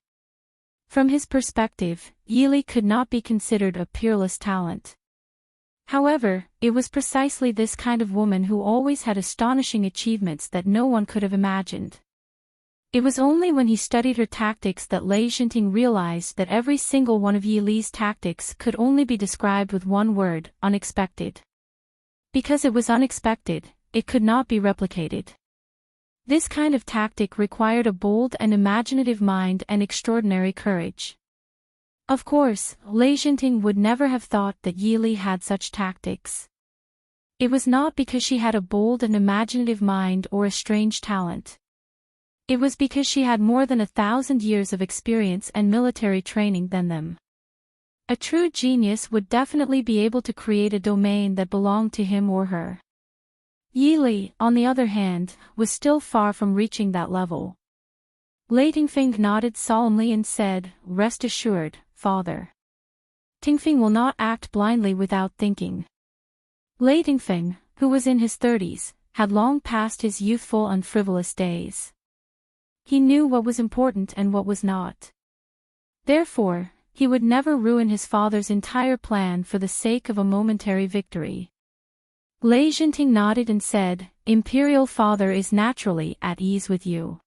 From his perspective, Yi Li could not be considered a peerless talent. However, it was precisely this kind of woman who always had astonishing achievements that no one could have imagined. It was only when he studied her tactics that Lei Jinting realized that every single one of Yi Li's tactics could only be described with one word, unexpected. Because it was unexpected, it could not be replicated. This kind of tactic required a bold and imaginative mind and extraordinary courage. Of course, Lei Jinting would never have thought that Yi Li had such tactics. It was not because she had a bold and imaginative mind or a strange talent. It was because she had more than 1,000 years of experience and military training than them. A true genius would definitely be able to create a domain that belonged to him or her. Yi Li, on the other hand, was still far from reaching that level. Lei Tingfeng nodded solemnly and said, Rest assured, Father. Tingfeng will not act blindly without thinking. Lei Tingfeng, who was in his 30s, had long passed his youthful and frivolous days. He knew what was important and what was not. Therefore, he would never ruin his father's entire plan for the sake of a momentary victory. Lei Jinting nodded and said, Imperial Father is naturally at ease with you.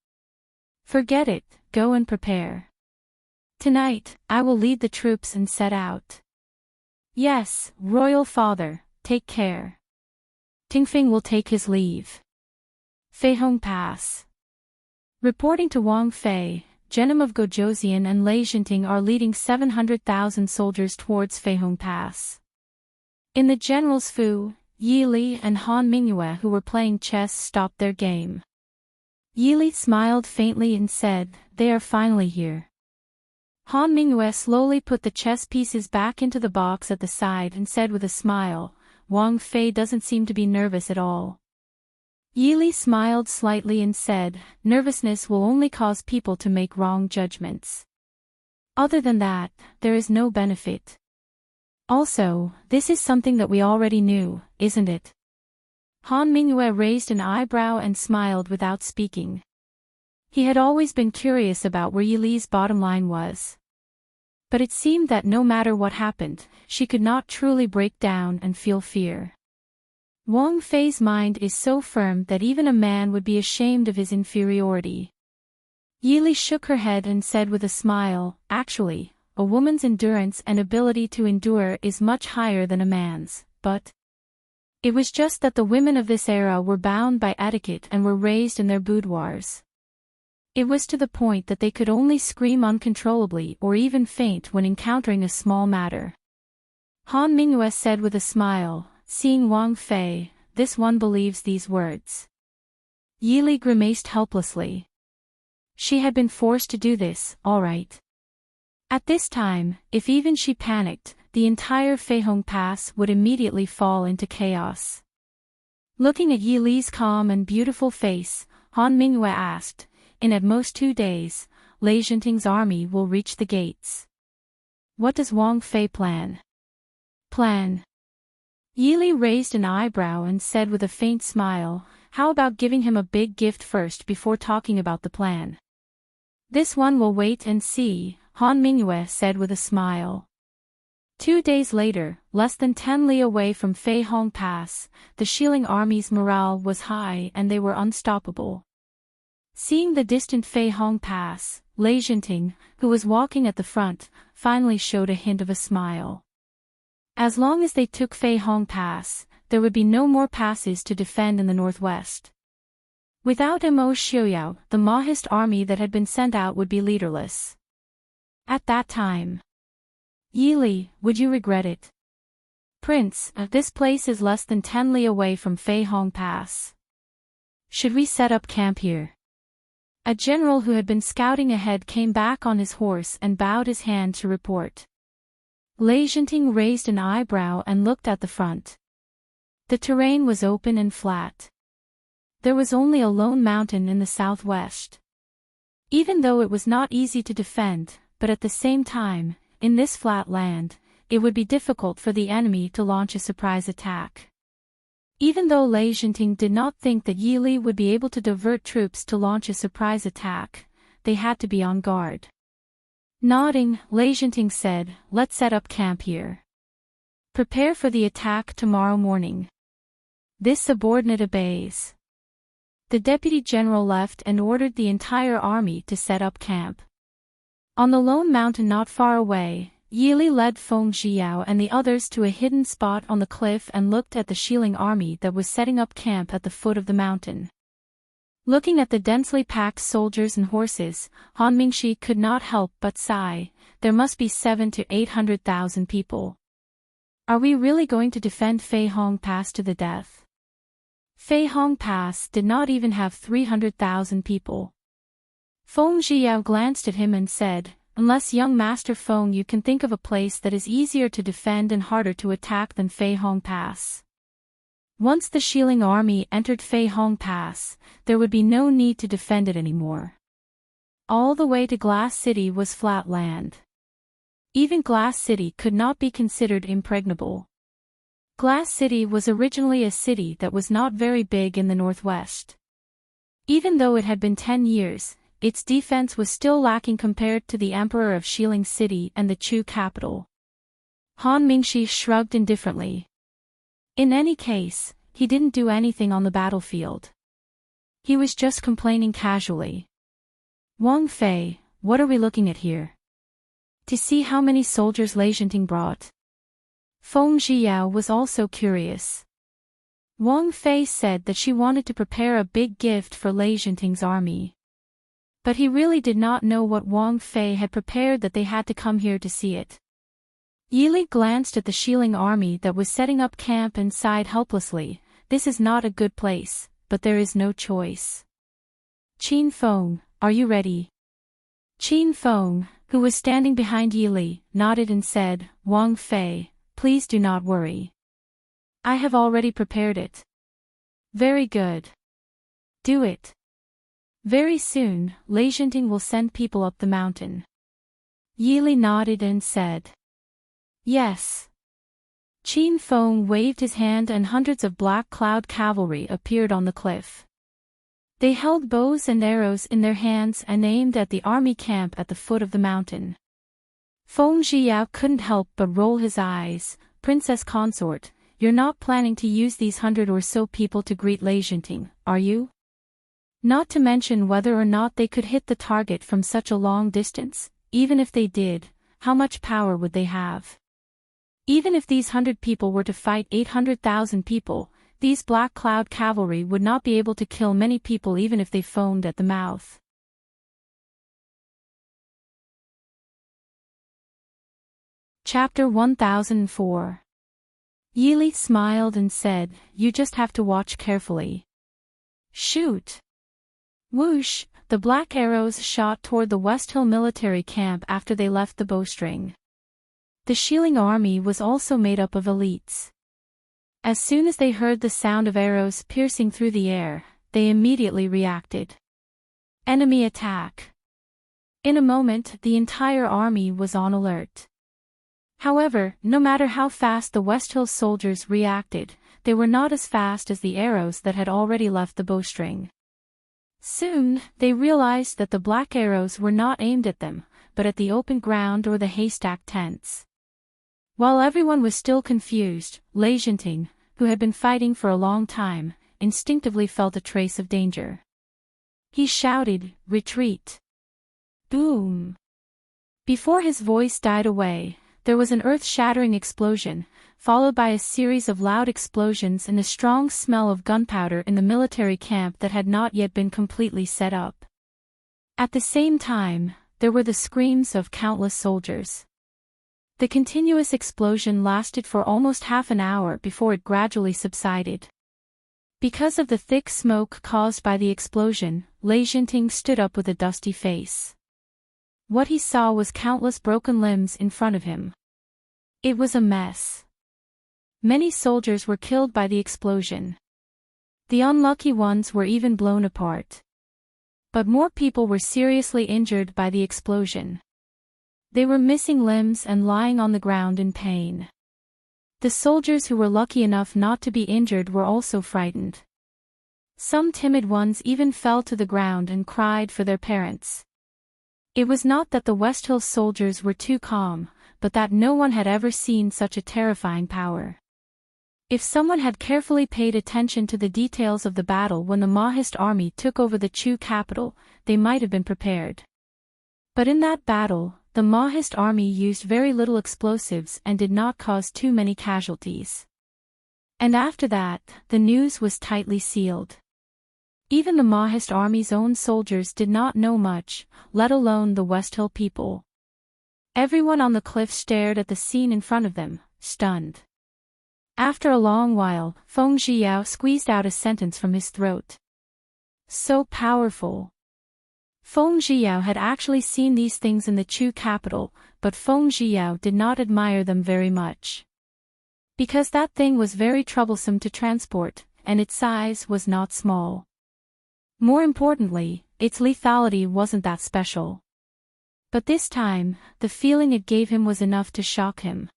Forget it, go and prepare. Tonight, I will lead the troops and set out. Yes, Royal Father, take care. Tingfeng will take his leave. Feihong Pass. Reporting to Wang Fei, Genom of Gojoseon and Lei Jinting are leading 700,000 soldiers towards Feihong Pass. In the general's Fu, Yi Li and Han Mingyue who were playing chess stopped their game. Yi Li smiled faintly and said, They are finally here. Han Mingyue slowly put the chess pieces back into the box at the side and said with a smile, Wang Fei doesn't seem to be nervous at all. Yi Li smiled slightly and said, Nervousness will only cause people to make wrong judgments. Other than that, there is no benefit. Also, this is something that we already knew, isn't it? Han Mingyue raised an eyebrow and smiled without speaking. He had always been curious about where Yi Li's bottom line was. But it seemed that no matter what happened, she could not truly break down and feel fear. Wang Fei's mind is so firm that even a man would be ashamed of his inferiority. Yi Li shook her head and said with a smile, Actually, a woman's endurance and ability to endure is much higher than a man's, but it was just that the women of this era were bound by etiquette and were raised in their boudoirs. It was to the point that they could only scream uncontrollably or even faint when encountering a small matter. Han Mingyue said with a smile, Seeing Wang Fei, this one believes these words. Yi Li grimaced helplessly. She had been forced to do this, all right. At this time, if even she panicked, the entire Feihong Pass would immediately fall into chaos. Looking at Yi Li's calm and beautiful face, Han Mingyue asked, In at most 2 days, Lei Jinting's army will reach the gates. What does Wang Fei plan? Yi Li raised an eyebrow and said with a faint smile, How about giving him a big gift first before talking about the plan? This one will wait and see, Han Mingyue said with a smile. 2 days later, less than 10 li away from Fei Hong Pass, the Shilling army's morale was high and they were unstoppable. Seeing the distant Fei Hong Pass, Enchanting, who was walking at the front, finally showed a hint of a smile. As long as they took Fei Hong Pass, there would be no more passes to defend in the northwest. Without Mo Xiaoyao, the Maoist army that had been sent out would be leaderless. At that time, Yili, would you regret it? Prince, this place is less than 10 li away from Fei Hong Pass. Should we set up camp here? A general who had been scouting ahead came back on his horse and bowed his hand to report. Enchanting raised an eyebrow and looked at the front. The terrain was open and flat. There was only a lone mountain in the southwest. Even though it was not easy to defend, but at the same time, in this flat land, it would be difficult for the enemy to launch a surprise attack. Even though Enchanting did not think that Yili would be able to divert troops to launch a surprise attack, they had to be on guard. Nodding, Enchanting said, "Let's set up camp here. Prepare for the attack tomorrow morning." This subordinate obeys. The deputy general left and ordered the entire army to set up camp. On the lone mountain not far away, Yili led Feng Zhiyao and the others to a hidden spot on the cliff and looked at the Shilling army that was setting up camp at the foot of the mountain. Looking at the densely packed soldiers and horses, Han Mingxi could not help but sigh. There must be 700,000 to 800,000 people. Are we really going to defend Fei Hong Pass to the death? Fei Hong Pass did not even have 300,000 people. Feng Zhiyao glanced at him and said, "Unless young Master Feng, you can think of a place that is easier to defend and harder to attack than Fei Hong Pass." Once the Shilling army entered Fei Hong Pass, there would be no need to defend it anymore. All the way to Glass City was flat land. Even Glass City could not be considered impregnable. Glass City was originally a city that was not very big in the northwest. Even though it had been 10 years, its defense was still lacking compared to the Emperor of Shilling City and the Chu capital. Han Mingxi shrugged indifferently. In any case, he didn't do anything on the battlefield. He was just complaining casually. "Wang Fei, what are we looking at here? To see how many soldiers Enchanting brought?" Feng Zhiyao was also curious. Wang Fei said that she wanted to prepare a big gift for Enchanting's army. But he really did not know what Wang Fei had prepared that they had to come here to see it. Yili glanced at the Shilling army that was setting up camp and sighed helplessly. "This is not a good place, but there is no choice." "Qin Feng, are you ready?" Qin Feng, who was standing behind Yili, nodded and said, "Wang Fei, please do not worry. I have already prepared it." "Very good. Do it. Very soon, Enchanting will send people up the mountain." Yili nodded and said, "Yes." Qin Feng waved his hand and hundreds of black cloud cavalry appeared on the cliff. They held bows and arrows in their hands and aimed at the army camp at the foot of the mountain. Feng Zhiyao couldn't help but roll his eyes. "Princess Consort, you're not planning to use these 100 or so people to greet Enchanting, are you? Not to mention whether or not they could hit the target from such a long distance. Even if they did, how much power would they have? Even if these 100 people were to fight 800,000 people, these black cloud cavalry would not be able to kill many people even if they foamed at the mouth." Chapter 1004. Yili smiled and said, "You just have to watch carefully. Shoot." Whoosh, the black arrows shot toward the West Hill military camp after they left the bowstring. The Shilling army was also made up of elites. As soon as they heard the sound of arrows piercing through the air, they immediately reacted. Enemy attack. In a moment, the entire army was on alert. However, no matter how fast the West Hill soldiers reacted, they were not as fast as the arrows that had already left the bowstring. Soon, they realized that the black arrows were not aimed at them, but at the open ground or the haystack tents. While everyone was still confused, Enchanting, who had been fighting for a long time, instinctively felt a trace of danger. He shouted, "Retreat!" Boom! Before his voice died away, there was an earth-shattering explosion, followed by a series of loud explosions and a strong smell of gunpowder in the military camp that had not yet been completely set up. At the same time, there were the screams of countless soldiers. The continuous explosion lasted for almost half an hour before it gradually subsided. Because of the thick smoke caused by the explosion, Enchanting stood up with a dusty face. What he saw was countless broken limbs in front of him. It was a mess. Many soldiers were killed by the explosion. The unlucky ones were even blown apart. But more people were seriously injured by the explosion. They were missing limbs and lying on the ground in pain. The soldiers who were lucky enough not to be injured were also frightened. Some timid ones even fell to the ground and cried for their parents. It was not that the West Hill soldiers were too calm, but that no one had ever seen such a terrifying power. If someone had carefully paid attention to the details of the battle when the Mahist army took over the Chu capital, they might have been prepared. But in that battle, the Mahist army used very little explosives and did not cause too many casualties. And after that, the news was tightly sealed. Even the Mahist army's own soldiers did not know much, let alone the West Hill people. Everyone on the cliff stared at the scene in front of them, stunned. After a long while, Feng Zhiyao squeezed out a sentence from his throat. So powerful. Feng Zhiyao had actually seen these things in the Chu capital, but Feng Zhiyao did not admire them very much. Because that thing was very troublesome to transport, and its size was not small. More importantly, its lethality wasn't that special. But this time, the feeling it gave him was enough to shock him.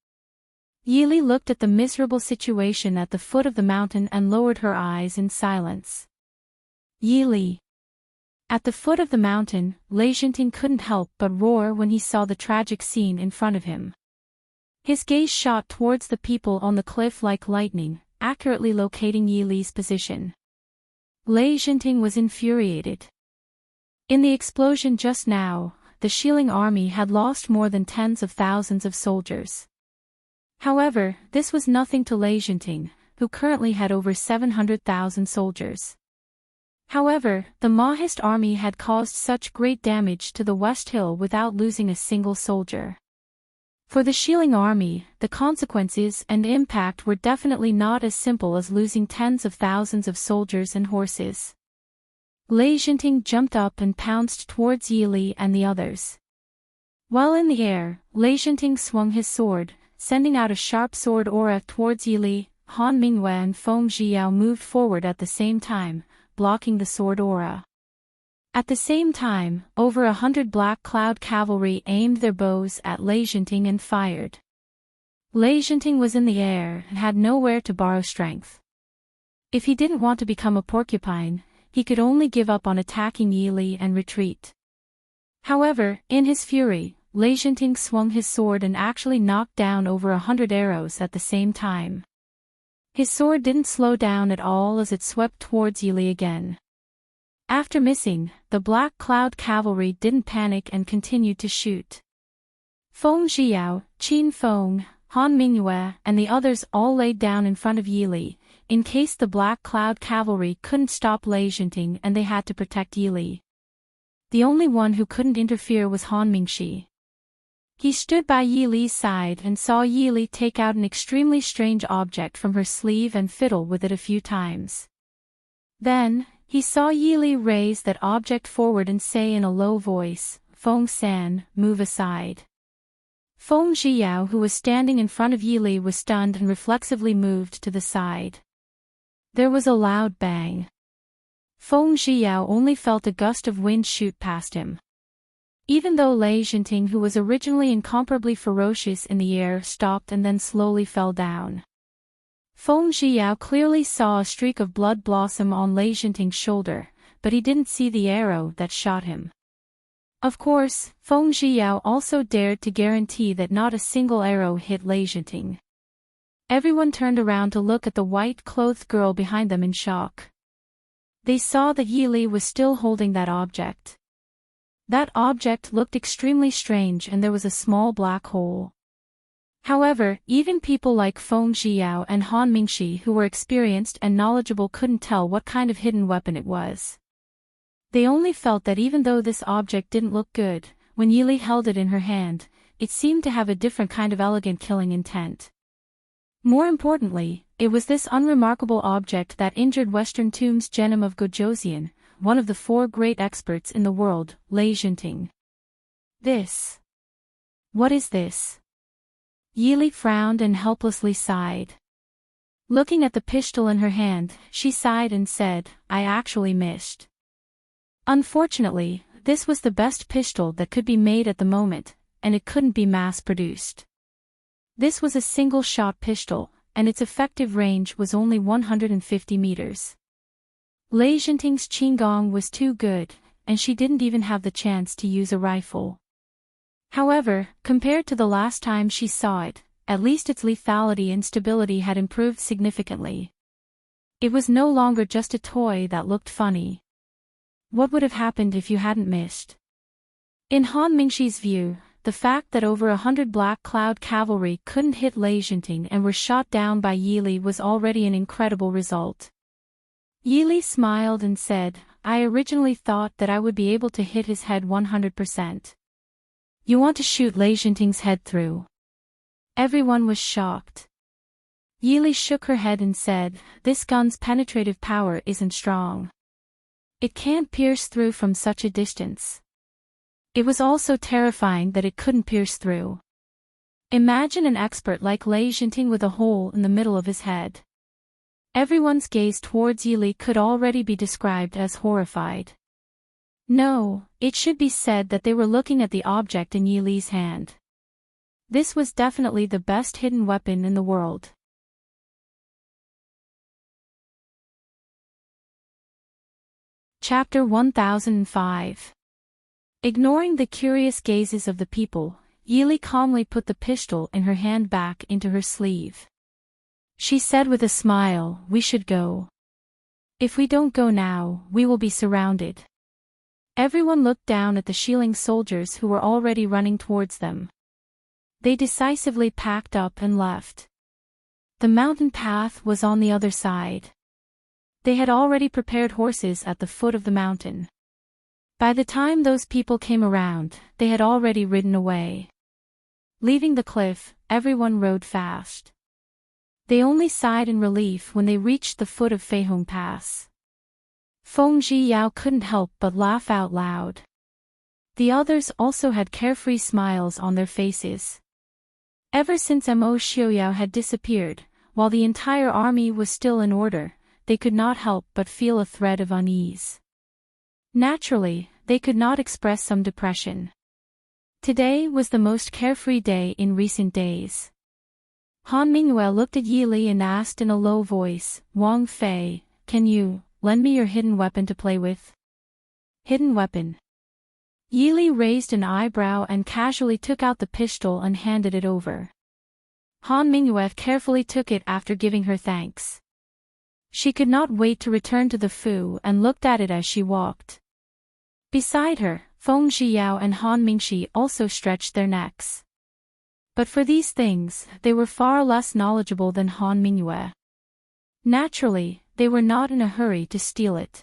Yili looked at the miserable situation at the foot of the mountain and lowered her eyes in silence. Yili. At the foot of the mountain, Enchanting couldn't help but roar when he saw the tragic scene in front of him. His gaze shot towards the people on the cliff like lightning, accurately locating Yili's position. Enchanting was infuriated. In the explosion just now, the Shilling army had lost more than tens of thousands of soldiers. However, this was nothing to Enchanting, who currently had over 700,000 soldiers. However, the Mahist army had caused such great damage to the West Hill without losing a single soldier. For the Shilling army, the consequences and impact were definitely not as simple as losing tens of thousands of soldiers and horses. Enchanting jumped up and pounced towards Yili and the others. While in the air, Enchanting swung his sword, sending out a sharp sword aura towards Yili. Han Mingyue and Feng Zhiyao moved forward at the same time, blocking the sword aura. At the same time, over 100 Black Cloud cavalry aimed their bows at Enchanting and fired. Enchanting was in the air and had nowhere to borrow strength. If he didn't want to become a porcupine, he could only give up on attacking Yili and retreat. However, in his fury, Enchanting swung his sword and actually knocked down over 100 arrows at the same time. His sword didn't slow down at all as it swept towards Yili again. After missing, the Black Cloud cavalry didn't panic and continued to shoot. Feng Zhiyao, Qin Feng, Han Mingyue, and the others all laid down in front of Yili, in case the Black Cloud cavalry couldn't stop Enchanting and they had to protect Yili. The only one who couldn't interfere was Han Mingxi. He stood by Yili's side and saw Yili take out an extremely strange object from her sleeve and fiddle with it a few times. Then, he saw Yili raise that object forward and say in a low voice, "Feng San, move aside." Feng Zhiyao, who was standing in front of Yili, was stunned and reflexively moved to the side. There was a loud bang. Feng Zhiyao only felt a gust of wind shoot past him. Even though Enchanting, who was originally incomparably ferocious in the air, stopped and then slowly fell down. Feng Zhiyao clearly saw a streak of blood blossom on Enchanting's shoulder, but he didn't see the arrow that shot him. Of course, Feng Zhiyao also dared to guarantee that not a single arrow hit Enchanting. Everyone turned around to look at the white-clothed girl behind them in shock. They saw that Yili was still holding that object. That object looked extremely strange and there was a small black hole. However, even people like Feng Zhiyao and Han Mingxi who were experienced and knowledgeable couldn't tell what kind of hidden weapon it was. They only felt that even though this object didn't look good, when Yili held it in her hand, it seemed to have a different kind of elegant killing intent. More importantly, it was this unremarkable object that injured Western Tomb's Genom of Gojoseon, one of the 4 great experts in the world, Enchanting. This. What is this? Yili frowned and helplessly sighed. Looking at the pistol in her hand, she sighed and said, I actually missed. Unfortunately, this was the best pistol that could be made at the moment, and it couldn't be mass-produced. This was a single-shot pistol, and its effective range was only 150 meters. Enchanting's Qinggong was too good, and she didn't even have the chance to use a rifle. However, compared to the last time she saw it, at least its lethality and stability had improved significantly. It was no longer just a toy that looked funny. What would have happened if you hadn't missed? In Han Mingxi's view, the fact that over 100 Black Cloud cavalry couldn't hit Enchanting and were shot down by Yili was already an incredible result. Yili smiled and said, I originally thought that I would be able to hit his head 100%. You want to shoot Enchanting's head through? Everyone was shocked. Yili shook her head and said, this gun's penetrative power isn't strong. It can't pierce through from such a distance. It was also terrifying that it couldn't pierce through. Imagine an expert like Enchanting with a hole in the middle of his head. Everyone's gaze towards Yili could already be described as horrified. No, it should be said that they were looking at the object in Yili's hand. This was definitely the best hidden weapon in the world. Chapter 1005. Ignoring the curious gazes of the people, Yili calmly put the pistol in her hand back into her sleeve. She said with a smile, we should go. If we don't go now, we will be surrounded. Everyone looked down at the Shilling soldiers who were already running towards them. They decisively packed up and left. The mountain path was on the other side. They had already prepared horses at the foot of the mountain. By the time those people came around, they had already ridden away. Leaving the cliff, everyone rode fast. They only sighed in relief when they reached the foot of Feihong Pass. Feng Zhiyao couldn't help but laugh out loud. The others also had carefree smiles on their faces. Ever since Mo Xiaoyao had disappeared, while the entire army was still in order, they could not help but feel a thread of unease. Naturally, they could not express some depression. Today was the most carefree day in recent days. Han Mingyue looked at Yili and asked in a low voice, Wang Fei, can you lend me your hidden weapon to play with? Hidden weapon. Yili raised an eyebrow and casually took out the pistol and handed it over. Han Mingyue carefully took it after giving her thanks. She could not wait to return to the Fu and looked at it as she walked. Beside her, Feng Zhiyao and Han Mingxi also stretched their necks. But for these things, they were far less knowledgeable than Han Mingyue. Naturally, they were not in a hurry to steal it.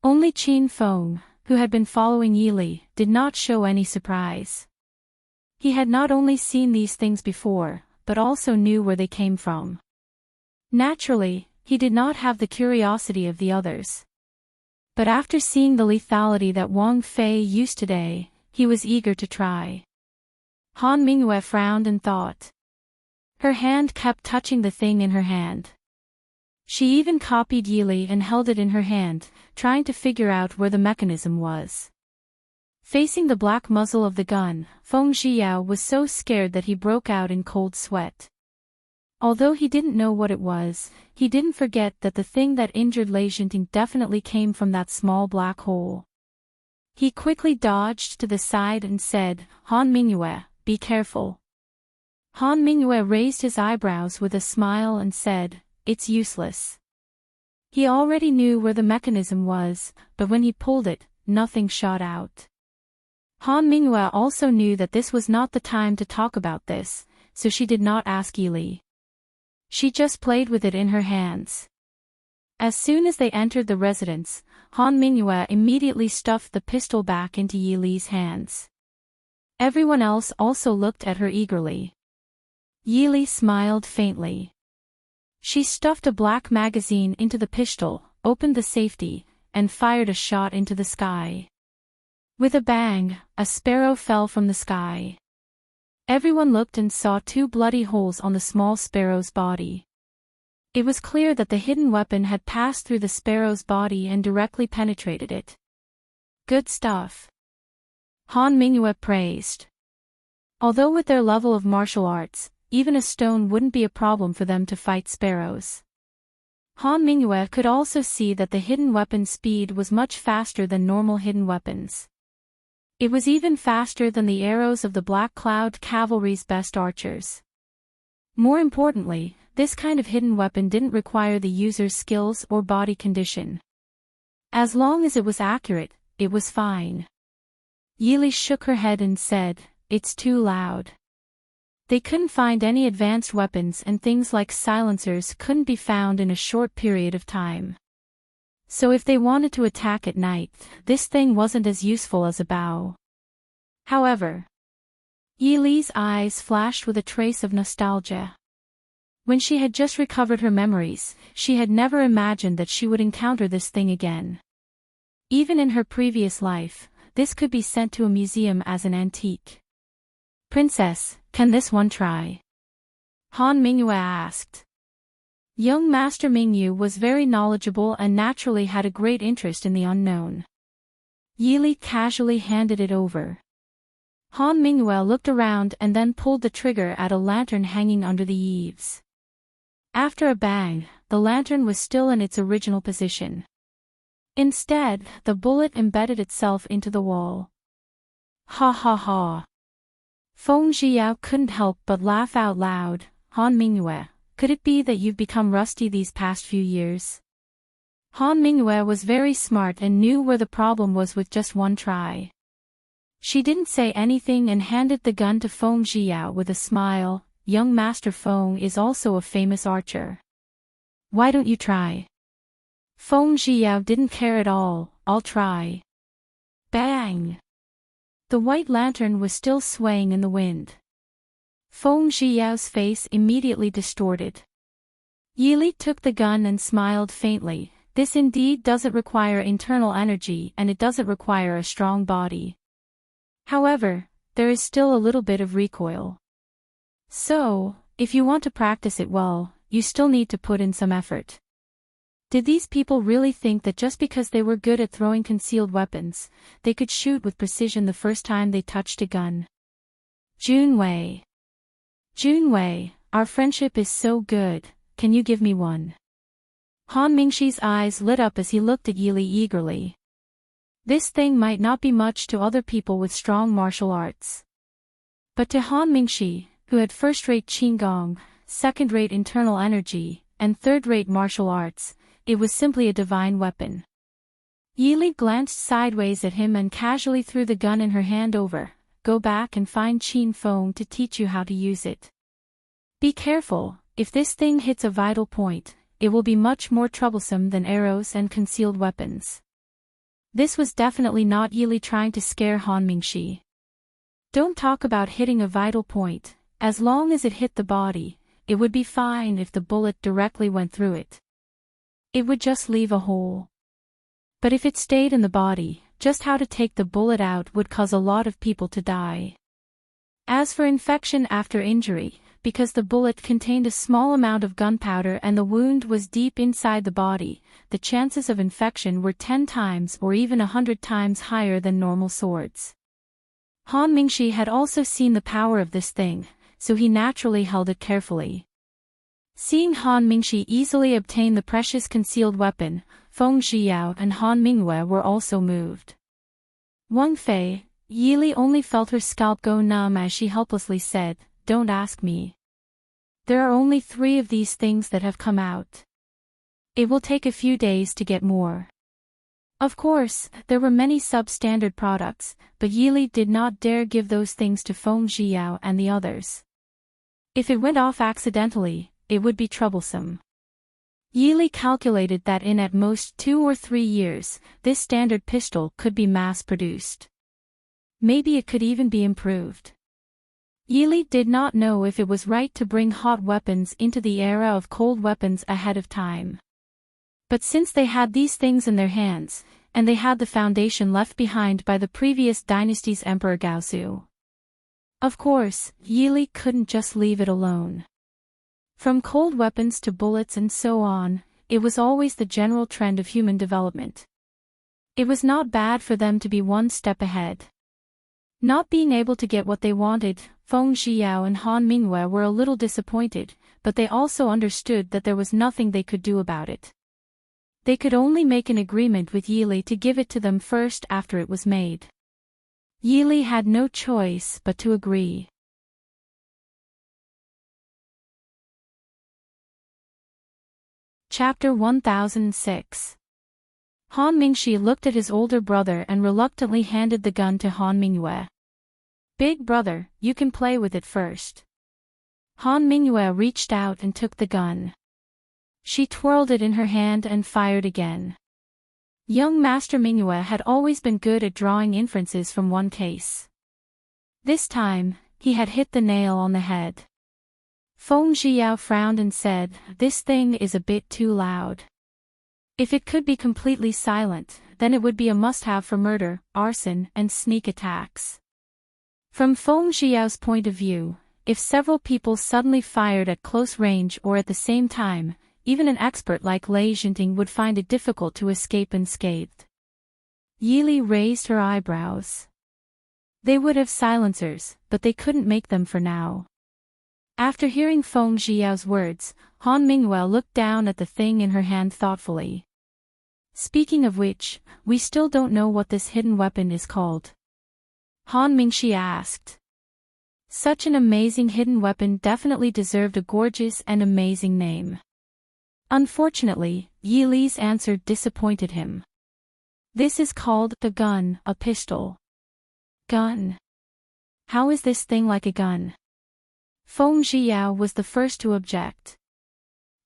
Only Qin Feng, who had been following Yili, did not show any surprise. He had not only seen these things before, but also knew where they came from. Naturally, he did not have the curiosity of the others. But after seeing the lethality that Wang Fei used today, he was eager to try. Han Mingyue frowned and thought. Her hand kept touching the thing in her hand. She even copied Yili and held it in her hand, trying to figure out where the mechanism was. Facing the black muzzle of the gun, Feng Zhiyao was so scared that he broke out in cold sweat. Although he didn't know what it was, he didn't forget that the thing that injured Enchanting definitely came from that small black hole. He quickly dodged to the side and said, Han Mingyue, be careful. Han Mingyue raised his eyebrows with a smile and said, it's useless. He already knew where the mechanism was, but when he pulled it, nothing shot out. Han Mingyue also knew that this was not the time to talk about this, so she did not ask Yili. She just played with it in her hands. As soon as they entered the residence, Han Mingyue immediately stuffed the pistol back into Yili's hands. Everyone else also looked at her eagerly. Yili smiled faintly. She stuffed a black magazine into the pistol, opened the safety, and fired a shot into the sky. With a bang, a sparrow fell from the sky. Everyone looked and saw 2 bloody holes on the small sparrow's body. It was clear that the hidden weapon had passed through the sparrow's body and directly penetrated it. Good stuff. Han Mingyue praised. Although with their level of martial arts, even a stone wouldn't be a problem for them to fight sparrows. Han Mingyue could also see that the hidden weapon's speed was much faster than normal hidden weapons. It was even faster than the arrows of the Black Cloud Cavalry's best archers. More importantly, this kind of hidden weapon didn't require the user's skills or body condition. As long as it was accurate, it was fine. Yili shook her head and said, it's too loud. They couldn't find any advanced weapons and things like silencers couldn't be found in a short period of time. So if they wanted to attack at night, this thing wasn't as useful as a bow. However, Yili's eyes flashed with a trace of nostalgia. When she had just recovered her memories, she had never imagined that she would encounter this thing again. Even in her previous life, this could be sent to a museum as an antique. Princess, can this one try? Han Mingyue asked. Young Master Mingyu was very knowledgeable and naturally had a great interest in the unknown. Yili casually handed it over. Han Mingyue looked around and then pulled the trigger at a lantern hanging under the eaves. After a bang, the lantern was still in its original position. Instead, the bullet embedded itself into the wall. Ha ha ha. Feng Zhiyao couldn't help but laugh out loud. Han Mingyue, could it be that you've become rusty these past few years? Han Mingyue was very smart and knew where the problem was with just one try. She didn't say anything and handed the gun to Feng Zhiyao with a smile. Young Master Feng is also a famous archer. Why don't you try? Feng Zhiyao didn't care at all. I'll try. Bang! The white lantern was still swaying in the wind. Feng Zhiyao's face immediately distorted. Yili took the gun and smiled faintly. This indeed doesn't require internal energy and it doesn't require a strong body. However, there is still a little bit of recoil. So, if you want to practice it well, you still need to put in some effort. Did these people really think that just because they were good at throwing concealed weapons, they could shoot with precision the first time they touched a gun? Junwei. Junwei, our friendship is so good, can you give me one? Han Mingxi's eyes lit up as he looked at Yili eagerly. This thing might not be much to other people with strong martial arts. But to Han Mingxi, who had first-rate Qinggong, second-rate internal energy, and third-rate martial arts, it was simply a divine weapon. Yili glanced sideways at him and casually threw the gun in her hand over. Go back and find Qin Feng to teach you how to use it. Be careful, if this thing hits a vital point, it will be much more troublesome than arrows and concealed weapons. This was definitely not Yili trying to scare Han Mingxi. Don't talk about hitting a vital point, as long as it hit the body, it would be fine if the bullet directly went through it. It would just leave a hole. But if it stayed in the body, just how to take the bullet out would cause a lot of people to die. As for infection after injury, because the bullet contained a small amount of gunpowder and the wound was deep inside the body, the chances of infection were 10 times or even 100 times higher than normal swords. Han Mingxi had also seen the power of this thing, so he naturally held it carefully. Seeing Han Mingxi easily obtain the precious concealed weapon, Feng Zhiyao and Han Mingyue were also moved. Wang Fei, Yili only felt her scalp go numb as she helplessly said, "Don't ask me. There are only 3 of these things that have come out. It will take a few days to get more." Of course, there were many substandard products, but Yili did not dare give those things to Feng Zhiyao and the others. If it went off accidentally, it would be troublesome. Yili calculated that in at most 2 or 3 years, this standard pistol could be mass-produced. Maybe it could even be improved. Yili did not know if it was right to bring hot weapons into the era of cold weapons ahead of time. But since they had these things in their hands, and they had the foundation left behind by the previous dynasty's Emperor Gaozu. Of course, Yili couldn't just leave it alone. From cold weapons to bullets and so on, it was always the general trend of human development. It was not bad for them to be one step ahead. Not being able to get what they wanted, Feng Zhiyao and Han Mingyue were a little disappointed, but they also understood that there was nothing they could do about it. They could only make an agreement with Yili to give it to them first after it was made. Yili had no choice but to agree. Chapter 1006. Han Mingxi looked at his older brother and reluctantly handed the gun to Han Mingyue. "Big brother, you can play with it first." Han Mingyue reached out and took the gun. She twirled it in her hand and fired again. Young Master Mingyue had always been good at drawing inferences from one case. This time, he had hit the nail on the head. Feng Zhiyao frowned and said, "This thing is a bit too loud. If it could be completely silent, then it would be a must-have for murder, arson, and sneak attacks." From Feng Zhiyao's point of view, if several people suddenly fired at close range or at the same time, even an expert like Lei Jinting would find it difficult to escape unscathed. Yili raised her eyebrows. They would have silencers, but they couldn't make them for now. After hearing Feng Zhiyao's words, Han Mingyue looked down at the thing in her hand thoughtfully. "Speaking of which, we still don't know what this hidden weapon is called." Han Mingxi asked. Such an amazing hidden weapon definitely deserved a gorgeous and amazing name. Unfortunately, Yili's answer disappointed him. "This is called a gun, a pistol." "Gun? How is this thing like a gun?" Feng Zhiyao was the first to object.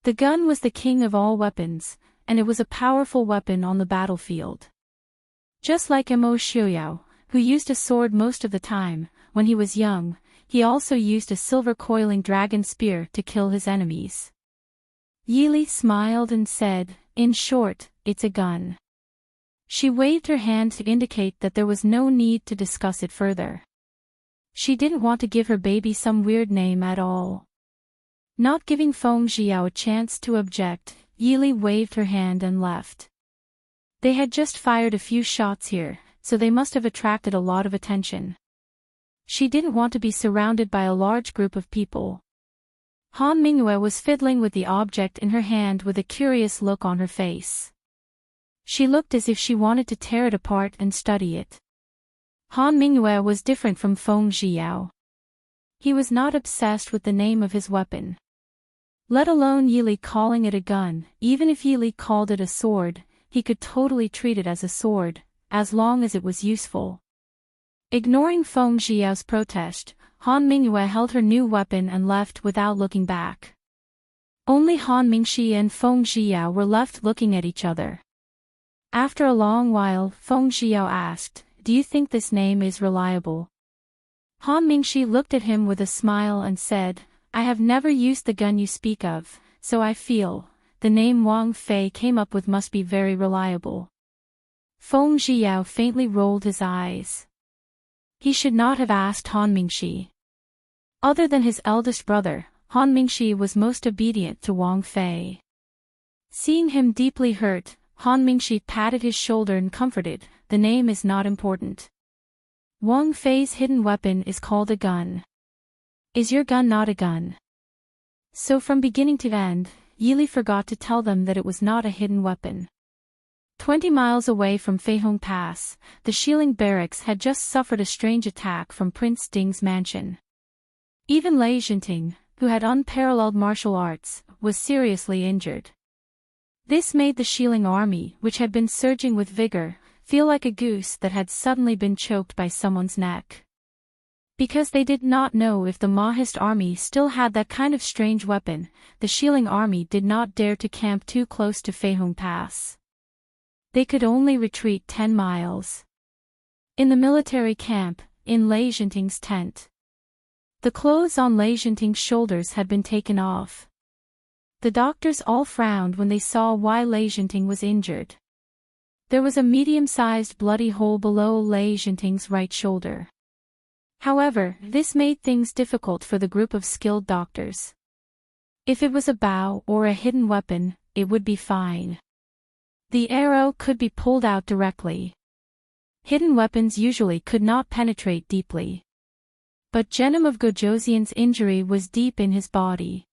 The gun was the king of all weapons, and it was a powerful weapon on the battlefield. Just like Mo Xiuyao, who used a sword most of the time, when he was young, he also used a silver coiling dragon spear to kill his enemies. Yili smiled and said, "In short, it's a gun." She waved her hand to indicate that there was no need to discuss it further. She didn't want to give her baby some weird name at all. Not giving Feng Zhiyao a chance to object, Yili waved her hand and left. They had just fired a few shots here, so they must have attracted a lot of attention. She didn't want to be surrounded by a large group of people. Han Mingyue was fiddling with the object in her hand with a curious look on her face. She looked as if she wanted to tear it apart and study it. Han Mingyue was different from Feng Zhiyao. He was not obsessed with the name of his weapon. Let alone Yili calling it a gun. Even if Yili called it a sword, he could totally treat it as a sword, as long as it was useful. Ignoring Feng Zhiyao's protest, Han Mingyue held her new weapon and left without looking back. Only Han Mingxi and Feng Zhiyao were left looking at each other. After a long while, Feng Zhiyao asked, "Do you think this name is reliable?" Han Mingxi looked at him with a smile and said, "I have never used the gun you speak of, so I feel the name Wang Fei came up with must be very reliable." Feng Zhiyao faintly rolled his eyes. He should not have asked Han Mingxi. Other than his eldest brother, Han Mingxi was most obedient to Wang Fei. Seeing him deeply hurt, Han Mingxi patted his shoulder and comforted, "The name is not important. Wang Fei's hidden weapon is called a gun. Is your gun not a gun?" So from beginning to end, Yili forgot to tell them that it was not a hidden weapon. 20 miles away from Feihong Pass, the Shilling barracks had just suffered a strange attack from Prince Ding's mansion. Even Enchanting, who had unparalleled martial arts, was seriously injured. This made the Shilling army, which had been surging with vigor, feel like a goose that had suddenly been choked by someone's neck. Because they did not know if the Mahist army still had that kind of strange weapon, the Shilling army did not dare to camp too close to Feihong Pass. They could only retreat 10 miles. In the military camp, in Enchanting's tent, the clothes on Enchanting's shoulders had been taken off. The doctors all frowned when they saw why Enchanting was injured. There was a medium-sized bloody hole below Enchanting's right shoulder. However, this made things difficult for the group of skilled doctors. If it was a bow or a hidden weapon, it would be fine. The arrow could be pulled out directly. Hidden weapons usually could not penetrate deeply. But Genom of Gojosian's injury was deep in his body.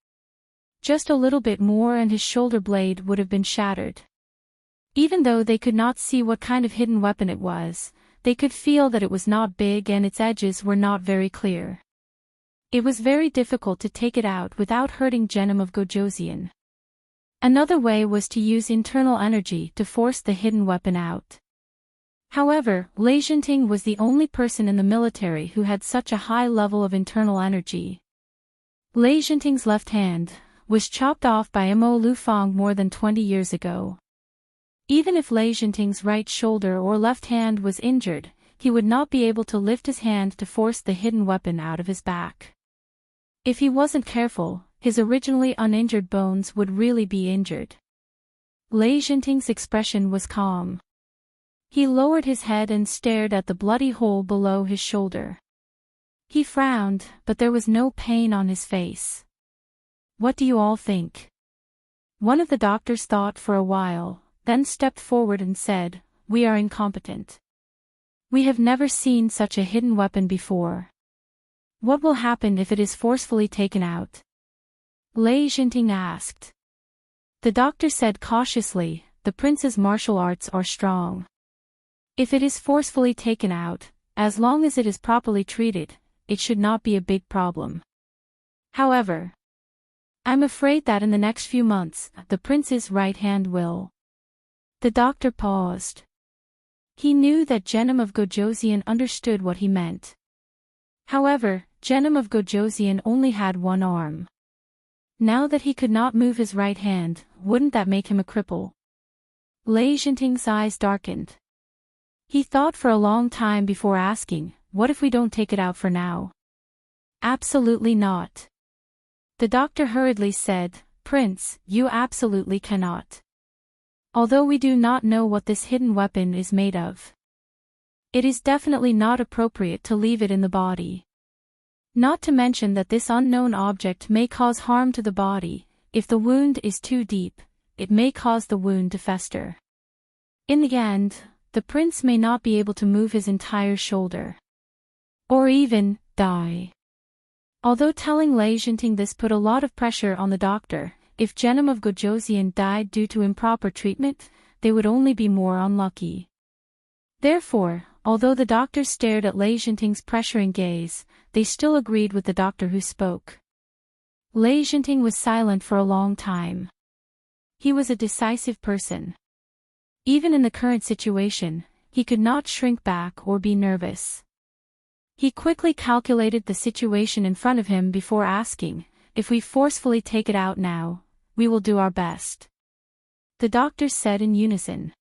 Just a little bit more and his shoulder blade would have been shattered. Even though they could not see what kind of hidden weapon it was, they could feel that it was not big and its edges were not very clear. It was very difficult to take it out without hurting Genom of Gojosian. Another way was to use internal energy to force the hidden weapon out. However, Enchanting was the only person in the military who had such a high level of internal energy. Enchanting's left hand was chopped off by Mo Lufang more than 20 years ago. Even if Enchanting's right shoulder or left hand was injured, he would not be able to lift his hand to force the hidden weapon out of his back. If he wasn't careful, his originally uninjured bones would really be injured. Enchanting's expression was calm. He lowered his head and stared at the bloody hole below his shoulder. He frowned, but there was no pain on his face. What do you all think? One of the doctors thought for a while, then stepped forward and said, "We are incompetent. We have never seen such a hidden weapon before. What will happen if it is forcefully taken out?" Enchanting asked. The doctor said cautiously, "The prince's martial arts are strong. If it is forcefully taken out, as long as it is properly treated, it should not be a big problem. However, I'm afraid that in the next few months, the prince's right hand will." The doctor paused. He knew that Genom of Gojosian understood what he meant. However, Genom of Gojosian only had one arm. Now that he could not move his right hand, wouldn't that make him a cripple? Enchanting's eyes darkened. He thought for a long time before asking, "What if we don't take it out for now?" "Absolutely not." The doctor hurriedly said, "Prince, you absolutely cannot. Although we do not know what this hidden weapon is made of, it is definitely not appropriate to leave it in the body. Not to mention that this unknown object may cause harm to the body. If the wound is too deep, it may cause the wound to fester. In the end, the prince may not be able to move his entire shoulder. Or even, die." Although telling Enchanting this put a lot of pressure on the doctor, if Genom of Gojosian died due to improper treatment, they would only be more unlucky. Therefore, although the doctors stared at Enchanting's pressuring gaze, they still agreed with the doctor who spoke. Enchanting was silent for a long time. He was a decisive person. Even in the current situation, he could not shrink back or be nervous. He quickly calculated the situation in front of him before asking, "If we forcefully take it out now, we will do our best." The doctors said in unison.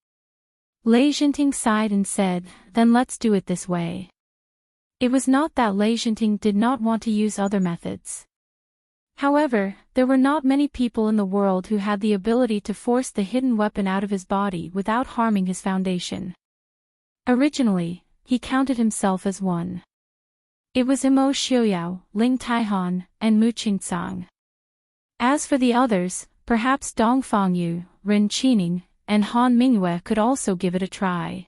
Enchanting sighed and said, "Then let's do it this way." It was not that Enchanting did not want to use other methods. However, there were not many people in the world who had the ability to force the hidden weapon out of his body without harming his foundation. Originally, he counted himself as one. It was Imo Xiuyao, Ling Taihan, and Mu Qingcang. As for the others, perhaps Dong Fangyu, Ren Qining, and Han Mingyue could also give it a try.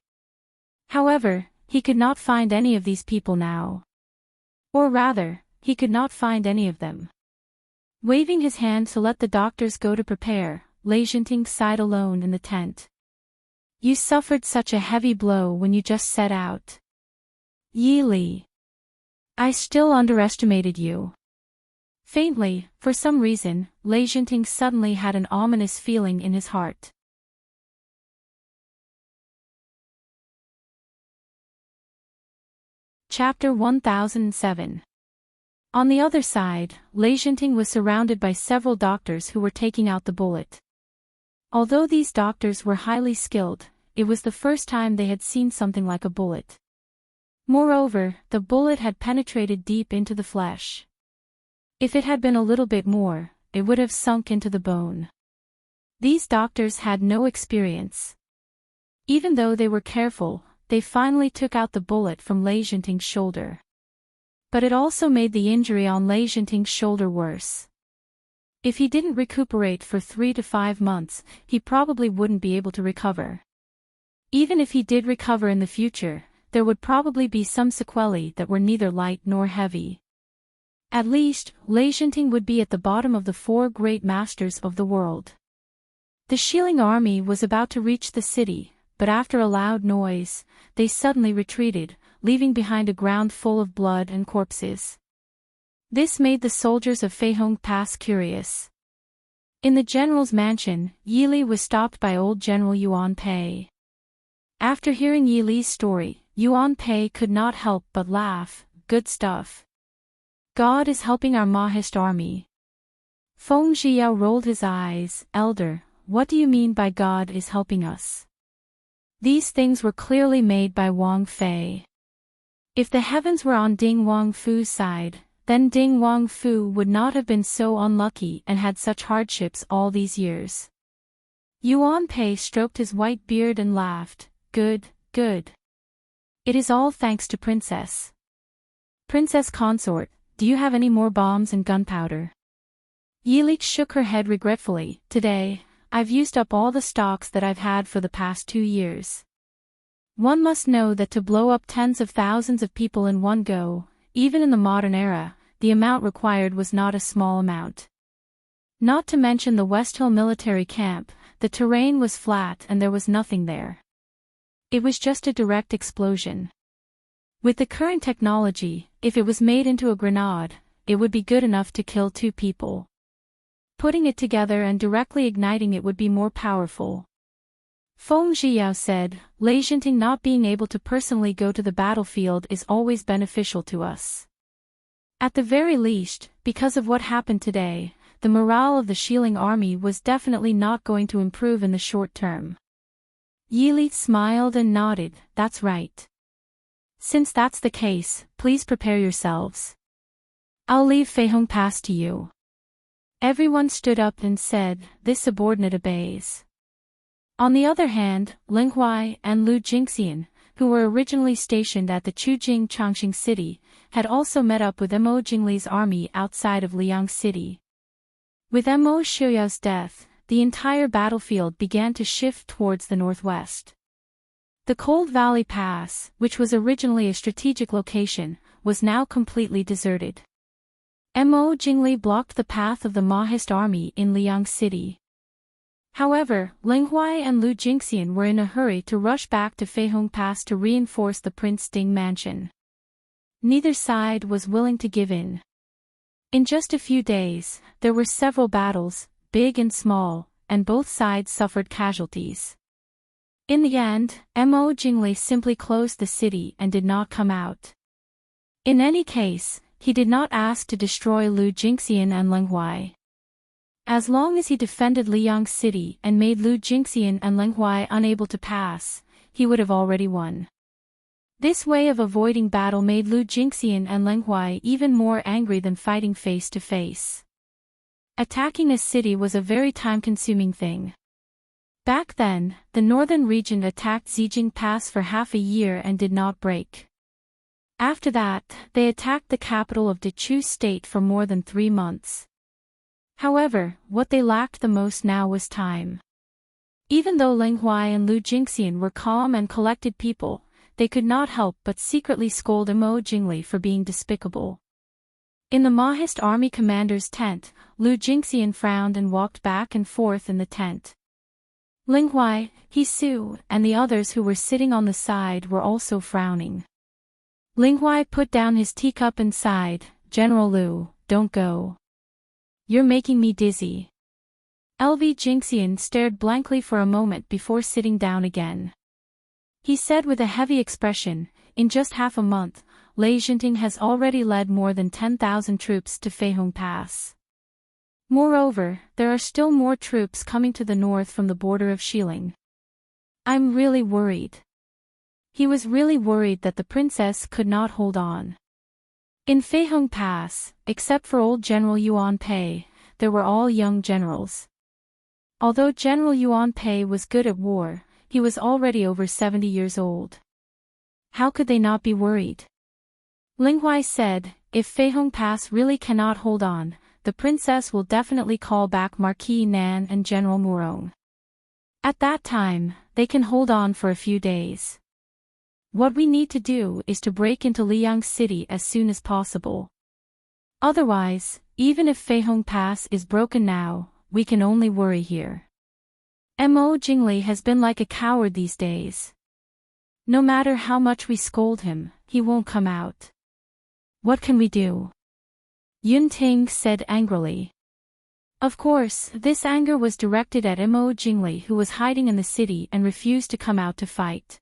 However, he could not find any of these people now. Or rather, he could not find any of them. Waving his hand to let the doctors go to prepare, Enchanting sighed alone in the tent. You suffered such a heavy blow when you just set out. Yi Li. I still underestimated you. Faintly, for some reason, Enchanting suddenly had an ominous feeling in his heart. Chapter 1007. On the other side, Enchanting was surrounded by several doctors who were taking out the bullet. Although these doctors were highly skilled, it was the first time they had seen something like a bullet. Moreover, the bullet had penetrated deep into the flesh. If it had been a little bit more, it would have sunk into the bone. These doctors had no experience. Even though they were careful, they finally took out the bullet from Enchanting's shoulder. But it also made the injury on Enchanting's shoulder worse. If he didn't recuperate for 3 to 5 months, he probably wouldn't be able to recover. Even if he did recover in the future, there would probably be some sequelae that were neither light nor heavy. At least, Enchanting would be at the bottom of the 4 great masters of the world. The Shieling army was about to reach the city, but after a loud noise, they suddenly retreated, leaving behind a ground full of blood and corpses. This made the soldiers of Feihong Pass curious. In the general's mansion, Yi Li was stopped by old General Yuan Pei. After hearing Yi Li's story, Yuan Pei could not help but laugh. Good stuff. God is helping our Mahist army. Feng Zhiyao rolled his eyes. Elder, what do you mean by God is helping us? These things were clearly made by Wang Fei. If the heavens were on Ding Wang Fu's side, then Ding Wang Fu would not have been so unlucky and had such hardships all these years. Yuan Pei stroked his white beard and laughed. Good, good. It is all thanks to Princess. Princess Consort, do you have any more bombs and gunpowder? Yi Li shook her head regretfully. Today, I've used up all the stocks that I've had for the past 2 years. One must know that to blow up tens of thousands of people in one go, even in the modern era, the amount required was not a small amount. Not to mention the West Hill military camp, the terrain was flat and there was nothing there. It was just a direct explosion. With the current technology, if it was made into a grenade, it would be good enough to kill 2 people. Putting it together and directly igniting it would be more powerful. Feng Zhiyao said, Enchanting not being able to personally go to the battlefield is always beneficial to us. At the very least, because of what happened today, the morale of the Shieling army was definitely not going to improve in the short term. Yi Li smiled and nodded. That's right. Since that's the case, please prepare yourselves. I'll leave Feihong Pass to you. Everyone stood up and said, this subordinate obeys. On the other hand, Ling Huai and Lu Jingxian, who were originally stationed at the Chujing Changxing city, had also met up with Mo Jingli's army outside of Liang City. With Mo Xiuyao's death, the entire battlefield began to shift towards the northwest. The Cold Valley Pass, which was originally a strategic location, was now completely deserted. Mo Jingli blocked the path of the Mahist army in Liang City. However, Ling Huai and Lu Jingxian were in a hurry to rush back to Feihong Pass to reinforce the Prince Ding mansion. Neither side was willing to give in. In just a few days, there were several battles, big and small, and both sides suffered casualties. In the end, Mo Jingli simply closed the city and did not come out. In any case, he did not ask to destroy Lu Jingxian and Ling Huai. As long as he defended Liang City and made Lu Jingxian and Ling Huai unable to pass, he would have already won. This way of avoiding battle made Lu Jingxian and Ling Huai even more angry than fighting face to face. Attacking a city was a very time-consuming thing. Back then, the northern region attacked Zijing Pass for half a year and did not break. After that, they attacked the capital of Dechu State for more than 3 months. However, what they lacked the most now was time. Even though Ling Huai and Lu Jingxian were calm and collected people, they could not help but secretly scold Mo Jingli for being despicable. In the Mahist army commander's tent, Lu Jingxian frowned and walked back and forth in the tent. Ling Huai, He Su, and the others who were sitting on the side were also frowning. Ling Huai put down his teacup and sighed, General Liu, don't go. You're making me dizzy. LV Jingxian stared blankly for a moment before sitting down again. He said with a heavy expression, in just half a month, Lei Jinting has already led more than 10,000 troops to Feihong Pass. Moreover, there are still more troops coming to the north from the border of Xiling. I'm really worried. He was really worried that the princess could not hold on. In Feihong Pass, except for old General Yuan Pei, there were all young generals. Although General Yuan Pei was good at war, he was already over 70 years old. How could they not be worried? Ling Huai said, if Feihong Pass really cannot hold on, the princess will definitely call back Marquis Nan and General Murong. At that time, they can hold on for a few days. What we need to do is to break into Liang City as soon as possible. Otherwise, even if Feihong Pass is broken now, we can only worry here. Mo Jingli has been like a coward these days. No matter how much we scold him, he won't come out. What can we do? Yun Ting said angrily. Of course, this anger was directed at Mo Jingli, who was hiding in the city and refused to come out to fight.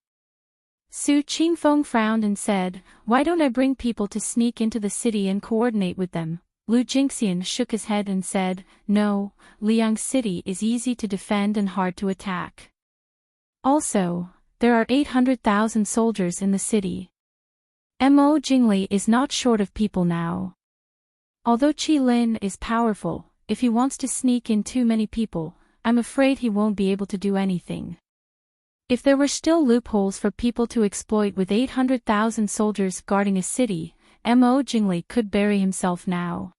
Su Qingfeng frowned and said, why don't I bring people to sneak into the city and coordinate with them? Lu Jingxian shook his head and said, no, Liang City is easy to defend and hard to attack. Also, there are 800,000 soldiers in the city. Mo Jingli is not short of people now. Although Qi Lin is powerful, if he wants to sneak in too many people, I'm afraid he won't be able to do anything. If there were still loopholes for people to exploit with 800,000 soldiers guarding a city, Mo Jingli could bury himself now.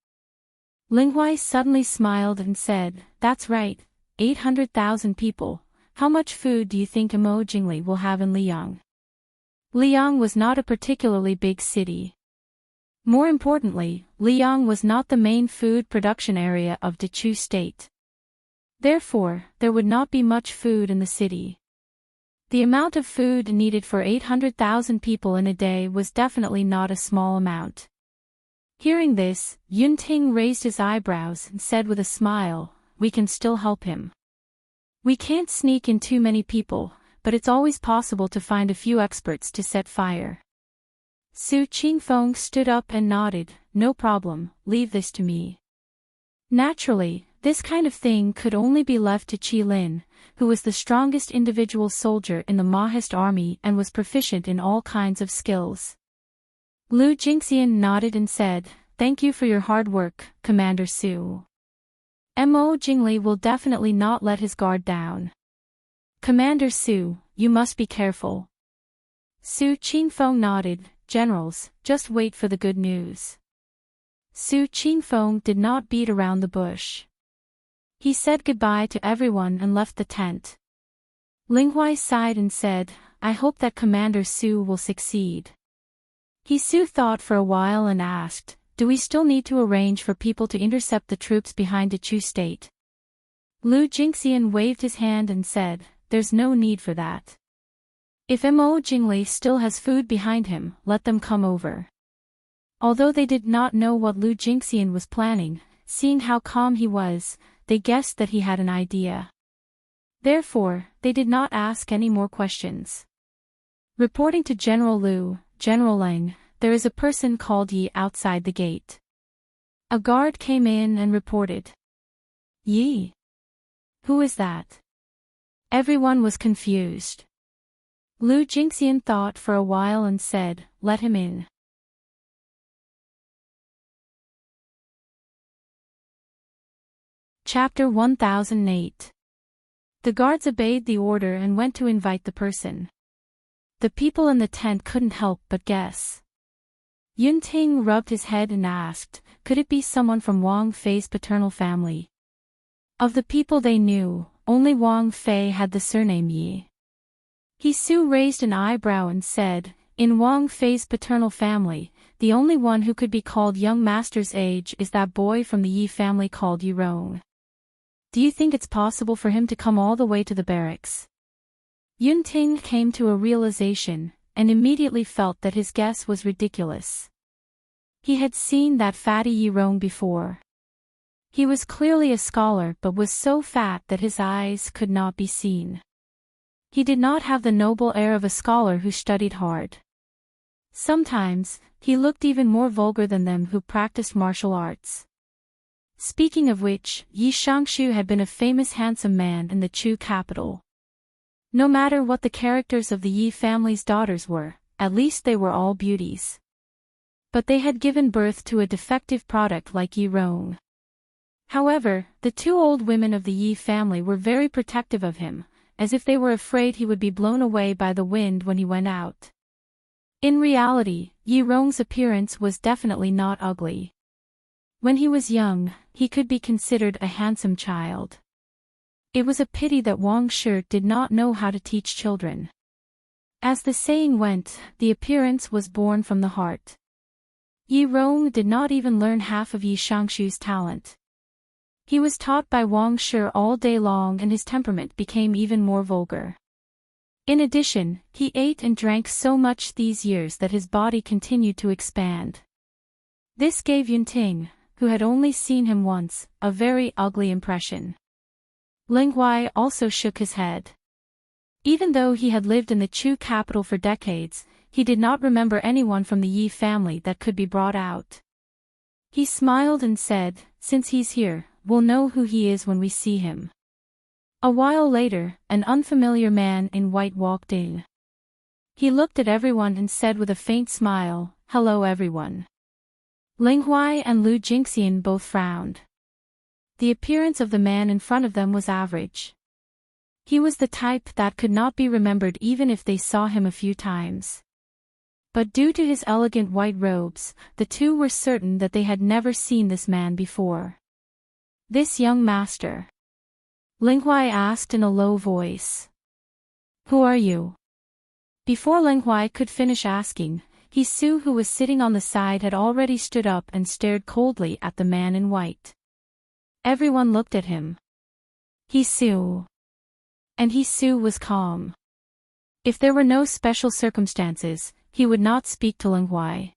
Ling Huai suddenly smiled and said, that's right, 800,000 people. How much food do you think Mo Jingli will have in Liang? Liang was not a particularly big city. More importantly, Liang was not the main food production area of Dechu State. Therefore, there would not be much food in the city. The amount of food needed for 800,000 people in a day was definitely not a small amount. Hearing this, Yun Ting raised his eyebrows and said with a smile, we can still help him. We can't sneak in too many people, but it's always possible to find a few experts to set fire. Su Qingfeng stood up and nodded, no problem, leave this to me. Naturally, this kind of thing could only be left to Qi Lin, who was the strongest individual soldier in the Mahist army and was proficient in all kinds of skills. Lu Jingxian nodded and said, thank you for your hard work, Commander Su. Mo Jingli will definitely not let his guard down. Commander Su, you must be careful. Su Qingfeng nodded, generals, just wait for the good news. Su Qingfeng did not beat around the bush. He said goodbye to everyone and left the tent. Ling Huai sighed and said, I hope that Commander Su will succeed. He Su thought for a while and asked, do we still need to arrange for people to intercept the troops behind Dechu State? Lu Jingxian waved his hand and said, there's no need for that. If Mo Jingli still has food behind him, let them come over. Although they did not know what Lu Jingxian was planning, seeing how calm he was, they guessed that he had an idea. Therefore, they did not ask any more questions. Reporting to General Liu, General Lang, there is a person called Yi outside the gate. A guard came in and reported. Yi? Who is that? Everyone was confused. Lu Jingxian thought for a while and said, let him in. Chapter 1008. The guards obeyed the order and went to invite the person. The people in the tent couldn't help but guess. Yun Ting rubbed his head and asked, could it be someone from Wang Fei's paternal family? Of the people they knew, only Wang Fei had the surname Yi. He Su raised an eyebrow and said, in Wang Fei's paternal family, the only one who could be called young master's age is that boy from the Yi family called Yi Rong. Do you think it's possible for him to come all the way to the barracks? Yunting came to a realization, and immediately felt that his guess was ridiculous. He had seen that fatty Yirong before. He was clearly a scholar but was so fat that his eyes could not be seen. He did not have the noble air of a scholar who studied hard. Sometimes, he looked even more vulgar than them who practiced martial arts. Speaking of which, Yi Shangshu had been a famous handsome man in the Chu capital. No matter what the characters of the Yi family's daughters were, at least they were all beauties. But they had given birth to a defective product like Yi Rong. However, the two old women of the Yi family were very protective of him, as if they were afraid he would be blown away by the wind when he went out. In reality, Yi Rong's appearance was definitely not ugly. When he was young, he could be considered a handsome child. It was a pity that Wang Shi did not know how to teach children. As the saying went, the appearance was born from the heart. Yi Rong did not even learn half of Yi Shangshu's talent. He was taught by Wang Shi all day long and his temperament became even more vulgar. In addition, he ate and drank so much these years that his body continued to expand. This gave Yunting, who had only seen him once, a very ugly impression. Ling Huai also shook his head. Even though he had lived in the Chu capital for decades, he did not remember anyone from the Yi family that could be brought out. He smiled and said, "Since he's here, we'll know who he is when we see him." A while later, an unfamiliar man in white walked in. He looked at everyone and said with a faint smile, "Hello everyone." Ling Huai and Lu Jingxian both frowned. The appearance of the man in front of them was average. He was the type that could not be remembered even if they saw him a few times. But due to his elegant white robes, the two were certain that they had never seen this man before. "This young master?" Ling Huai asked in a low voice. "Who are you?" Before Ling Huai could finish asking, Hisu, who was sitting on the side, had already stood up and stared coldly at the man in white. Everyone looked at him. Hisu. And Hisu was calm. If there were no special circumstances, he would not speak to Ling Huai.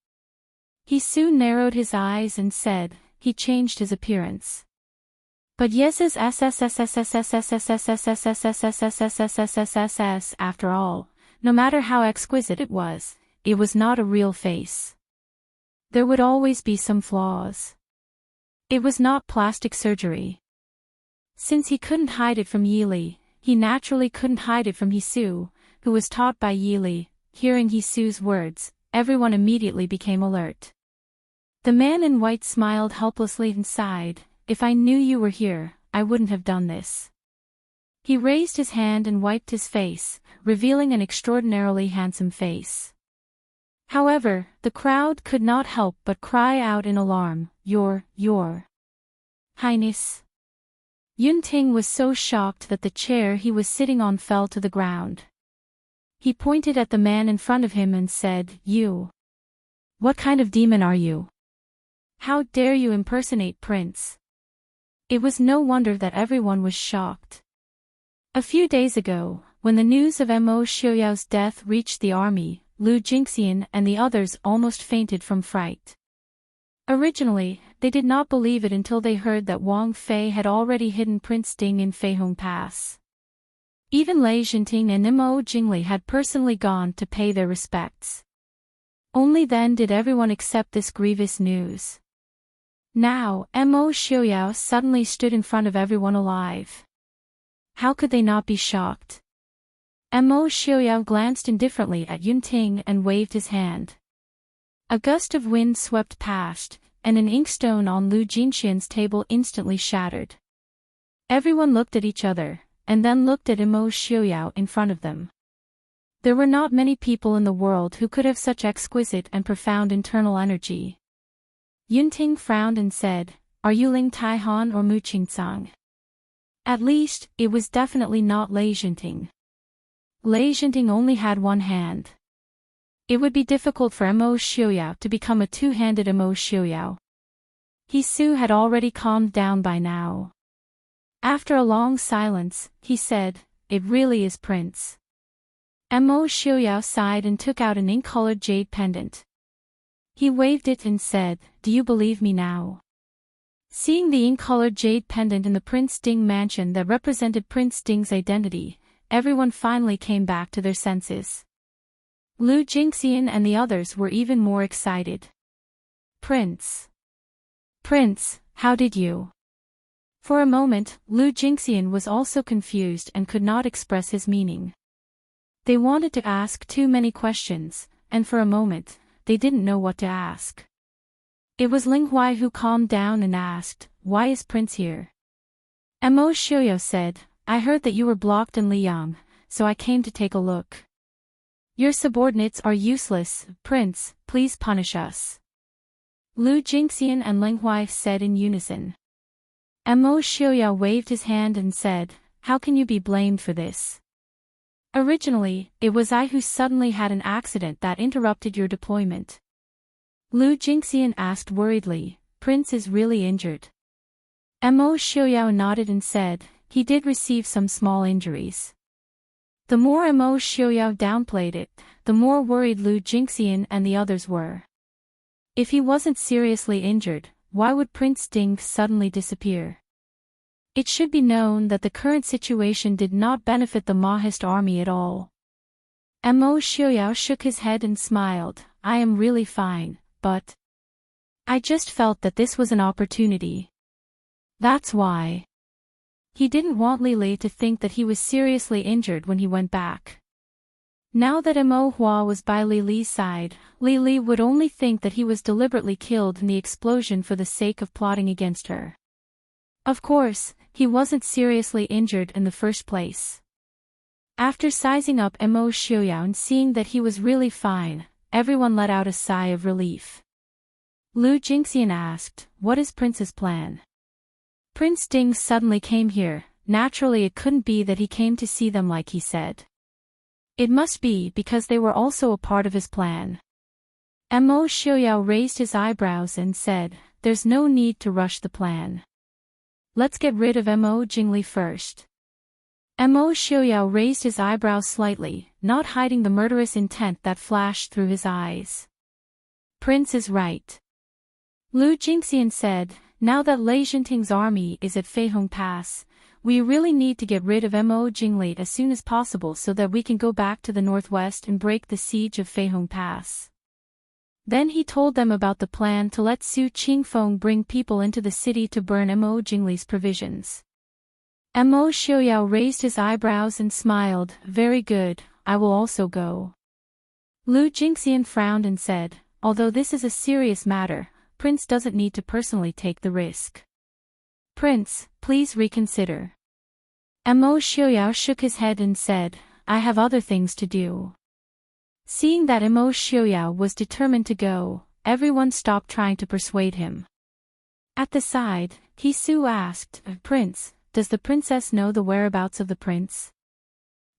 Hisu narrowed his eyes and said, "He changed his appearance." But yes, after all, no matter how exquisite it was not a real face. There would always be some flaws. It was not plastic surgery. Since he couldn't hide it from Yili, he naturally couldn't hide it from Hisu, who was taught by Yili. Hearing Hisu's words, everyone immediately became alert. The man in white smiled helplessly and sighed, "If I knew you were here, I wouldn't have done this." He raised his hand and wiped his face, revealing an extraordinarily handsome face. However, the crowd could not help but cry out in alarm, Your Highness." Yunting was so shocked that the chair he was sitting on fell to the ground. He pointed at the man in front of him and said, "You. What kind of demon are you? How dare you impersonate Prince?" It was no wonder that everyone was shocked. A few days ago, when the news of Mo Xiuyao's death reached the army, Lu Jingxian and the others almost fainted from fright. Originally, they did not believe it until they heard that Wang Fei had already hidden Prince Ding in Feihong Pass. Even Lei Jinting and Mo Jingli had personally gone to pay their respects. Only then did everyone accept this grievous news. Now, Mo Xiuyao suddenly stood in front of everyone alive. How could they not be shocked? Mo Xiuyao glanced indifferently at Yunting and waved his hand. A gust of wind swept past, and an inkstone on Lu Jinxian's table instantly shattered. Everyone looked at each other, and then looked at Mo Xiuyao in front of them. There were not many people in the world who could have such exquisite and profound internal energy. Yunting frowned and said, "Are you Ling Taihan or Mu Qingcang?" At least, it was definitely not Lei Jinting. Lei Jinting only had one hand. It would be difficult for Mo Xiuyao to become a two-handed Mo Xiuyao. Hisu had already calmed down by now. After a long silence, he said, "It really is Prince." Mo Xiaoyao sighed and took out an ink-colored jade pendant. He waved it and said, "Do you believe me now?" Seeing the ink-colored jade pendant in the Prince Ding mansion that represented Prince Ding's identity, everyone finally came back to their senses. Lu Jingxian and the others were even more excited. Prince, how did you? For a moment, Lu Jingxian was also confused and could not express his meaning. They wanted to ask too many questions, and for a moment, they didn't know what to ask. It was Ling Huai who calmed down and asked, "Why is Prince here?" Mo Xiaoyao said, "I heard that you were blocked in Liyang, so I came to take a look." "Your subordinates are useless, Prince, please punish us," Lu Jingxian and Ling Huai said in unison. Mo Xiaoyao waved his hand and said, "How can you be blamed for this? Originally, it was I who suddenly had an accident that interrupted your deployment." Lu Jingxian asked worriedly, "Prince is really injured?" Mo Xiaoyao nodded and said, "He did receive some small injuries." The more Mo Xiaoyao downplayed it, the more worried Lu Jingxian and the others were. If he wasn't seriously injured, why would Prince Ding suddenly disappear? It should be known that the current situation did not benefit the Mahist army at all. Mo Xiaoyao shook his head and smiled, "I am really fine, but I just felt that this was an opportunity. That's why." He didn't want Li Li to think that he was seriously injured when he went back. Now that Mo Hua was by Li Li's side, Li Li would only think that he was deliberately killed in the explosion for the sake of plotting against her. Of course, he wasn't seriously injured in the first place. After sizing up Mo Xiaoyao and seeing that he was really fine, everyone let out a sigh of relief. Lu Jingxian asked, "What is Prince's plan?" Prince Ding suddenly came here, naturally it couldn't be that he came to see them like he said. It must be because they were also a part of his plan. Mo Xiaoyao raised his eyebrows and said, "There's no need to rush the plan. Let's get rid of Mo Jingli first." Mo Xiaoyao raised his eyebrows slightly, not hiding the murderous intent that flashed through his eyes. "Prince is right," Lu Jingxian said, "now that Lei Zhenting's army is at Feihong Pass, we really need to get rid of Mo Jingli as soon as possible so that we can go back to the northwest and break the siege of Feihong Pass." Then he told them about the plan to let Su Qingfeng bring people into the city to burn Mo Jingli's provisions. Mo Xiaoyao raised his eyebrows and smiled, "Very good, I will also go." Lu Jingxian frowned and said, "Although this is a serious matter, Prince doesn't need to personally take the risk. Prince, please reconsider." Mo Xiaoyao shook his head and said, "I have other things to do." Seeing that Mo Xiaoyao was determined to go, everyone stopped trying to persuade him. At the side, He Su asked, "Prince, does the princess know the whereabouts of the prince?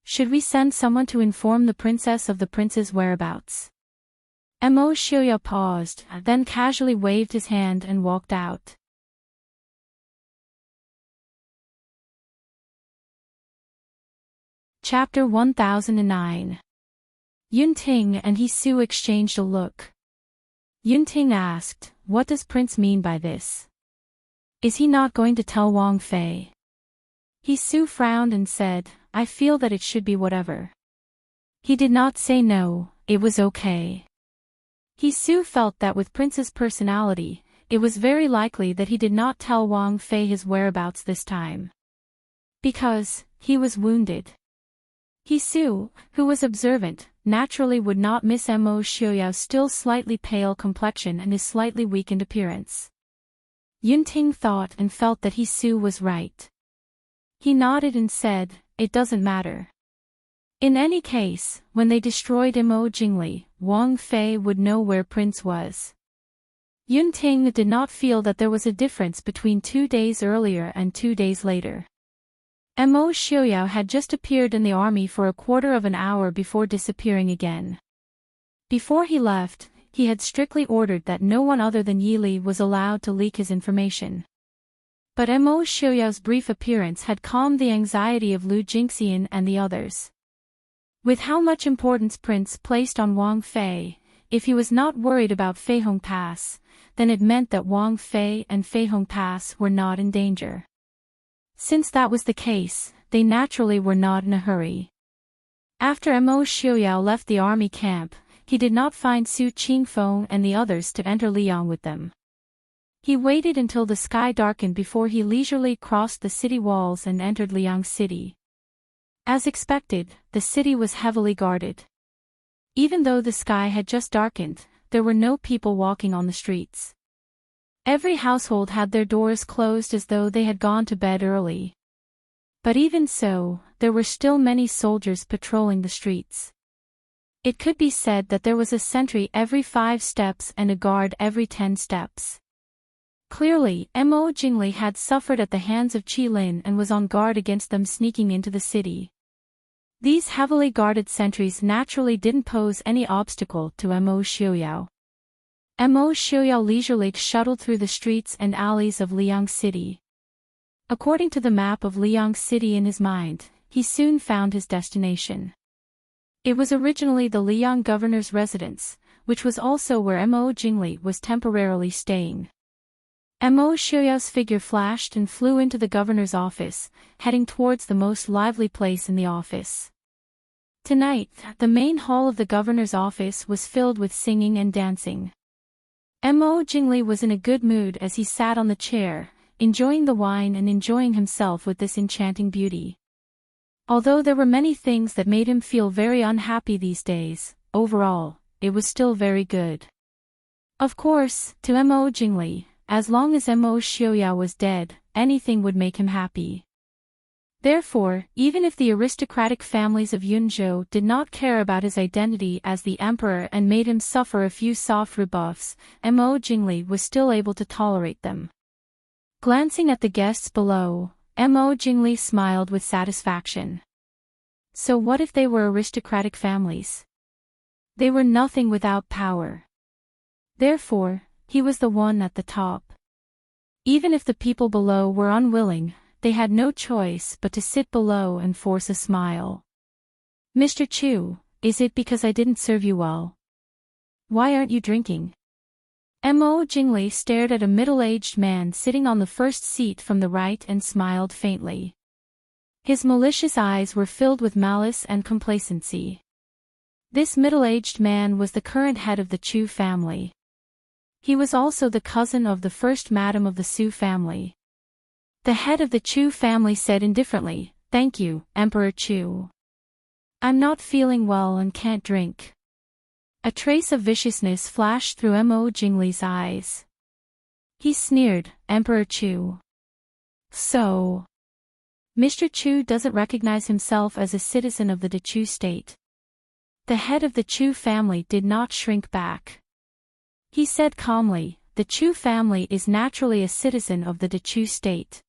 Should we send someone to inform the princess of the prince's whereabouts?" Mo Xiaoyao paused, then casually waved his hand and walked out. Chapter 1009. Yunting and He Su exchanged a look. Yunting asked, "What does Prince mean by this? Is he not going to tell Wang Fei?" He Su frowned and said, "I feel that it should be whatever." He did not say no, it was okay. He Su felt that with Prince's personality, it was very likely that he did not tell Wang Fei his whereabouts this time. Because he was wounded. He Su, who was observant, naturally would not miss Mo Xiaoyao's still slightly pale complexion and his slightly weakened appearance. Yunting thought and felt that He Su was right. He nodded and said, "It doesn't matter. In any case, when they destroyed Mo Jingli, Wang Fei would know where Prince was." Yunting did not feel that there was a difference between 2 days earlier and 2 days later. Mo Xiaoyao had just appeared in the army for a quarter of an hour before disappearing again. Before he left, he had strictly ordered that no one other than Yi Li was allowed to leak his information. But Mo Xiuyao's brief appearance had calmed the anxiety of Lu Jingxian and the others. With how much importance Prince placed on Wang Fei, if he was not worried about Feihong Pass, then it meant that Wang Fei and Feihong Pass were not in danger. Since that was the case, they naturally were not in a hurry. After Mo Xiuyao left the army camp, he did not find Su Qingfeng and the others to enter Liang with them. He waited until the sky darkened before he leisurely crossed the city walls and entered Liang City. As expected, the city was heavily guarded. Even though the sky had just darkened, there were no people walking on the streets. Every household had their doors closed as though they had gone to bed early. But even so, there were still many soldiers patrolling the streets. It could be said that there was a sentry every 5 steps and a guard every 10 steps. Clearly, Mo Jingli had suffered at the hands of Qi Lin and was on guard against them sneaking into the city. These heavily guarded sentries naturally didn't pose any obstacle to Mo Xiuyao. Mo Xiuyao leisurely shuttled through the streets and alleys of Liang City. According to the map of Liang City in his mind, he soon found his destination. It was originally the Liang governor's residence, which was also where Mo Jingli was temporarily staying. Mo Xiuyao's figure flashed and flew into the governor's office, heading towards the most lively place in the office. Tonight, the main hall of the governor's office was filled with singing and dancing. Mo Jingli was in a good mood as he sat on the chair, enjoying the wine and enjoying himself with this enchanting beauty. Although there were many things that made him feel very unhappy these days, overall, it was still very good. Of course, to Mo Jingli, as long as Mo Xiuyao was dead, anything would make him happy. Therefore, even if the aristocratic families of Yunzhou did not care about his identity as the emperor and made him suffer a few soft rebuffs, Mo Jingli was still able to tolerate them. Glancing at the guests below, Mo Jingli smiled with satisfaction. So what if they were aristocratic families? They were nothing without power. Therefore, he was the one at the top. Even if the people below were unwilling, they had no choice but to sit below and force a smile. Mr. Chu, is it because I didn't serve you well? Why aren't you drinking? Mo Jingli stared at a middle-aged man sitting on the first seat from the right and smiled faintly. His malicious eyes were filled with malice and complacency. This middle-aged man was the current head of the Chu family. He was also the cousin of the first madam of the Su family. The head of the Chu family said indifferently, "Thank you, Emperor Chu. I'm not feeling well and can't drink." A trace of viciousness flashed through Mo Jingli's eyes. He sneered, "Emperor Chu. So, Mr. Chu doesn't recognize himself as a citizen of the Chu state." The head of the Chu family did not shrink back. He said calmly, "The Chu family is naturally a citizen of the Chu state.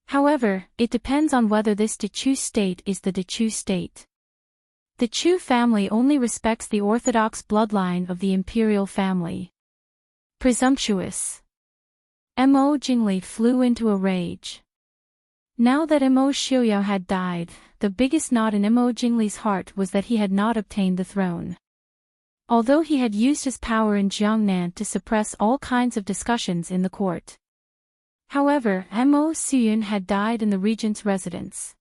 However, it depends on whether this Chu state is the Chu state. The Chu family only respects the orthodox bloodline of the imperial family." Presumptuous. Mo Jingli flew into a rage. Now that Mo Xiuyao had died, the biggest knot in Mo Jingli's heart was that he had not obtained the throne. Although he had used his power in Jiangnan to suppress all kinds of discussions in the court. However, Mo Suyun had died in the regent's residence.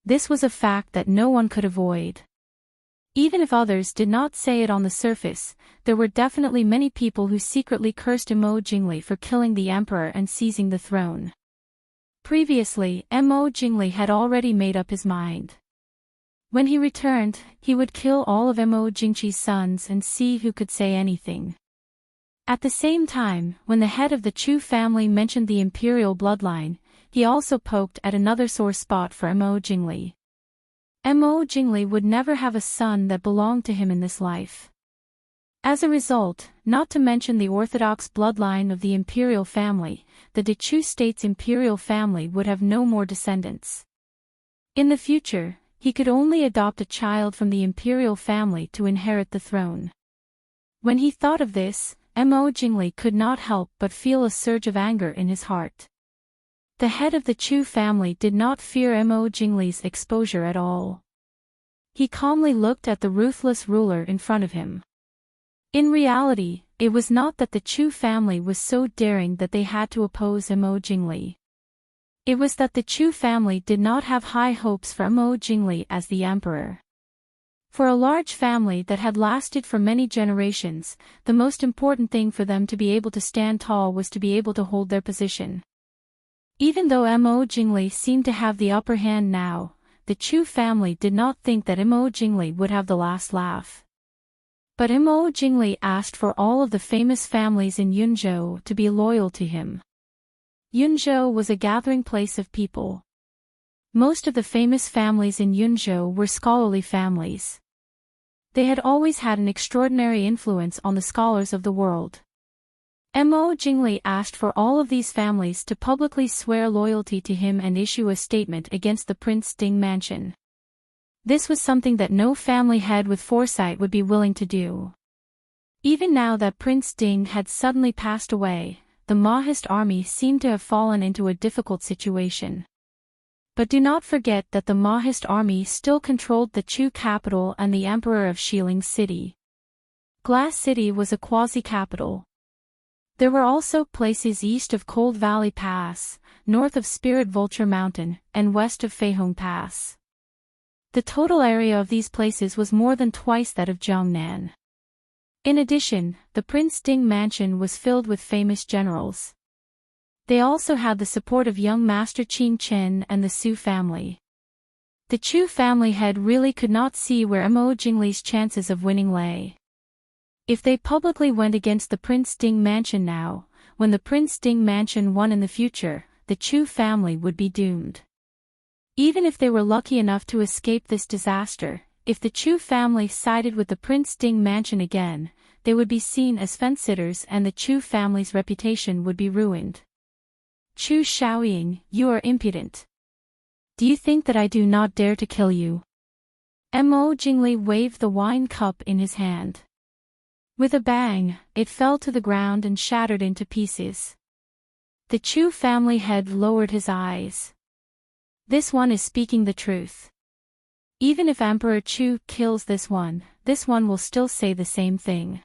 This was a fact that no one could avoid. Even if others did not say it on the surface, there were definitely many people who secretly cursed Mo Jingli for killing the emperor and seizing the throne. Previously, Mo Jingli had already made up his mind. When he returned, he would kill all of Mo Jingqi's sons and see who could say anything. At the same time, when the head of the Chu family mentioned the imperial bloodline, he also poked at another sore spot for Mo Jingli. Mo Jingli would never have a son that belonged to him in this life. As a result, not to mention the orthodox bloodline of the imperial family, the Chu state's imperial family would have no more descendants. In the future, he could only adopt a child from the imperial family to inherit the throne. When he thought of this, Mo Jingli could not help but feel a surge of anger in his heart. The head of the Chu family did not fear Mo Jingli's exposure at all. He calmly looked at the ruthless ruler in front of him. In reality, it was not that the Chu family was so daring that they had to oppose Mo Jingli. It was that the Chu family did not have high hopes for Mo Jingli as the emperor. For a large family that had lasted for many generations, the most important thing for them to be able to stand tall was to be able to hold their position. Even though Mo Jingli seemed to have the upper hand now, the Chu family did not think that Mo Jingli would have the last laugh. But Mo Jingli asked for all of the famous families in Yunzhou to be loyal to him. Yunzhou was a gathering place of people. Most of the famous families in Yunzhou were scholarly families. They had always had an extraordinary influence on the scholars of the world. Mo Jingli asked for all of these families to publicly swear loyalty to him and issue a statement against the Prince Ding mansion. This was something that no family head with foresight would be willing to do. Even now that Prince Ding had suddenly passed away, the Maoist army seemed to have fallen into a difficult situation. But do not forget that the Maoist army still controlled the Chu capital and the emperor of Xiling City. Glass City was a quasi-capital. There were also places east of Cold Valley Pass, north of Spirit Vulture Mountain, and west of Feihong Pass. The total area of these places was more than twice that of Jiangnan. In addition, the Prince Ding mansion was filled with famous generals. They also had the support of young Master Qing Chen and the Su family. The Chu family head really could not see where Mo Jingli's chances of winning lay. If they publicly went against the Prince Ding mansion now, when the Prince Ding mansion won in the future, the Chu family would be doomed. Even if they were lucky enough to escape this disaster, if the Chu family sided with the Prince Ding mansion again, they would be seen as fence-sitters and the Chu family's reputation would be ruined. Chu Shaoying, you are impudent. Do you think that I do not dare to kill you? Mo Jingli waved the wine cup in his hand. With a bang, it fell to the ground and shattered into pieces. The Chu family head lowered his eyes. This one is speaking the truth. Even if Emperor Chu kills this one will still say the same thing.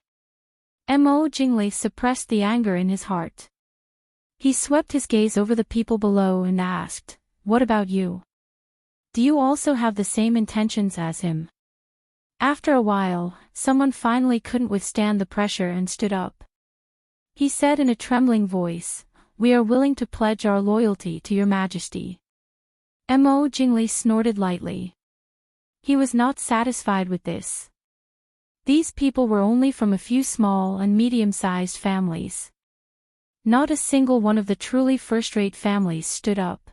Mo Jingli suppressed the anger in his heart. He swept his gaze over the people below and asked, "What about you? Do you also have the same intentions as him?" After a while, someone finally couldn't withstand the pressure and stood up. He said in a trembling voice, "We are willing to pledge our loyalty to your majesty." Mo Jingli snorted lightly. He was not satisfied with this. These people were only from a few small and medium-sized families. Not a single one of the truly first-rate families stood up.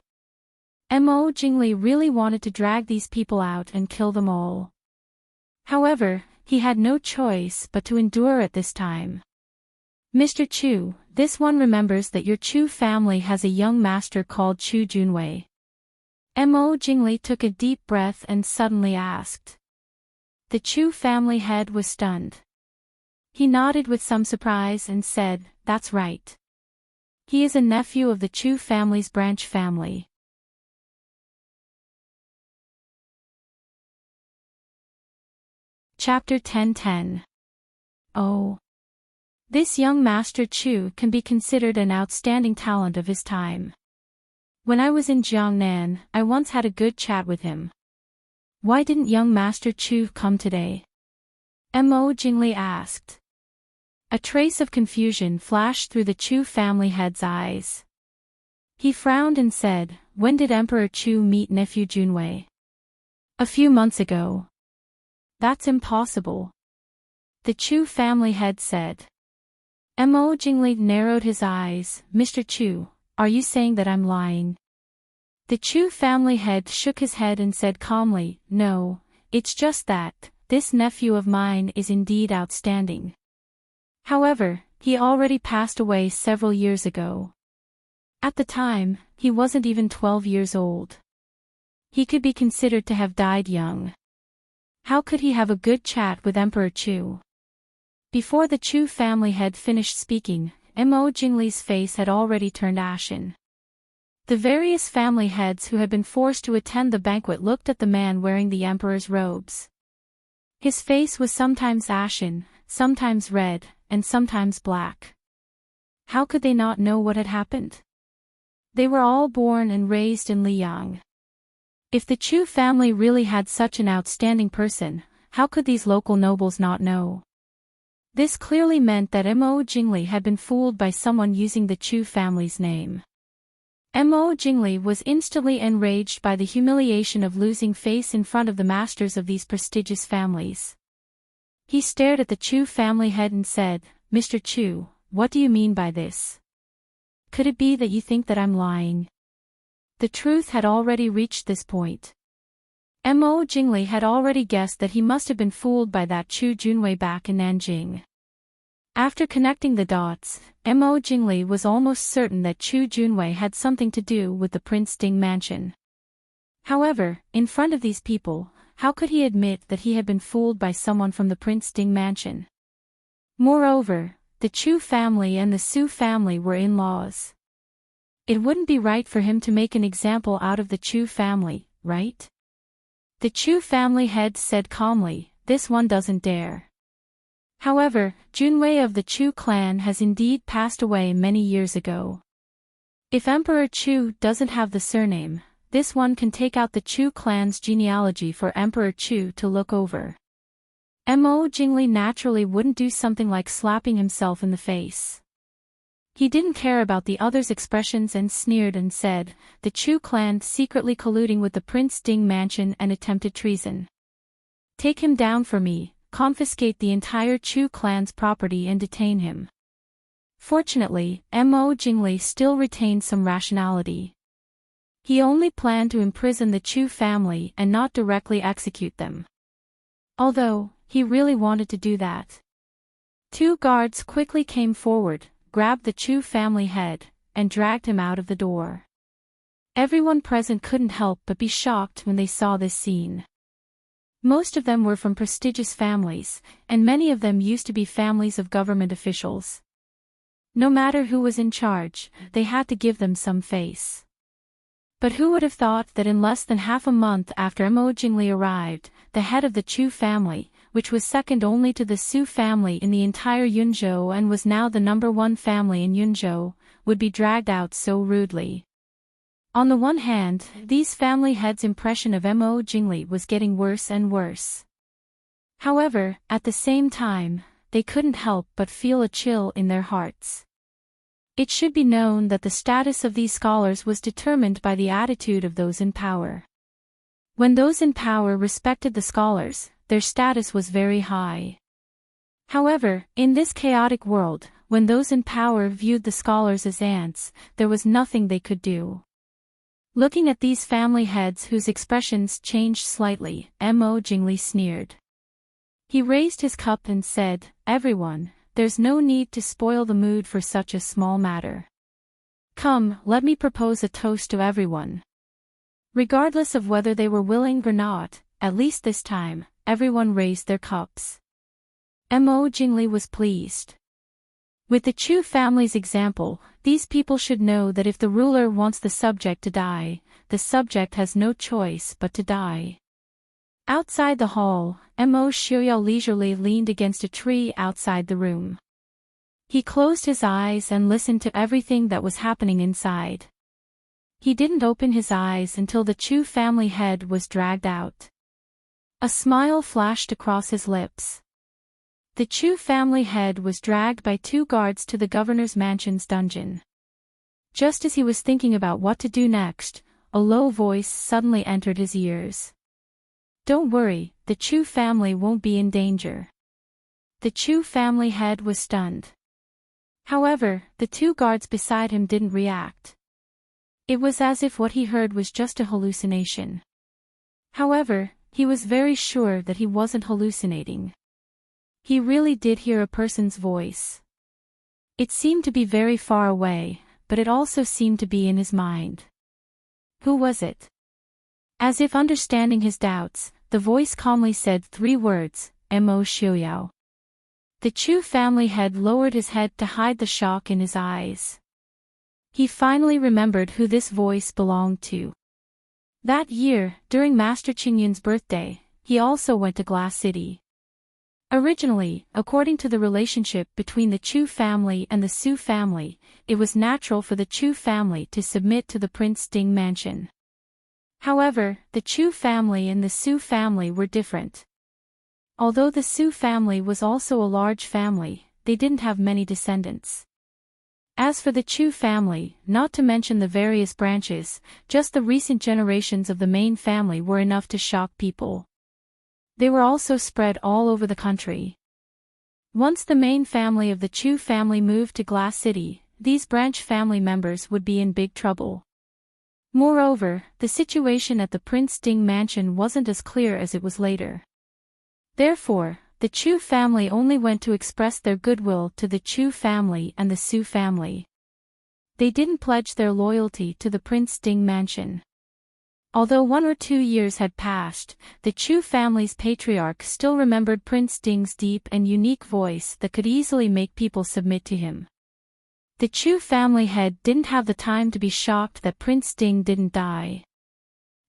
Mo Jingli really wanted to drag these people out and kill them all. However, he had no choice but to endure at this time. "Mr. Chu, this one remembers that your Chu family has a young master called Chu Junwei." Mo Jingli took a deep breath and suddenly asked. The Chu family head was stunned. He nodded with some surprise and said, "That's right. He is a nephew of the Chu family's branch family." Chapter 10:10. Oh. This young Master Chu can be considered an outstanding talent of his time. When I was in Jiangnan, I once had a good chat with him. Why didn't young Master Chu come today? Mo Jingli asked. A trace of confusion flashed through the Chu family head's eyes. He frowned and said, "When did Emperor Chu meet nephew Junwei?" "A few months ago." "That's impossible." The Chu family head said. Mo Jingli narrowed his eyes. "Mr. Chu, are you saying that I'm lying?" The Chu family head shook his head and said calmly, "No, it's just that, this nephew of mine is indeed outstanding. However, he already passed away several years ago. At the time, he wasn't even 12 years old. He could be considered to have died young. How could he have a good chat with Emperor Chu?" Before the Chu family had finished speaking, Mo Jingli's face had already turned ashen. The various family heads who had been forced to attend the banquet looked at the man wearing the emperor's robes. His face was sometimes ashen, sometimes red, and sometimes black. How could they not know what had happened? They were all born and raised in Liang. If the Chu family really had such an outstanding person, how could these local nobles not know? This clearly meant that Mo Jingli had been fooled by someone using the Chu family's name. Mo Jingli was instantly enraged by the humiliation of losing face in front of the masters of these prestigious families. He stared at the Chu family head and said, "Mr. Chu, what do you mean by this? Could it be that you think that I'm lying?" The truth had already reached this point. Mo Jingli had already guessed that he must have been fooled by that Chu Junwei back in Nanjing. After connecting the dots, Mo Jingli was almost certain that Chu Junwei had something to do with the Prince Ding mansion. However, in front of these people, how could he admit that he had been fooled by someone from the Prince Ding mansion? Moreover, the Chu family and the Su family were in-laws. It wouldn't be right for him to make an example out of the Chu family, right? The Chu family head said calmly, "This one doesn't dare." However, Junwei of the Chu clan has indeed passed away many years ago. If Emperor Chu doesn't have the surname, this one can take out the Chu clan's genealogy for Emperor Chu to look over. Mo Jingli naturally wouldn't do something like slapping himself in the face. He didn't care about the others' expressions and sneered and said, "The Chu clan secretly colluding with the Prince Ding mansion and attempted treason. Take him down for me, confiscate the entire Chu clan's property and detain him." Fortunately, Mo Jingli still retained some rationality. He only planned to imprison the Chu family and not directly execute them. Although, he really wanted to do that. 2 guards quickly came forward, grabbed the Chu family head, and dragged him out of the door. Everyone present couldn't help but be shocked when they saw this scene. Most of them were from prestigious families, and many of them used to be families of government officials. No matter who was in charge, they had to give them some face. But who would have thought that in less than half a month after Mo Jingli arrived, the head of the Chu family, which was second only to the Su family in the entire Yunzhou and was now the #1 family in Yunzhou, would be dragged out so rudely. On the one hand, these family heads' impression of Mo Jingli was getting worse and worse. However, at the same time, they couldn't help but feel a chill in their hearts. It should be known that the status of these scholars was determined by the attitude of those in power. When those in power respected the scholars, their status was very high. However, in this chaotic world, when those in power viewed the scholars as ants, there was nothing they could do. Looking at these family heads whose expressions changed slightly, Mo Jingli sneered. He raised his cup and said, "Everyone, there's no need to spoil the mood for such a small matter. Come, let me propose a toast to everyone." Regardless of whether they were willing or not, at least this time, everyone raised their cups. Mo Jingli was pleased. With the Chu family's example, these people should know that if the ruler wants the subject to die, the subject has no choice but to die. Outside the hall, Mo Xiuyao leisurely leaned against a tree outside the room. He closed his eyes and listened to everything that was happening inside. He didn't open his eyes until the Chu family head was dragged out. A smile flashed across his lips. The Chu family head was dragged by 2 guards to the governor's mansion's dungeon. Just as he was thinking about what to do next, a low voice suddenly entered his ears. "Don't worry, the Chu family won't be in danger." The Chu family head was stunned. However, the 2 guards beside him didn't react. It was as if what he heard was just a hallucination. However, he was very sure that he wasn't hallucinating. He really did hear a person's voice. It seemed to be very far away, but it also seemed to be in his mind. Who was it? As if understanding his doubts, the voice calmly said 3 words, "Mo Xiuyao." The Chu family head lowered his head to hide the shock in his eyes. He finally remembered who this voice belonged to. That year, during Master Qingyun's birthday, he also went to Glass City. Originally, according to the relationship between the Chu family and the Su family, it was natural for the Chu family to submit to the Prince Ding mansion. However, the Chu family and the Su family were different. Although the Su family was also a large family, they didn't have many descendants. As for the Chu family, not to mention the various branches, just the recent generations of the main family were enough to shock people. They were also spread all over the country. Once the main family of the Chu family moved to Glass City, these branch family members would be in big trouble. Moreover, the situation at the Prince Ding mansion wasn't as clear as it was later. Therefore, the Chu family only went to express their goodwill to the Chu family and the Su family. They didn't pledge their loyalty to the Prince Ding mansion. Although 1 or 2 years had passed, the Chu family's patriarch still remembered Prince Ding's deep and unique voice that could easily make people submit to him. The Chu family head didn't have the time to be shocked that Prince Ding didn't die.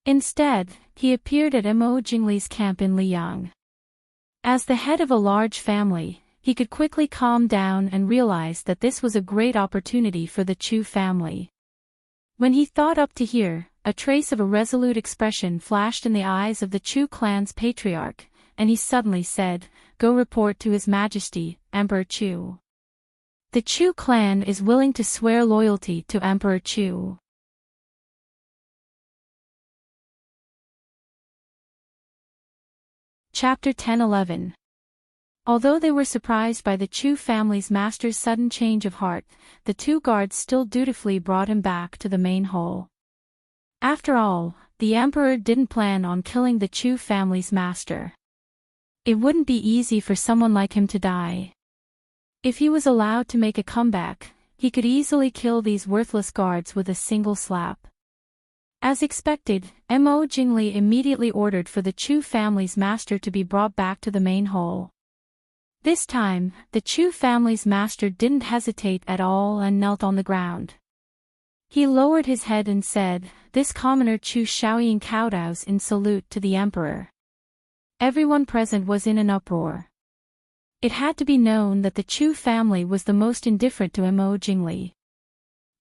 Instead, he appeared at Mo Jingli's camp in Liang. As the head of a large family, he could quickly calm down and realize that this was a great opportunity for the Chu family. When he thought up to here, a trace of a resolute expression flashed in the eyes of the Chu clan's patriarch, and he suddenly said, "Go report to His Majesty, Emperor Chu. The Chu clan is willing to swear loyalty to Emperor Chu." Chapter 10-11. Although they were surprised by the Chu family's master's sudden change of heart, the 2 guards still dutifully brought him back to the main hall. After all, the emperor didn't plan on killing the Chu family's master. It wouldn't be easy for someone like him to die. If he was allowed to make a comeback, he could easily kill these worthless guards with a single slap. As expected, Mo Jingli immediately ordered for the Chu family's master to be brought back to the main hall. This time, the Chu family's master didn't hesitate at all and knelt on the ground. He lowered his head and said, "This commoner Chu Shaoying kowtows in salute to the emperor." Everyone present was in an uproar. It had to be known that the Chu family was the most indifferent to Mo Jingli.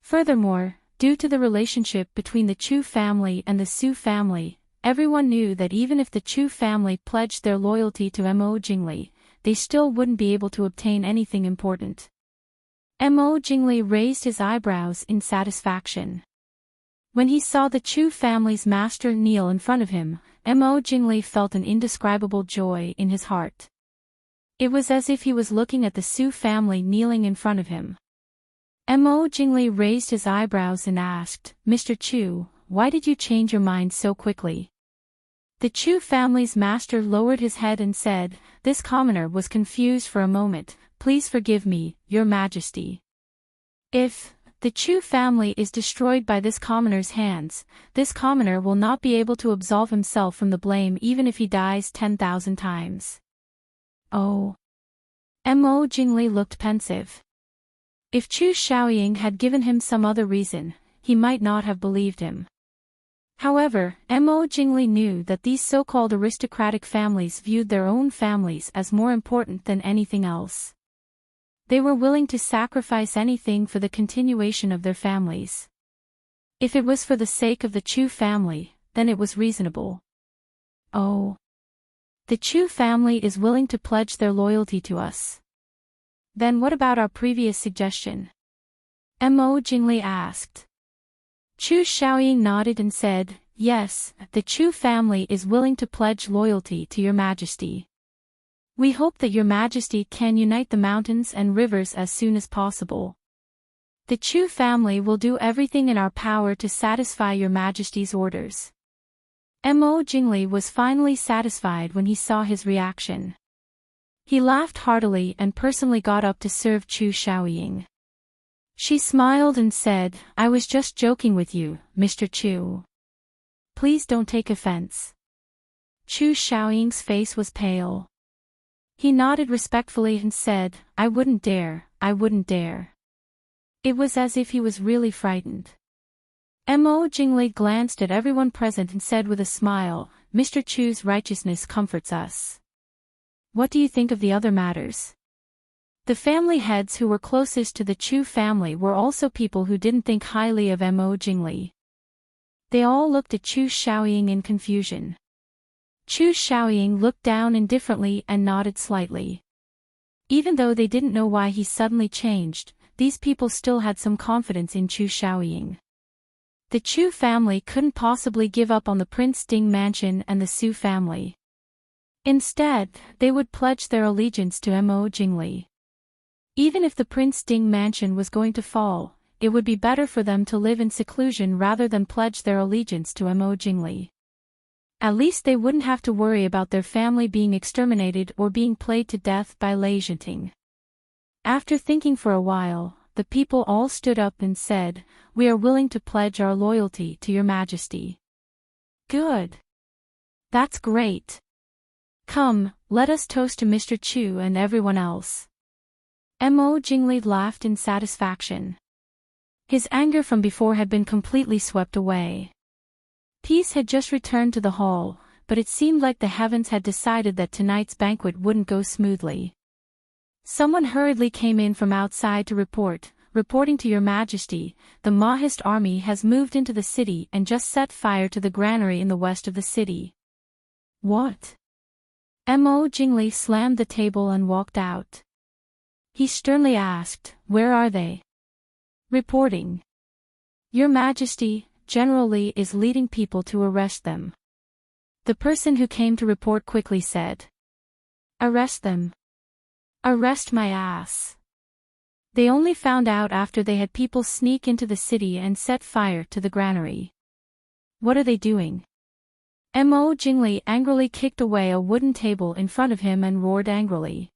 Furthermore, due to the relationship between the Chu family and the Su family, everyone knew that even if the Chu family pledged their loyalty to Mo Jingli, they still wouldn't be able to obtain anything important. Mo Jingli raised his eyebrows in satisfaction. When he saw the Chu family's master kneel in front of him, Mo Jingli felt an indescribable joy in his heart. It was as if he was looking at the Su family kneeling in front of him. Mo Jingli raised his eyebrows and asked, "Mr. Chu, why did you change your mind so quickly?" The Chu family's master lowered his head and said, "This commoner was confused for a moment. Please forgive me, Your Majesty. If the Chu family is destroyed by this commoner's hands, this commoner will not be able to absolve himself from the blame even if he dies 10,000 times. Oh. Mo Jingli looked pensive. If Chu Shaoying had given him some other reason, he might not have believed him. However, Mo Jingli knew that these so-called aristocratic families viewed their own families as more important than anything else. They were willing to sacrifice anything for the continuation of their families. If it was for the sake of the Chu family, then it was reasonable. Oh. The Chu family is willing to pledge their loyalty to us. Then what about our previous suggestion? Mo Jingli asked. Chu Shaoying nodded and said, "Yes, the Chu family is willing to pledge loyalty to Your Majesty. We hope that Your Majesty can unite the mountains and rivers as soon as possible. The Chu family will do everything in our power to satisfy Your Majesty's orders." Mo Jingli was finally satisfied when he saw his reaction. He laughed heartily and personally got up to serve Chu Shaoying. She smiled and said, "I was just joking with you, Mr. Chu. Please don't take offense." Chu Shaoying's face was pale. He nodded respectfully and said, I wouldn't dare. It was as if he was really frightened. Mo Jingli glanced at everyone present and said with a smile, Mr. Chu's righteousness comforts us. What do you think of the other matters? The family heads who were closest to the Chu family were also people who didn't think highly of Mo Jingli. They all looked at Chu Shaoying in confusion. Chu Shaoying looked down indifferently and nodded slightly. Even though they didn't know why he suddenly changed, these people still had some confidence in Chu Shaoying. The Chu family couldn't possibly give up on the Prince Ding mansion and the Su family. Instead, they would pledge their allegiance to Mo Jingli. Even if the Prince Ding mansion was going to fall, it would be better for them to live in seclusion rather than pledge their allegiance to Mo Jingli. At least they wouldn't have to worry about their family being exterminated or being played to death by Enchanting. After thinking for a while, the people all stood up and said, We are willing to pledge our loyalty to your majesty. Good. That's great. Come, let us toast to Mr. Chu and everyone else. Mo Jingli laughed in satisfaction. His anger from before had been completely swept away. Peace had just returned to the hall, but it seemed like the heavens had decided that tonight's banquet wouldn't go smoothly. Someone hurriedly came in from outside to reporting to your majesty, the Mahist army has moved into the city and just set fire to the granary in the west of the city. What? Mo Jingli slammed the table and walked out. He sternly asked, Where are they? Reporting. Your majesty, General Li is leading people to arrest them. The person who came to report quickly said. Arrest them. Arrest my ass. They only found out after they had people sneak into the city and set fire to the granary. What are they doing? Mo Jingli angrily kicked away a wooden table in front of him and roared angrily.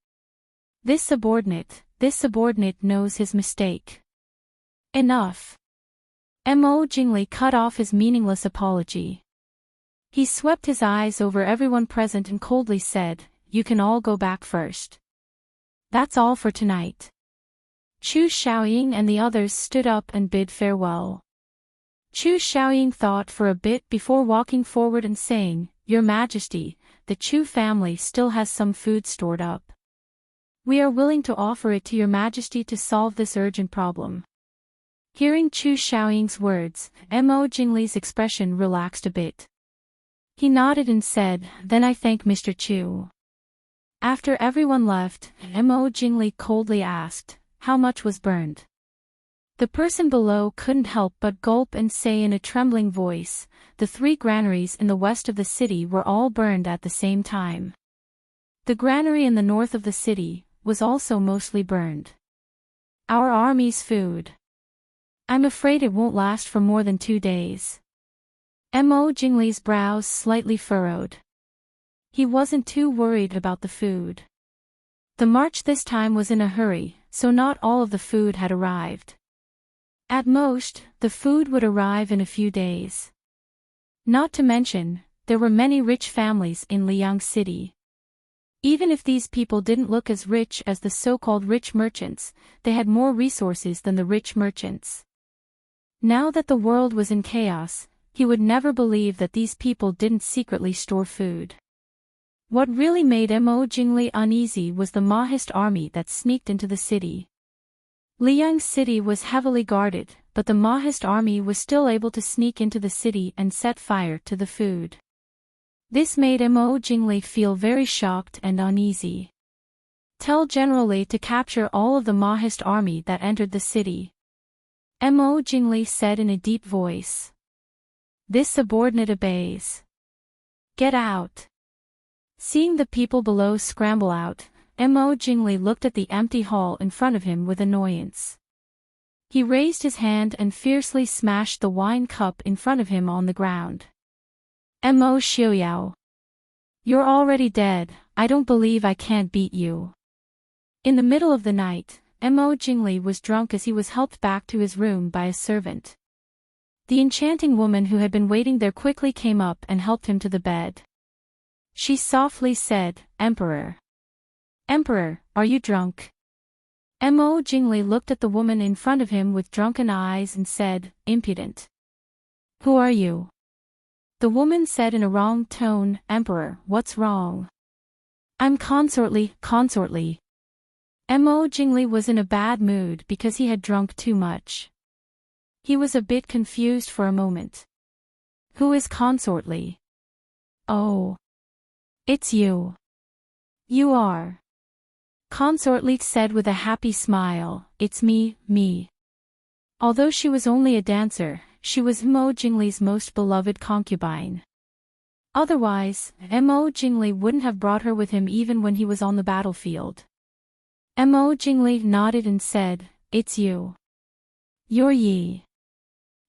This subordinate knows his mistake. Enough. Mo Jingli cut off his meaningless apology. He swept his eyes over everyone present and coldly said, You can all go back first. That's all for tonight. Chu Shaoying and the others stood up and bid farewell. Chu Shaoying thought for a bit before walking forward and saying, Your Majesty, the Chu family still has some food stored up. We are willing to offer it to your Majesty to solve this urgent problem. Hearing Chu Shaoying's words, Mo Jingli's expression relaxed a bit. He nodded and said, Then I thank Mr. Chu. After everyone left, Mo Jingli coldly asked, How much was burned? The person below couldn't help but gulp and say in a trembling voice, The 3 granaries in the west of the city were all burned at the same time. The granary in the north of the city was also mostly burned. Our army's food. I'm afraid it won't last for more than 2 days. Mo Jingli's brows slightly furrowed. He wasn't too worried about the food. The march this time was in a hurry, so not all of the food had arrived. At most, the food would arrive in a few days. Not to mention, there were many rich families in Liang City. Even if these people didn't look as rich as the so-called rich merchants, they had more resources than the rich merchants. Now that the world was in chaos, he would never believe that these people didn't secretly store food. What really made Mo Jingli uneasy was the Mahist army that sneaked into the city. Liang City was heavily guarded, but the Mahist army was still able to sneak into the city and set fire to the food. This made Mo Jingli feel very shocked and uneasy. Tell General Li to capture all of the Mahist army that entered the city. Mo Jingli said in a deep voice. This subordinate obeys. Get out. Seeing the people below scramble out, Mo Jingli looked at the empty hall in front of him with annoyance. He raised his hand and fiercely smashed the wine cup in front of him on the ground. Mo Xiaoyao. You're already dead, I don't believe I can't beat you. In the middle of the night, Mo Jingli was drunk as he was helped back to his room by a servant. The enchanting woman who had been waiting there quickly came up and helped him to the bed. She softly said, Emperor. Emperor, are you drunk? Mo Jingli looked at the woman in front of him with drunken eyes and said, "Impudent. Who are you?" The woman said in a wrong tone, "Emperor, what's wrong?" "I'm consortly." Mo Jingli was in a bad mood because he had drunk too much. He was a bit confused for a moment. "Who is consortly?" "Oh. It's you. You are." Consortly said with a happy smile, "It's me. Although she was only a dancer, she was Mo Jingli's most beloved concubine. Otherwise, Mo Jingli wouldn't have brought her with him even when he was on the battlefield. Mo Jingli nodded and said, "It's you. You're Yi."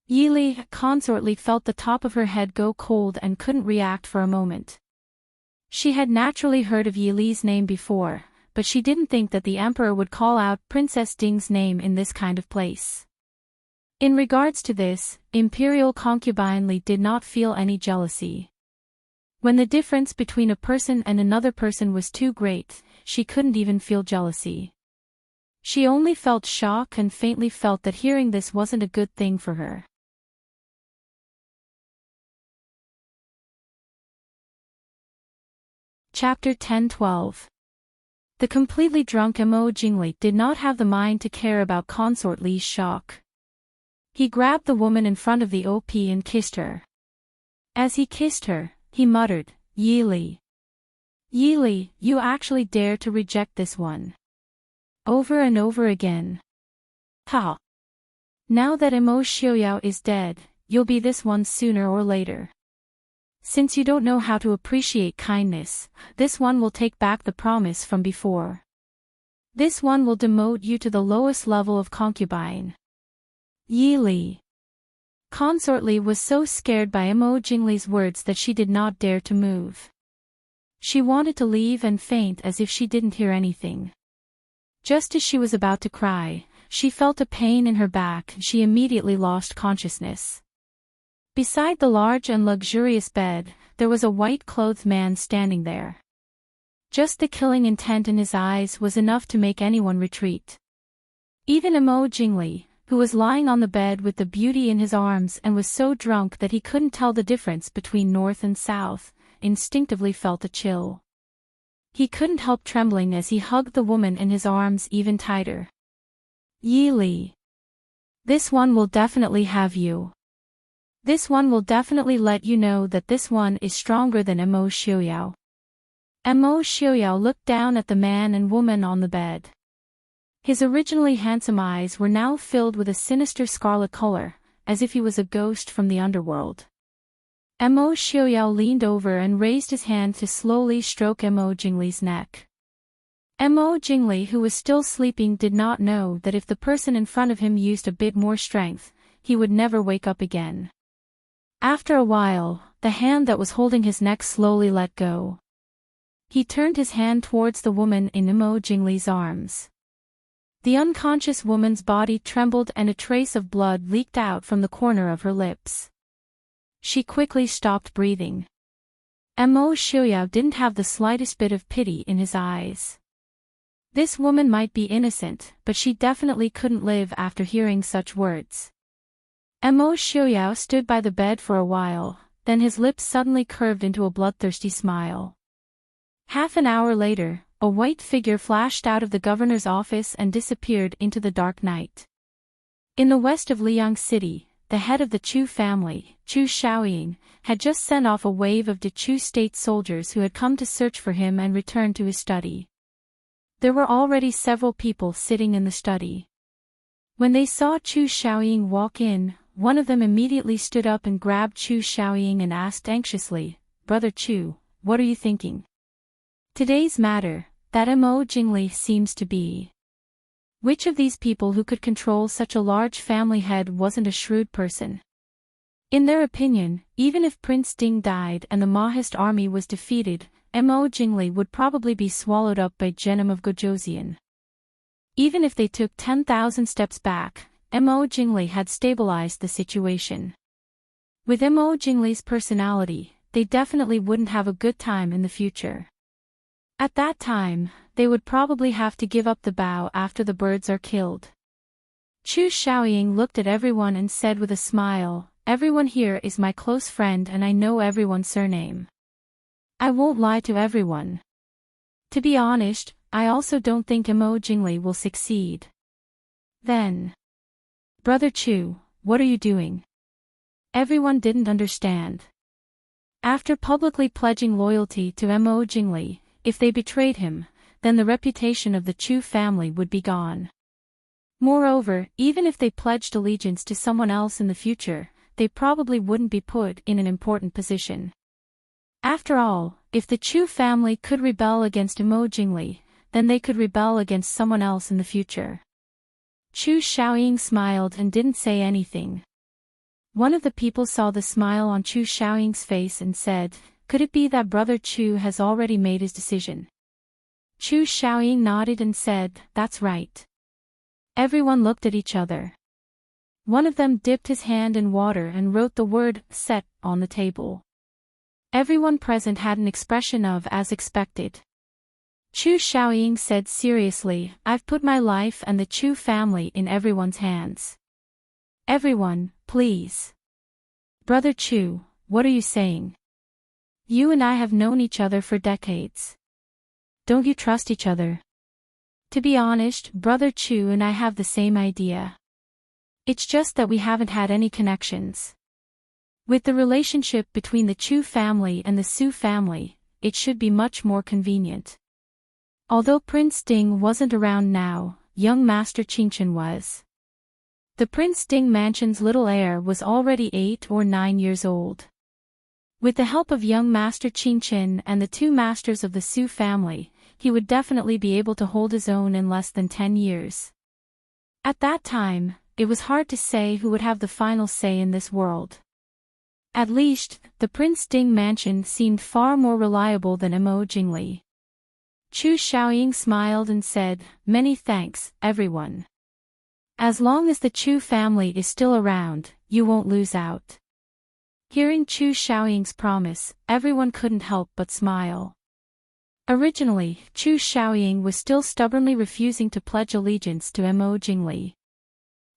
Yi Li consortly felt the top of her head go cold and couldn't react for a moment. She had naturally heard of Yi Li's name before, but she didn't think that the emperor would call out Princess Ding's name in this kind of place. In regards to this, imperial concubine Li did not feel any jealousy. When the difference between a person and another person was too great, she couldn't even feel jealousy. She only felt shock and faintly felt that hearing this wasn't a good thing for her. Chapter 10-12. The completely drunk Mo Jingli did not have the mind to care about Consort Li's shock. He grabbed the woman in front of the OP and kissed her. As he kissed her, he muttered, "Yi Li. Yi Li, you actually dare to reject this one." Over and over again. "Ha! Now that Mo Xiaoyao is dead, you'll be this one sooner or later. Since you don't know how to appreciate kindness, this one will take back the promise from before. This one will demote you to the lowest level of concubine." Yi Li. Consort Li was so scared by Mo Jingli's words that she did not dare to move. She wanted to leave and faint as if she didn't hear anything. Just as she was about to cry, she felt a pain in her back and she immediately lost consciousness. Beside the large and luxurious bed, there was a white-clothed man standing there. Just the killing intent in his eyes was enough to make anyone retreat. Even Mo Jingli, who was lying on the bed with the beauty in his arms and was so drunk that he couldn't tell the difference between north and south, instinctively felt a chill. He couldn't help trembling as he hugged the woman in his arms even tighter. "Yi Li. This one will definitely have you. This one will definitely let you know that this one is stronger than Mo Xiaoyao." Mo Xiaoyao looked down at the man and woman on the bed. His originally handsome eyes were now filled with a sinister scarlet color, as if he was a ghost from the underworld. Mo Xiaoyao leaned over and raised his hand to slowly stroke Mo Jingli's neck. Mo Jingli, who was still sleeping, did not know that if the person in front of him used a bit more strength, he would never wake up again. After a while, the hand that was holding his neck slowly let go. He turned his hand towards the woman in Mo Jingli's arms. The unconscious woman's body trembled and a trace of blood leaked out from the corner of her lips. She quickly stopped breathing. Mo Xiaoyao didn't have the slightest bit of pity in his eyes. This woman might be innocent, but she definitely couldn't live after hearing such words. Mo Xiaoyao stood by the bed for a while, then his lips suddenly curved into a bloodthirsty smile. Half an hour later, a white figure flashed out of the governor's office and disappeared into the dark night. In the west of Liang City, the head of the Chu family, Chu Shaoying, had just sent off a wave of Chu state soldiers who had come to search for him and return to his study. There were already several people sitting in the study. When they saw Chu Shaoying walk in, one of them immediately stood up and grabbed Chu Shaoying and asked anxiously, "Brother Chu, what are you thinking?" "Today's matter, that Mo Jingli seems to be. Which of these people who could control such a large family head wasn't a shrewd person?" In their opinion, even if Prince Ding died and the Mahist army was defeated, Mo Jingli would probably be swallowed up by Genom of Gojoseon. Even if they took 10,000 steps back, Mo Jingli had stabilized the situation. With Mo Jingli's personality, they definitely wouldn't have a good time in the future. At that time, they would probably have to give up the bow after the birds are killed. Chu Xiaoying looked at everyone and said with a smile, "Everyone here is my close friend and I know everyone's surname. I won't lie to everyone. To be honest, I also don't think Emo Jingli will succeed." Then, "Brother Chu, what are you doing?" Everyone didn't understand. After publicly pledging loyalty to Emo Jingli, if they betrayed him, then the reputation of the Chu family would be gone. Moreover, even if they pledged allegiance to someone else in the future, they probably wouldn't be put in an important position. After all, if the Chu family could rebel against Emo Jingli, then they could rebel against someone else in the future. Chu Xiaoying smiled and didn't say anything. One of the people saw the smile on Chu Xiaoying's face and said, "Could it be that Brother Chu has already made his decision?" Chu Xiaoying nodded and said, "That's right." Everyone looked at each other. One of them dipped his hand in water and wrote the word "set" on the table. Everyone present had an expression of "as expected." Chu Xiaoying said seriously, "I've put my life and the Chu family in everyone's hands. Everyone, please." "Brother Chu, what are you saying? You and I have known each other for decades. Don't you trust each other?" "To be honest, Brother Chu and I have the same idea. It's just that we haven't had any connections. With the relationship between the Chu family and the Su family, it should be much more convenient." Although Prince Ding wasn't around now, young Master Qingchen was. The Prince Ding mansion's little heir was already 8 or 9 years old. With the help of young Master Qingchen and the 2 masters of the Su family, he would definitely be able to hold his own in less than 10 years. At that time, it was hard to say who would have the final say in this world. At least, the Prince Ding mansion seemed far more reliable than Emo Jingli. Chu Xiaoying smiled and said, "Many thanks, everyone. As long as the Chu family is still around, you won't lose out." Hearing Chu Xiaoying's promise, everyone couldn't help but smile. Originally, Chu Xiaoying was still stubbornly refusing to pledge allegiance to Emo Jingli.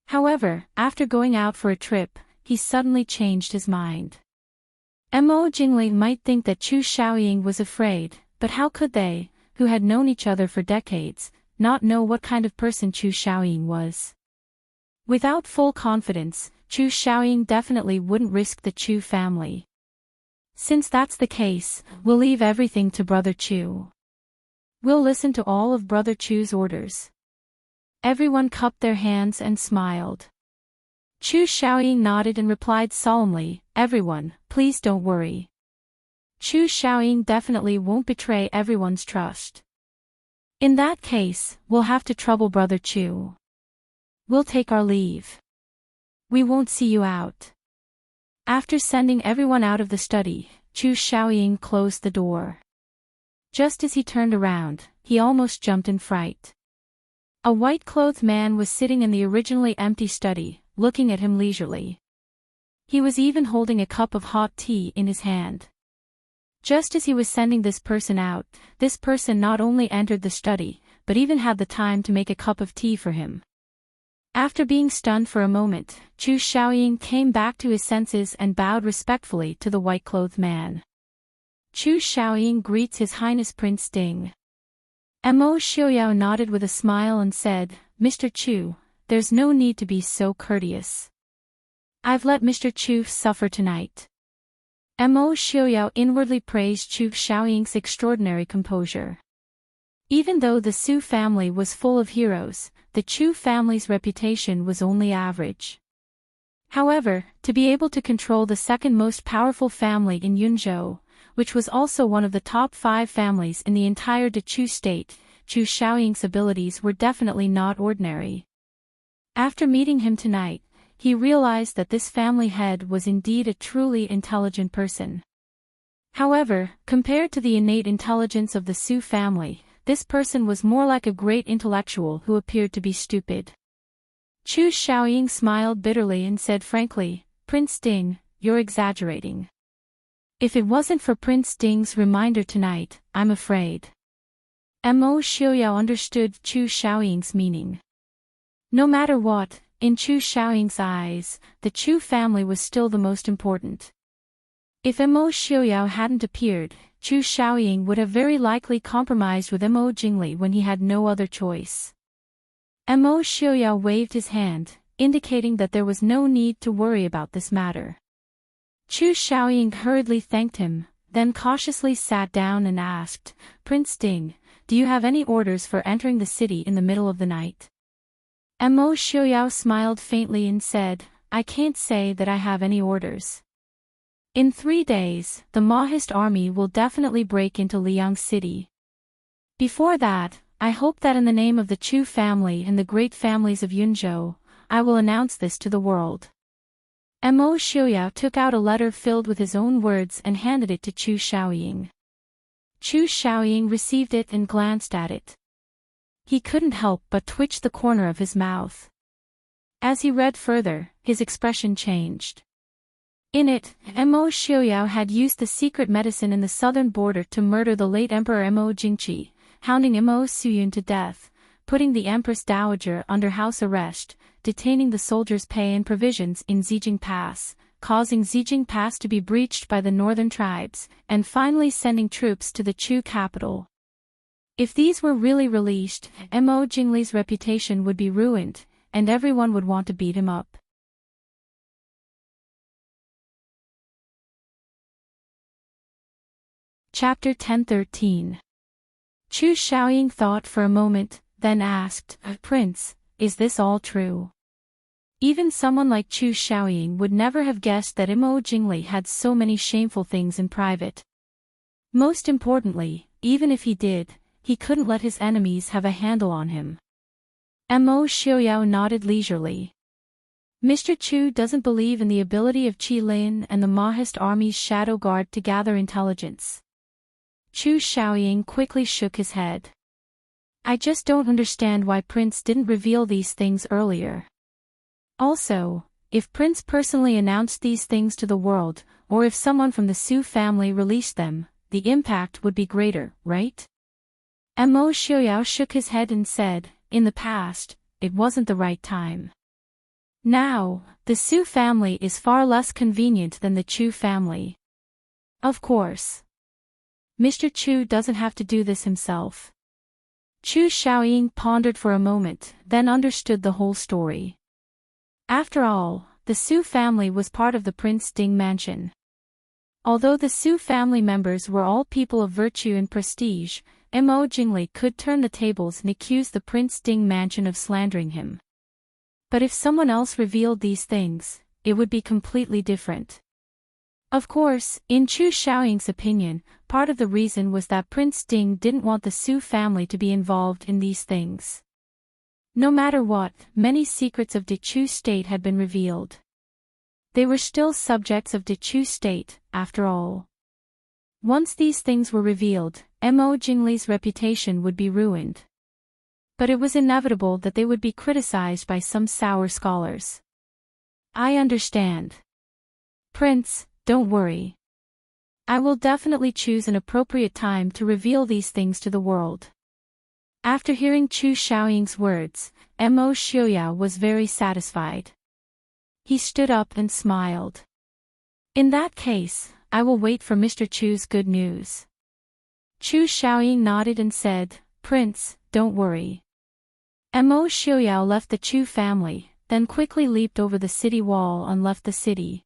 However, after going out for a trip, he suddenly changed his mind. Emo Jingli might think that Chu Xiaoying was afraid, but how could they, who had known each other for decades, not know what kind of person Chu Xiaoying was? Without full confidence, Chu Xiaoying definitely wouldn't risk the Chu family. "Since that's the case, we'll leave everything to Brother Chu. We'll listen to all of Brother Chu's orders." Everyone cupped their hands and smiled. Chu Xiaoying nodded and replied solemnly, "Everyone, please don't worry. Chu Xiaoying definitely won't betray everyone's trust. In that case, we'll have to trouble Brother Chu. We'll take our leave. We won't see you out." After sending everyone out of the study, Chu Xiaoying closed the door. Just as he turned around, he almost jumped in fright. A white-clothed man was sitting in the originally empty study, looking at him leisurely. He was even holding a cup of hot tea in his hand. Just as he was sending this person out, this person not only entered the study, but even had the time to make a cup of tea for him. After being stunned for a moment, Chu Xiaoying came back to his senses and bowed respectfully to the white-clothed man. Chu Xiaoying greets His Highness Prince Ding. Mo Xiaoyao nodded with a smile and said, "Mr. Chu, there's no need to be so courteous. I've let Mr. Chu suffer tonight." Mo Xiaoyao inwardly praised Chu Xiaoying's extraordinary composure. Even though the Su family was full of heroes, the Chu family's reputation was only average. However, to be able to control the second most powerful family in Yunzhou, which was also one of the top 5 families in the entire Dechu state, Chu Xiaoying's abilities were definitely not ordinary. After meeting him tonight, he realized that this family head was indeed a truly intelligent person. However, compared to the innate intelligence of the Su family, this person was more like a great intellectual who appeared to be stupid. Chu Xiaoying smiled bitterly and said frankly, "Prince Ding, you're exaggerating. If it wasn't for Prince Ding's reminder tonight, I'm afraid Mo Xiaoyao understood Chu Xiaoying's meaning. No matter what, in Chu Xiaoying's eyes, the Chu family was still the most important. If Mo Xiaoyao hadn't appeared, Chu Xiaoying would have very likely compromised with Mo Jingli when he had no other choice. Mo Xiaoyao waved his hand, indicating that there was no need to worry about this matter. Chu Xiaoying hurriedly thanked him, then cautiously sat down and asked, "Prince Ding, do you have any orders for entering the city in the middle of the night?" Mo Xiaoyao smiled faintly and said, "I can't say that I have any orders. In 3 days, the Maoist army will definitely break into Liang City. Before that, I hope that in the name of the Chu family and the great families of Yunzhou, I will announce this to the world." Mo Xiaoyao took out a letter filled with his own words and handed it to Chu Xiaoying. Chu Xiaoying received it and glanced at it. He couldn't help but twitch the corner of his mouth. As he read further, his expression changed. In it, Mo Xiaoyao had used the secret medicine in the southern border to murder the late Emperor Mo Jingqi, hounding Mo Suyun to death, putting the Empress Dowager under house arrest, detaining the soldiers' pay and provisions in Zijing Pass, causing Zijing Pass to be breached by the northern tribes, and finally sending troops to the Chu capital. If these were really released, Mo Jingli's reputation would be ruined, and everyone would want to beat him up. Chapter 10:13. Chu Xiaoying thought for a moment, then asked, "Prince, is this all true?" Even someone like Chu Xiaoying would never have guessed that Mo Jingli had so many shameful things in private. Most importantly, even if he did, he couldn't let his enemies have a handle on him. Mo Xiaoyao nodded leisurely. Mr. Chu doesn't believe in the ability of Qi Lin and the Maoist army's shadow guard to gather intelligence. Chu Xiaoying quickly shook his head. "I just don't understand why Prince didn't reveal these things earlier. Also, if Prince personally announced these things to the world, or if someone from the Su family released them, the impact would be greater, right?" Mo Xiaoyao shook his head and said, "In the past, it wasn't the right time. Now, the Su family is far less convenient than the Chu family. Of course. Mr. Chu doesn't have to do this himself." Chu Xiaoying pondered for a moment, then understood the whole story. After all, the Su family was part of the Prince Ding mansion. Although the Su family members were all people of virtue and prestige, Mo Jingli could turn the tables and accuse the Prince Ding mansion of slandering him. But if someone else revealed these things, it would be completely different. Of course, in Chu Xiaoying's opinion, part of the reason was that Prince Ding didn't want the Su family to be involved in these things. No matter what, many secrets of the Chu state had been revealed. They were still subjects of the Chu state, after all. Once these things were revealed, Mo Jingli's reputation would be ruined. But it was inevitable that they would be criticized by some sour scholars. "I understand. Prince, don't worry. I will definitely choose an appropriate time to reveal these things to the world." After hearing Chu Xiaoying's words, Mo Xiaoyao was very satisfied. He stood up and smiled. "In that case, I will wait for Mr. Chu's good news." Chu Xiaoying nodded and said, "Prince, don't worry." Mo Xiaoyao left the Chu family, then quickly leaped over the city wall and left the city.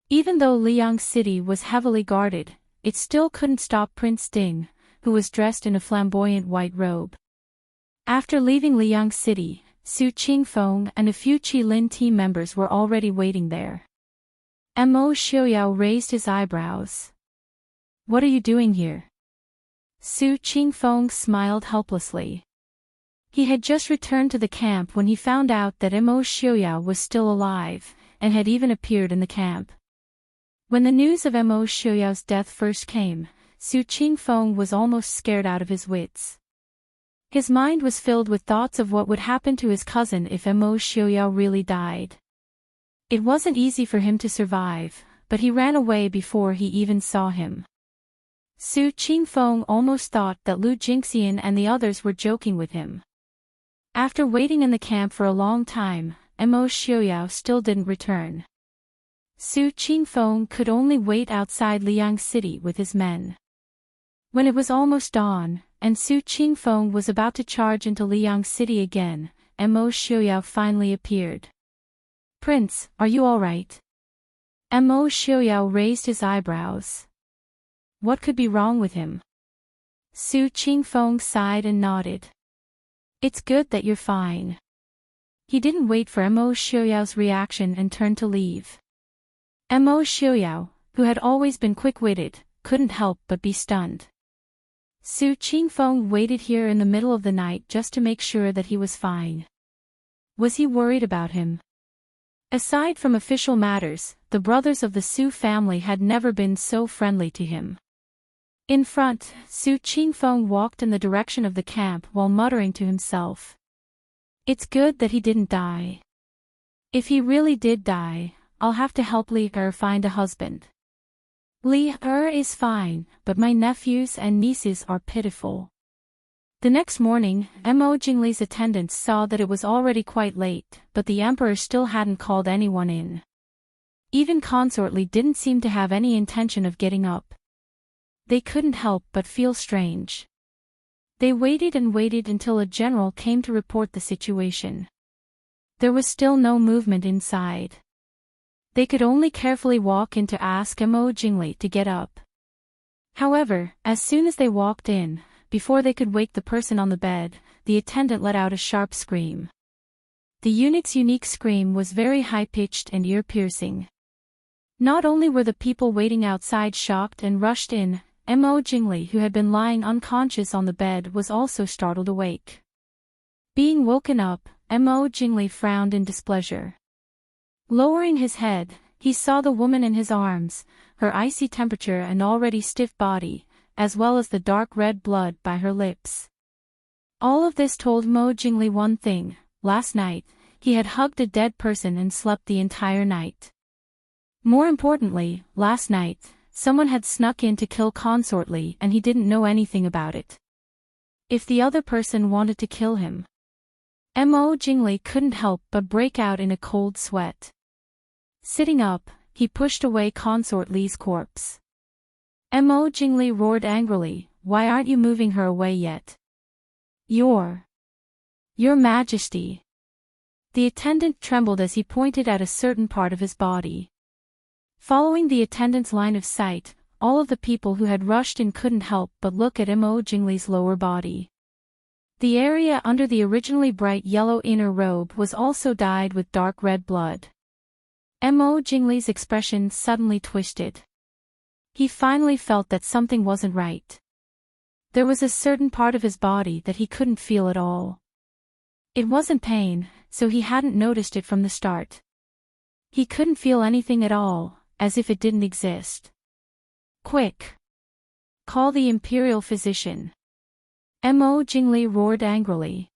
Even though Liang City was heavily guarded, it still couldn't stop Prince Ding, who was dressed in a flamboyant white robe. After leaving Liang City, Su Qingfeng and a few Qi Lin team members were already waiting there. Mo Xiaoyao raised his eyebrows. "What are you doing here?" Su Qingfeng smiled helplessly. He had just returned to the camp when he found out that Mo Xiaoyao was still alive, and had even appeared in the camp. When the news of Mo Xiaoyao's death first came, Su Qingfeng was almost scared out of his wits. His mind was filled with thoughts of what would happen to his cousin if Mo Xiaoyao really died. It wasn't easy for him to survive, but he ran away before he even saw him. Su Qingfeng almost thought that Lu Jingxian and the others were joking with him. After waiting in the camp for a long time, Mo Xiaoyao still didn't return. Su Qingfeng could only wait outside Liang City with his men. When it was almost dawn, and Su Qingfeng was about to charge into Liang City again, Mo Xiaoyao finally appeared. "Prince, are you all right?" Mo Xiaoyao raised his eyebrows. What could be wrong with him? Su Qingfeng sighed and nodded. "It's good that you're fine." He didn't wait for Mo Xiaoyao's reaction and turned to leave. Mo Xiaoyao, who had always been quick-witted, couldn't help but be stunned. Su Qingfeng waited here in the middle of the night just to make sure that he was fine. Was he worried about him? Aside from official matters, the brothers of the Su family had never been so friendly to him. In front, Su Qingfeng walked in the direction of the camp while muttering to himself. It's good that he didn't die. If he really did die, I'll have to help Li Er find a husband. Li Er is fine, but my nephews and nieces are pitiful. The next morning, Mo Jingli's attendants saw that it was already quite late, but the emperor still hadn't called anyone in. Even Consort Li didn't seem to have any intention of getting up. They couldn't help but feel strange. They waited and waited until a general came to report the situation. There was still no movement inside. They could only carefully walk in to ask Mo Jingli to get up. However, as soon as they walked in, before they could wake the person on the bed, the attendant let out a sharp scream. The eunuch's unique scream was very high-pitched and ear-piercing. Not only were the people waiting outside shocked and rushed in, Mo Jingli, who had been lying unconscious on the bed, was also startled awake. Being woken up, Mo Jingli frowned in displeasure. Lowering his head, he saw the woman in his arms, her icy temperature and already stiff body, as well as the dark red blood by her lips. All of this told Mo Jingli one thing: last night, he had hugged a dead person and slept the entire night. More importantly, last night, someone had snuck in to kill Consort Li and he didn't know anything about it. If the other person wanted to kill him, Mo Jingli couldn't help but break out in a cold sweat. Sitting up, he pushed away Consort Li's corpse. Mo Jingli roared angrily, "Why aren't you moving her away yet?" Your Majesty." The attendant trembled as he pointed at a certain part of his body. Following the attendant's line of sight, all of the people who had rushed in couldn't help but look at Mo Jingli's lower body. The area under the originally bright yellow inner robe was also dyed with dark red blood. Mo Jingli's expression suddenly twisted. He finally felt that something wasn't right. There was a certain part of his body that he couldn't feel at all. It wasn't pain, so he hadn't noticed it from the start. He couldn't feel anything at all, as if it didn't exist. "Quick! Call the imperial physician." Mo Jingli roared angrily.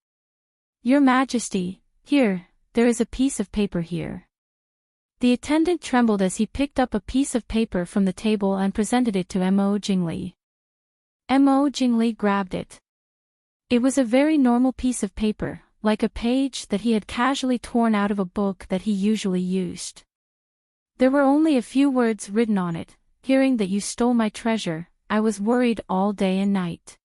"Your Majesty, here, there is a piece of paper here." The attendant trembled as he picked up a piece of paper from the table and presented it to Mo Jingli. Mo Jingli grabbed it. It was a very normal piece of paper, like a page that he had casually torn out of a book that he usually used. There were only a few words written on it: "Hearing that you stole my treasure, I was worried all day and night.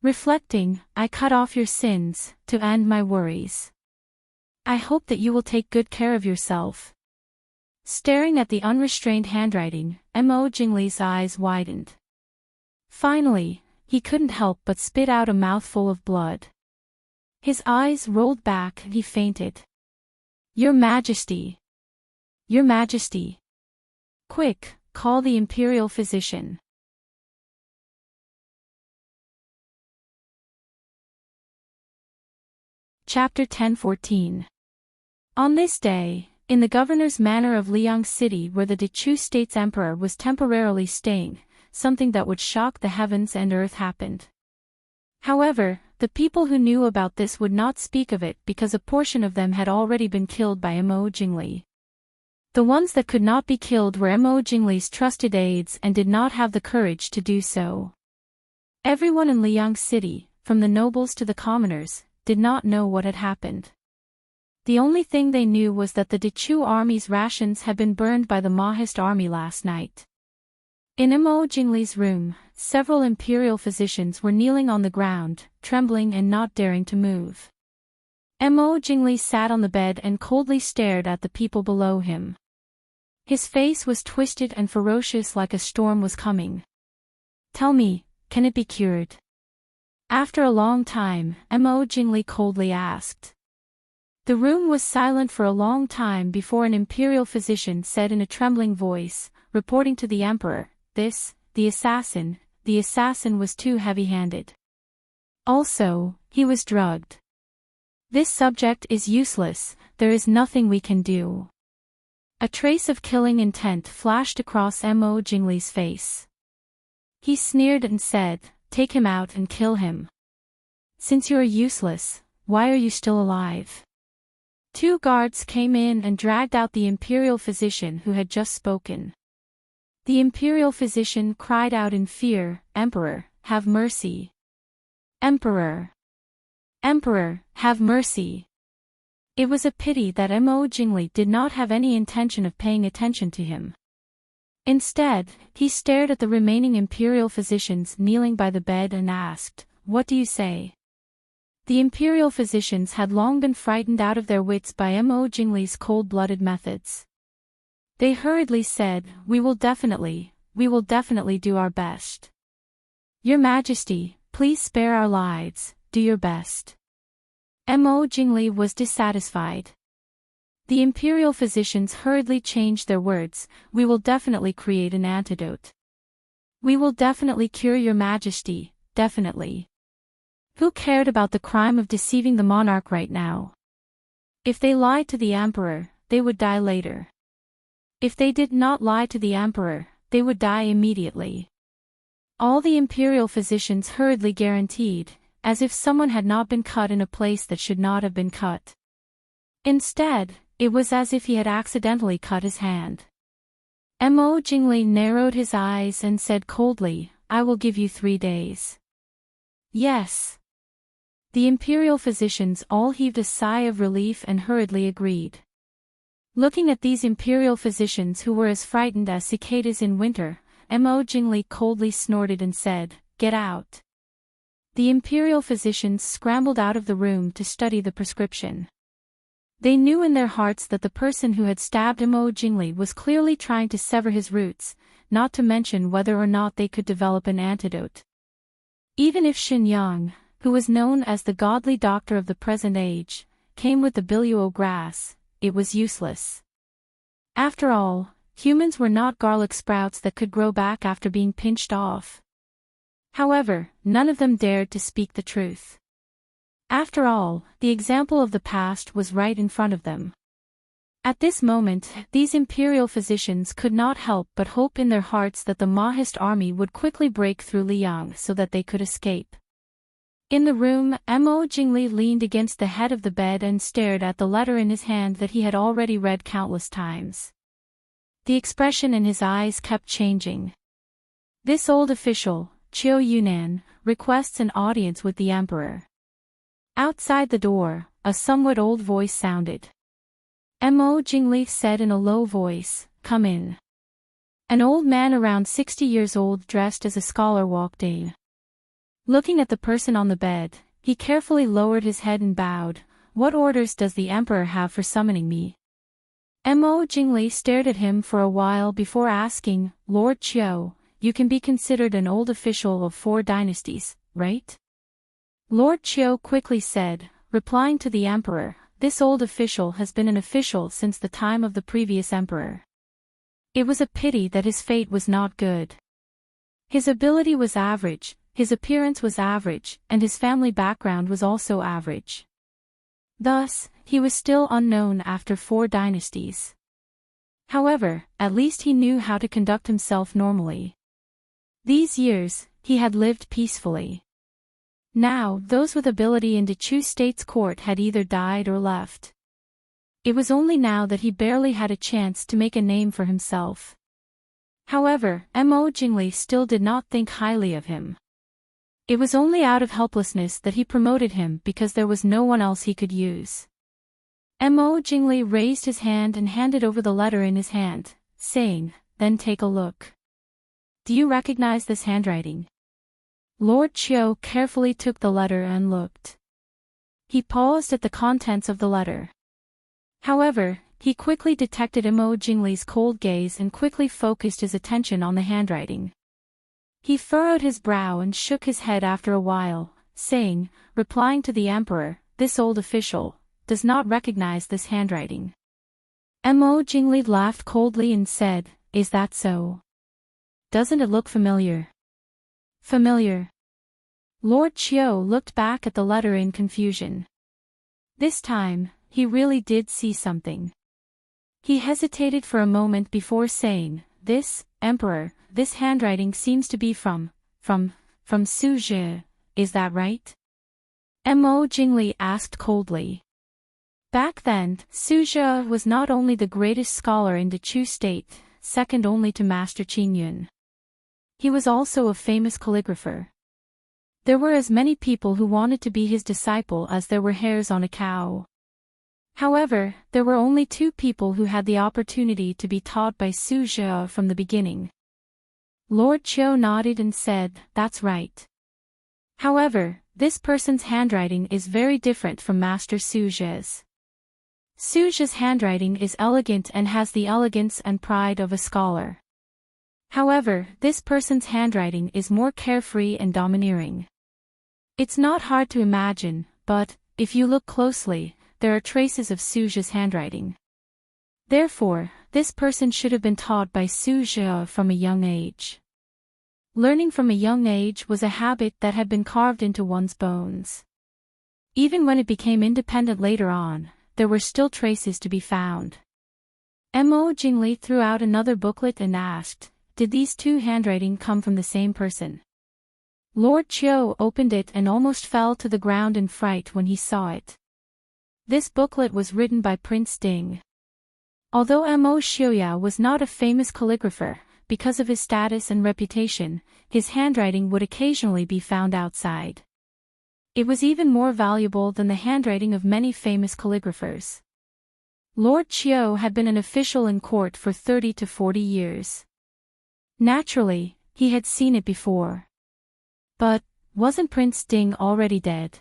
Reflecting, I cut off your sins, to end my worries. I hope that you will take good care of yourself." Staring at the unrestrained handwriting, Mo Jingli's eyes widened. Finally, he couldn't help but spit out a mouthful of blood. His eyes rolled back and he fainted. "Your Majesty! Your Majesty! Quick, call the imperial physician." Chapter 10:14. On this day, in the governor's manor of Liang City where the Dechu state's emperor was temporarily staying, something that would shock the heavens and earth happened. However, the people who knew about this would not speak of it because a portion of them had already been killed by Mo Jingli. The ones that could not be killed were Mo Jingli's trusted aides and did not have the courage to do so. Everyone in Liang City, from the nobles to the commoners, did not know what had happened. The only thing they knew was that the Dechu army's rations had been burned by the Mahist army last night. In Mo Jingli's room, several imperial physicians were kneeling on the ground, trembling and not daring to move. Mo Jingli sat on the bed and coldly stared at the people below him. His face was twisted and ferocious like a storm was coming. "Tell me, can it be cured?" After a long time, Mo Jingli coldly asked. The room was silent for a long time before an imperial physician said in a trembling voice, reporting to the emperor, the assassin was too heavy-handed. Also, he was drugged. This subject is useless, there is nothing we can do. A trace of killing intent flashed across Mo Jingli's face. He sneered and said, "Take him out and kill him. Since you are useless, why are you still alive?" 2 guards came in and dragged out the imperial physician who had just spoken. The imperial physician cried out in fear, "Emperor, have mercy! Emperor! Emperor, have mercy!" It was a pity that Mo Jingli did not have any intention of paying attention to him. Instead, he stared at the remaining imperial physicians kneeling by the bed and asked, "What do you say?" The imperial physicians had long been frightened out of their wits by Mo Jingli's cold-blooded methods. They hurriedly said, we will definitely do our best. Your Majesty, please spare our lives, do your best." Mo Jingli was dissatisfied. The imperial physicians hurriedly changed their words, "We will definitely create an antidote. We will definitely cure your Majesty, definitely." Who cared about the crime of deceiving the monarch right now? If they lied to the emperor, they would die later. If they did not lie to the emperor, they would die immediately. All the imperial physicians hurriedly guaranteed, as if someone had not been cut in a place that should not have been cut. Instead, it was as if he had accidentally cut his hand. Mo Jingli narrowed his eyes and said coldly, "I will give you 3 days." Yes. The imperial physicians all heaved a sigh of relief and hurriedly agreed. Looking at these imperial physicians who were as frightened as cicadas in winter, Mo Jingli coldly snorted and said, "Get out." The imperial physicians scrambled out of the room to study the prescription. They knew in their hearts that the person who had stabbed Mo Jingli was clearly trying to sever his roots, not to mention whether or not they could develop an antidote. Even if Xin Yang, who was known as the godly doctor of the present age, came with the biluo grass, it was useless. After all, humans were not garlic sprouts that could grow back after being pinched off. However, none of them dared to speak the truth. After all, the example of the past was right in front of them. At this moment, these imperial physicians could not help but hope in their hearts that the Mahist army would quickly break through Liang so that they could escape. In the room, Mo Jingli leaned against the head of the bed and stared at the letter in his hand that he had already read countless times. The expression in his eyes kept changing. This old official, Qiu Yunan, requests an audience with the emperor. Outside the door, a somewhat old voice sounded. Mo Jingli said in a low voice, "Come in." An old man around 60 years old dressed as a scholar walked in. Looking at the person on the bed, he carefully lowered his head and bowed. "What orders does the emperor have for summoning me?" Mo Jingli stared at him for a while before asking, "Lord Qiu, you can be considered an old official of 4 dynasties, right?" Lord Qiu quickly said, replying to the emperor, "This old official has been an official since the time of the previous emperor. It was a pity that his fate was not good. His ability was average, his appearance was average, and his family background was also average. Thus, he was still unknown after 4 dynasties. However, at least he knew how to conduct himself normally. These years, he had lived peacefully. Now, those with ability in Dechu State's court had either died or left. It was only now that he barely had a chance to make a name for himself. However, Mo Jingli still did not think highly of him. It was only out of helplessness that he promoted him because there was no one else he could use. Mo Jingli raised his hand and handed over the letter in his hand, saying, "Then take a look. Do you recognize this handwriting?" Lord Chiu carefully took the letter and looked. He paused at the contents of the letter. However, he quickly detected Mo Jingli's cold gaze and quickly focused his attention on the handwriting. He furrowed his brow and shook his head after a while, saying, replying to the emperor, "This old official does not recognize this handwriting." Mo Jingli laughed coldly and said, "Is that so? Doesn't it look familiar?" "Familiar?" Lord Chiu looked back at the letter in confusion. This time, he really did see something. He hesitated for a moment before saying, "This, Emperor, this handwriting seems to be from Su Zhi, is that right?" Mo Jingli asked coldly. Back then, Su Zhi was not only the greatest scholar in the Chu state, second only to Master Qin Yun. He was also a famous calligrapher. There were as many people who wanted to be his disciple as there were hairs on a cow. However, there were only two people who had the opportunity to be taught by Su Zhi from the beginning. Lord Chiu nodded and said, "That's right. However, this person's handwriting is very different from Master Su Zhi's. Su Zhi's handwriting is elegant and has the elegance and pride of a scholar. However, this person's handwriting is more carefree and domineering. It's not hard to imagine, but, if you look closely, there are traces of Su Zhi's handwriting. Therefore, this person should have been taught by Su Zhi from a young age. Learning from a young age was a habit that had been carved into one's bones. Even when it became independent later on, there were still traces to be found." Mo Jingli threw out another booklet and asked, "Did these two handwriting come from the same person?" Lord Chiu opened it and almost fell to the ground in fright when he saw it. This booklet was written by Prince Ding. Although Mo Xiuyao was not a famous calligrapher, because of his status and reputation, his handwriting would occasionally be found outside. It was even more valuable than the handwriting of many famous calligraphers. Lord Chiu had been an official in court for 30 to 40 years. Naturally, he had seen it before. But, wasn't Prince Ding already dead?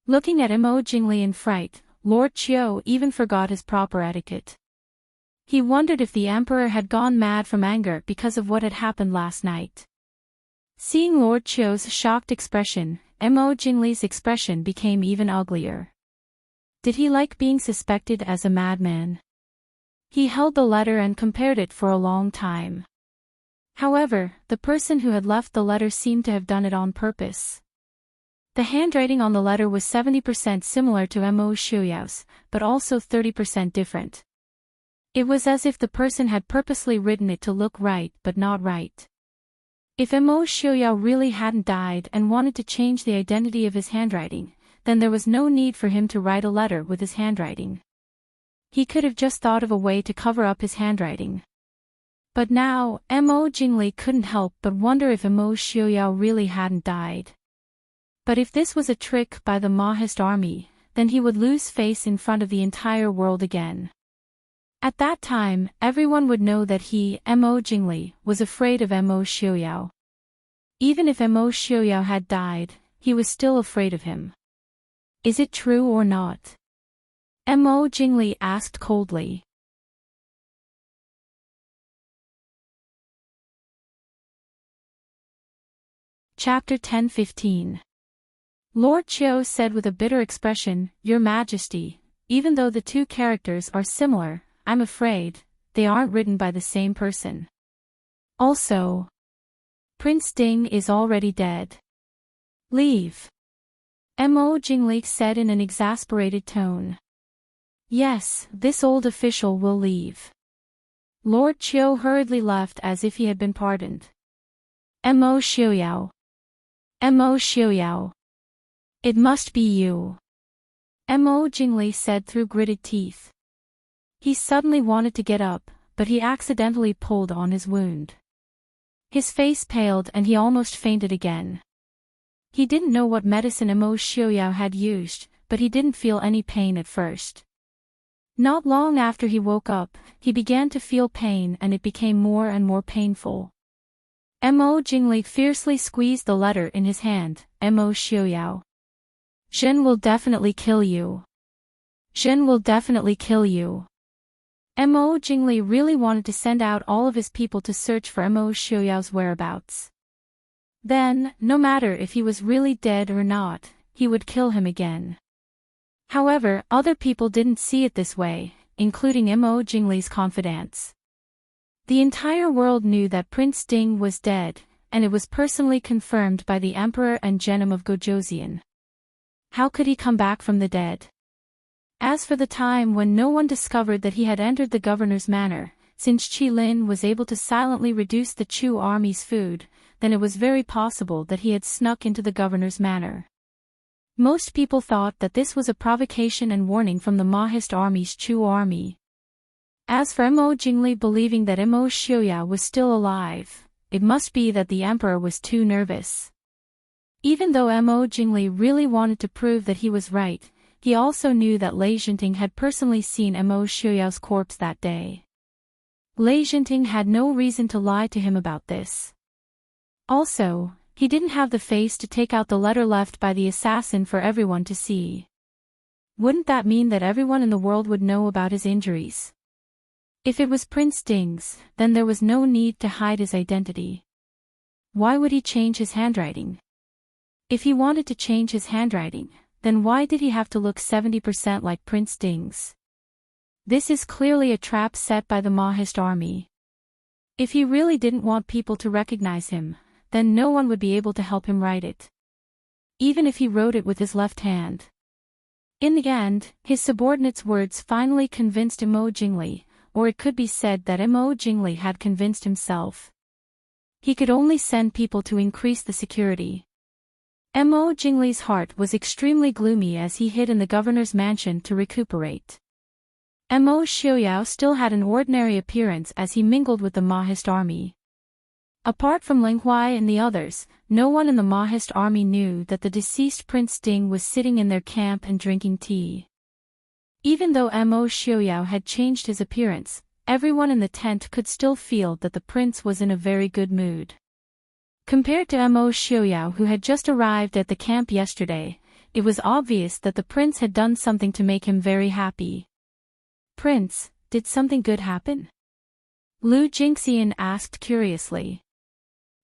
Looking at Mo Jingli in fright, Lord Chiu even forgot his proper etiquette. He wondered if the emperor had gone mad from anger because of what had happened last night. Seeing Lord Chiu's shocked expression, Mo Jingli's expression became even uglier. Did he like being suspected as a madman? He held the letter and compared it for a long time. However, the person who had left the letter seemed to have done it on purpose. The handwriting on the letter was 70% similar to Mo Xiuyao's, but also 30% different. It was as if the person had purposely written it to look right but not right. If Mo Xiuyao really hadn't died and wanted to change the identity of his handwriting, then there was no need for him to write a letter with his handwriting. He could have just thought of a way to cover up his handwriting. But now, Mo Jingli couldn't help but wonder if Mo Xiuyao really hadn't died. But if this was a trick by the Maoist army, then he would lose face in front of the entire world again. At that time, everyone would know that he, Mo Jingli, was afraid of Mo Xiuyao. Even if Mo Xiuyao had died, he was still afraid of him. Is it true or not? Mo Jingli asked coldly. Chapter 10:15. Lord Chiu said with a bitter expression, "Your Majesty, even though the two characters are similar, I'm afraid they aren't written by the same person. Also, Prince Ding is already dead. Leave." Mo Jingli said in an exasperated tone. "Yes, this old official will leave." Lord Chiu hurriedly left as if he had been pardoned. Mo Xiuyao. Mo Xiuyao. It must be you. Mo Jingli said through gritted teeth. He suddenly wanted to get up, but he accidentally pulled on his wound. His face paled and he almost fainted again. He didn't know what medicine Emo Xiaoyao had used, but he didn't feel any pain at first. Not long after he woke up, he began to feel pain and it became more and more painful. Emo Jingli fiercely squeezed the letter in his hand. Emo Xiaoyao. Zhen will definitely kill you. Zhen will definitely kill you. Emo Jingli really wanted to send out all of his people to search for Emo Xiaoyao's whereabouts. Then, no matter if he was really dead or not, he would kill him again. However, other people didn't see it this way, including Emo Jingli's confidants. The entire world knew that Prince Ding was dead, and it was personally confirmed by the Emperor and Genom of Gojoseon. How could he come back from the dead? As for the time when no one discovered that he had entered the governor's manor, since Qi Lin was able to silently reduce the Chu army's food, then it was very possible that he had snuck into the governor's manor. Most people thought that this was a provocation and warning from the Mahist army's Chu army. As for Emo Jingli believing that Emo Xiaoyao was still alive, it must be that the emperor was too nervous. Even though Emo Jingli really wanted to prove that he was right, he also knew that Lei Zhenting had personally seen Emo Xiaoyao's corpse that day. Lei Zhenting had no reason to lie to him about this. Also, he didn't have the face to take out the letter left by the assassin for everyone to see. Wouldn't that mean that everyone in the world would know about his injuries? If it was Prince Ding's, then there was no need to hide his identity. Why would he change his handwriting? If he wanted to change his handwriting, then why did he have to look 70% like Prince Ding's? This is clearly a trap set by the Mahist army. If he really didn't want people to recognize him, then no one would be able to help him write it. Even if he wrote it with his left hand. In the end, his subordinate's words finally convinced Emo Jingli, or it could be said that Emo Jingli had convinced himself. He could only send people to increase the security. Emo Jingli's heart was extremely gloomy as he hid in the governor's mansion to recuperate. Emo Xiaoyao still had an ordinary appearance as he mingled with the Mahist army. Apart from Ling Huai and the others, no one in the Mahist army knew that the deceased Prince Ding was sitting in their camp and drinking tea. Even though Emo Xiaoyao had changed his appearance, everyone in the tent could still feel that the prince was in a very good mood. Compared to Emo Xiaoyao who had just arrived at the camp yesterday, it was obvious that the prince had done something to make him very happy. Prince, did something good happen? Lu Jingxian asked curiously.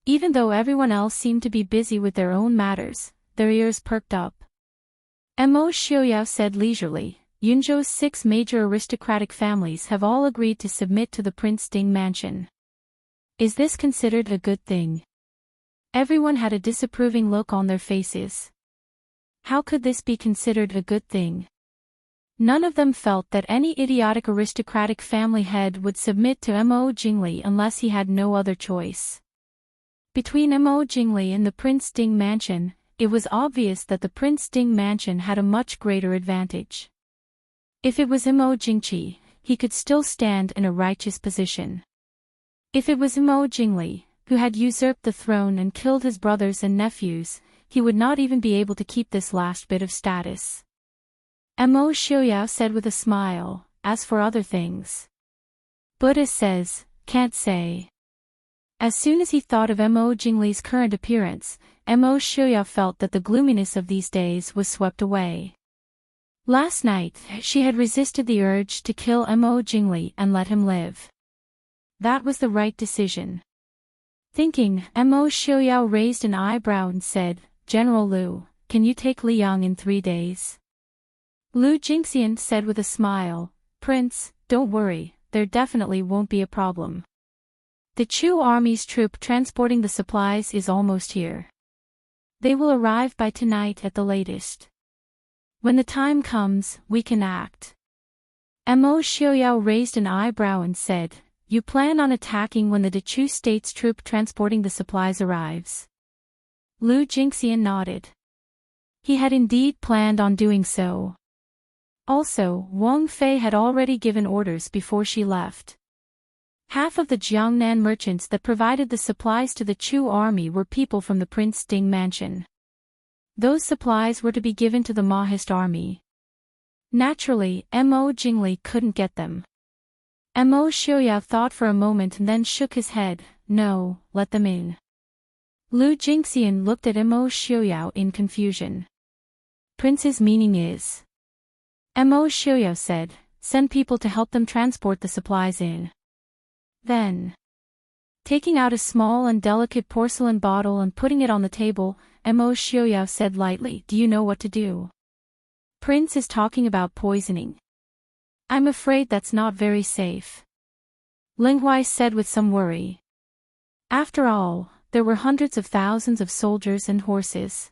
Even though everyone else seemed to be busy with their own matters, their ears perked up. Emo Xiaoyao said leisurely, Yunzhou's 6 major aristocratic families have all agreed to submit to the Prince Ding mansion. Is this considered a good thing? Everyone had a disapproving look on their faces. How could this be considered a good thing? None of them felt that any idiotic aristocratic family head would submit to Emo Jingli unless he had no other choice. Between Emo Jingli and the Prince Ding mansion, it was obvious that the Prince Ding mansion had a much greater advantage. If it was Emo Jingqi, he could still stand in a righteous position. If it was Emo Jingli, who had usurped the throne and killed his brothers and nephews, he would not even be able to keep this last bit of status. Emo Xiaoyao said with a smile, as for other things. Buddha says, can't say. As soon as he thought of Emo Jingli's current appearance, Emo Xiaoyao felt that the gloominess of these days was swept away. Last night, she had resisted the urge to kill Emo Jingli and let him live. That was the right decision. Thinking, Emo Xiaoyao raised an eyebrow and said, General Lu, can you take Liang in 3 days? Lu Jingxian said with a smile, Prince, don't worry, there definitely won't be a problem. The Chu army's troop transporting the supplies is almost here. They will arrive by tonight at the latest. When the time comes, we can act. Emo Xiaoyao raised an eyebrow and said, you plan on attacking when the Dechu state's troop transporting the supplies arrives? Lu Jingxian nodded. He had indeed planned on doing so. Also, Wang Fei had already given orders before she left. Half of the Jiangnan merchants that provided the supplies to the Chu army were people from the Prince Ding mansion. Those supplies were to be given to the Mahist army. Naturally, Mo Jingli couldn't get them. Mo Xiaoyao thought for a moment and then shook his head. No, let them in. Lu Jingxian looked at Mo Xiaoyao in confusion. Prince's meaning is. Mo Xiaoyao said, send people to help them transport the supplies in. Then, taking out a small and delicate porcelain bottle and putting it on the table, Mo Xiaoyao said lightly, do you know what to do? Prince is talking about poisoning. I'm afraid that's not very safe. Ling Huai said with some worry. After all, there were hundreds of thousands of soldiers and horses.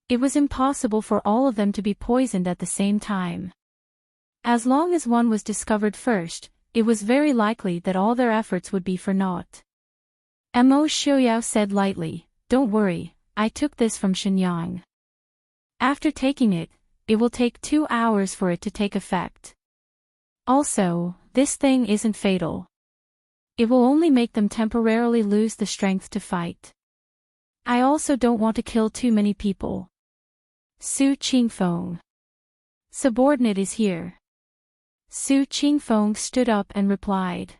It was impossible for all of them to be poisoned at the same time. As long as one was discovered first, it was very likely that all their efforts would be for naught. Mo Xiaoyao said lightly, don't worry, I took this from Shenyang. After taking it, it will take 2 hours for it to take effect. Also, this thing isn't fatal. It will only make them temporarily lose the strength to fight. I also don't want to kill too many people. Su Qingfeng. Subordinate is here. Su Qingfeng stood up and replied.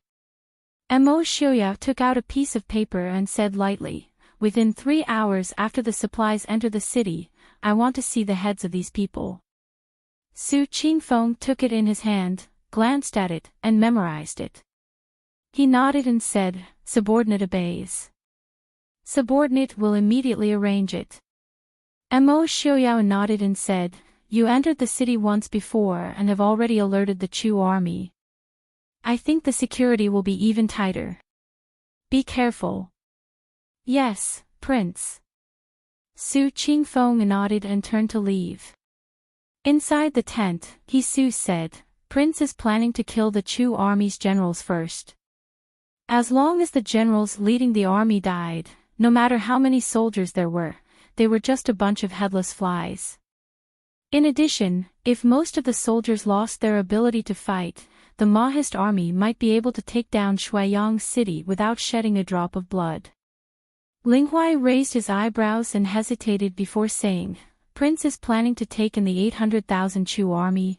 Mo Xiaoyao took out a piece of paper and said lightly, within 3 hours after the supplies enter the city, I want to see the heads of these people. Su Qingfeng took it in his hand, glanced at it, and memorized it. He nodded and said, subordinate obeys. Subordinate will immediately arrange it. Mo Xiaoyao nodded and said, you entered the city once before and have already alerted the Chu army. I think the security will be even tighter. Be careful. Yes, Prince. Su Qingfeng nodded and turned to leave. Inside the tent, Su said, Prince is planning to kill the Chu army's generals first. As long as the generals leading the army died, no matter how many soldiers there were, they were just a bunch of headless flies. In addition, if most of the soldiers lost their ability to fight, the Mahist army might be able to take down Shuiyang city without shedding a drop of blood. Ling Huai raised his eyebrows and hesitated before saying, Prince is planning to take in the 800,000 Chu army.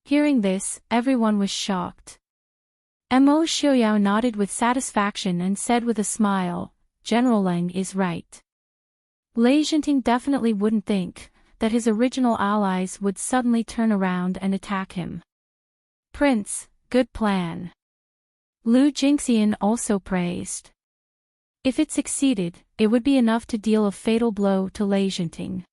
Hearing this, everyone was shocked. Mo Xiaoyao nodded with satisfaction and said with a smile, General Leng is right. Enchanting definitely wouldn't think that his original allies would suddenly turn around and attack him. Prince, good plan. Lu Jingxian also praised. If it succeeded, it would be enough to deal a fatal blow to Enchanting.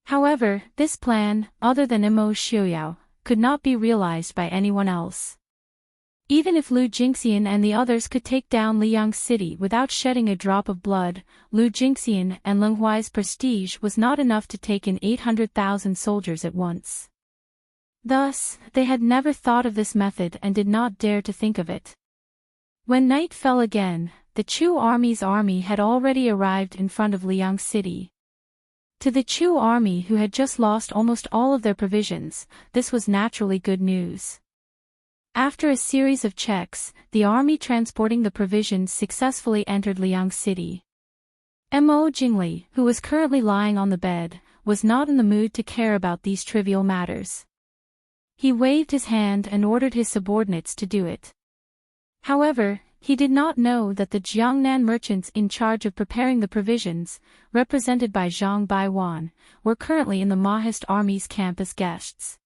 However, this plan, other than Mo Xiaoyao, could not be realized by anyone else. Even if Lu Jingxian and the others could take down Liang City without shedding a drop of blood, Lu Jingxian and Ling Huai's prestige was not enough to take in 800,000 soldiers at once. Thus, they had never thought of this method and did not dare to think of it. When night fell again, the Chu army's army had already arrived in front of Liang City. To the Chu army who had just lost almost all of their provisions, this was naturally good news. After a series of checks, the army transporting the provisions successfully entered Liang City. Mo Jingli, who was currently lying on the bed, was not in the mood to care about these trivial matters. He waved his hand and ordered his subordinates to do it. However, he did not know that the Jiangnan merchants in charge of preparing the provisions, represented by Zhang Baiwan, were currently in the Mahist army's camp as guests.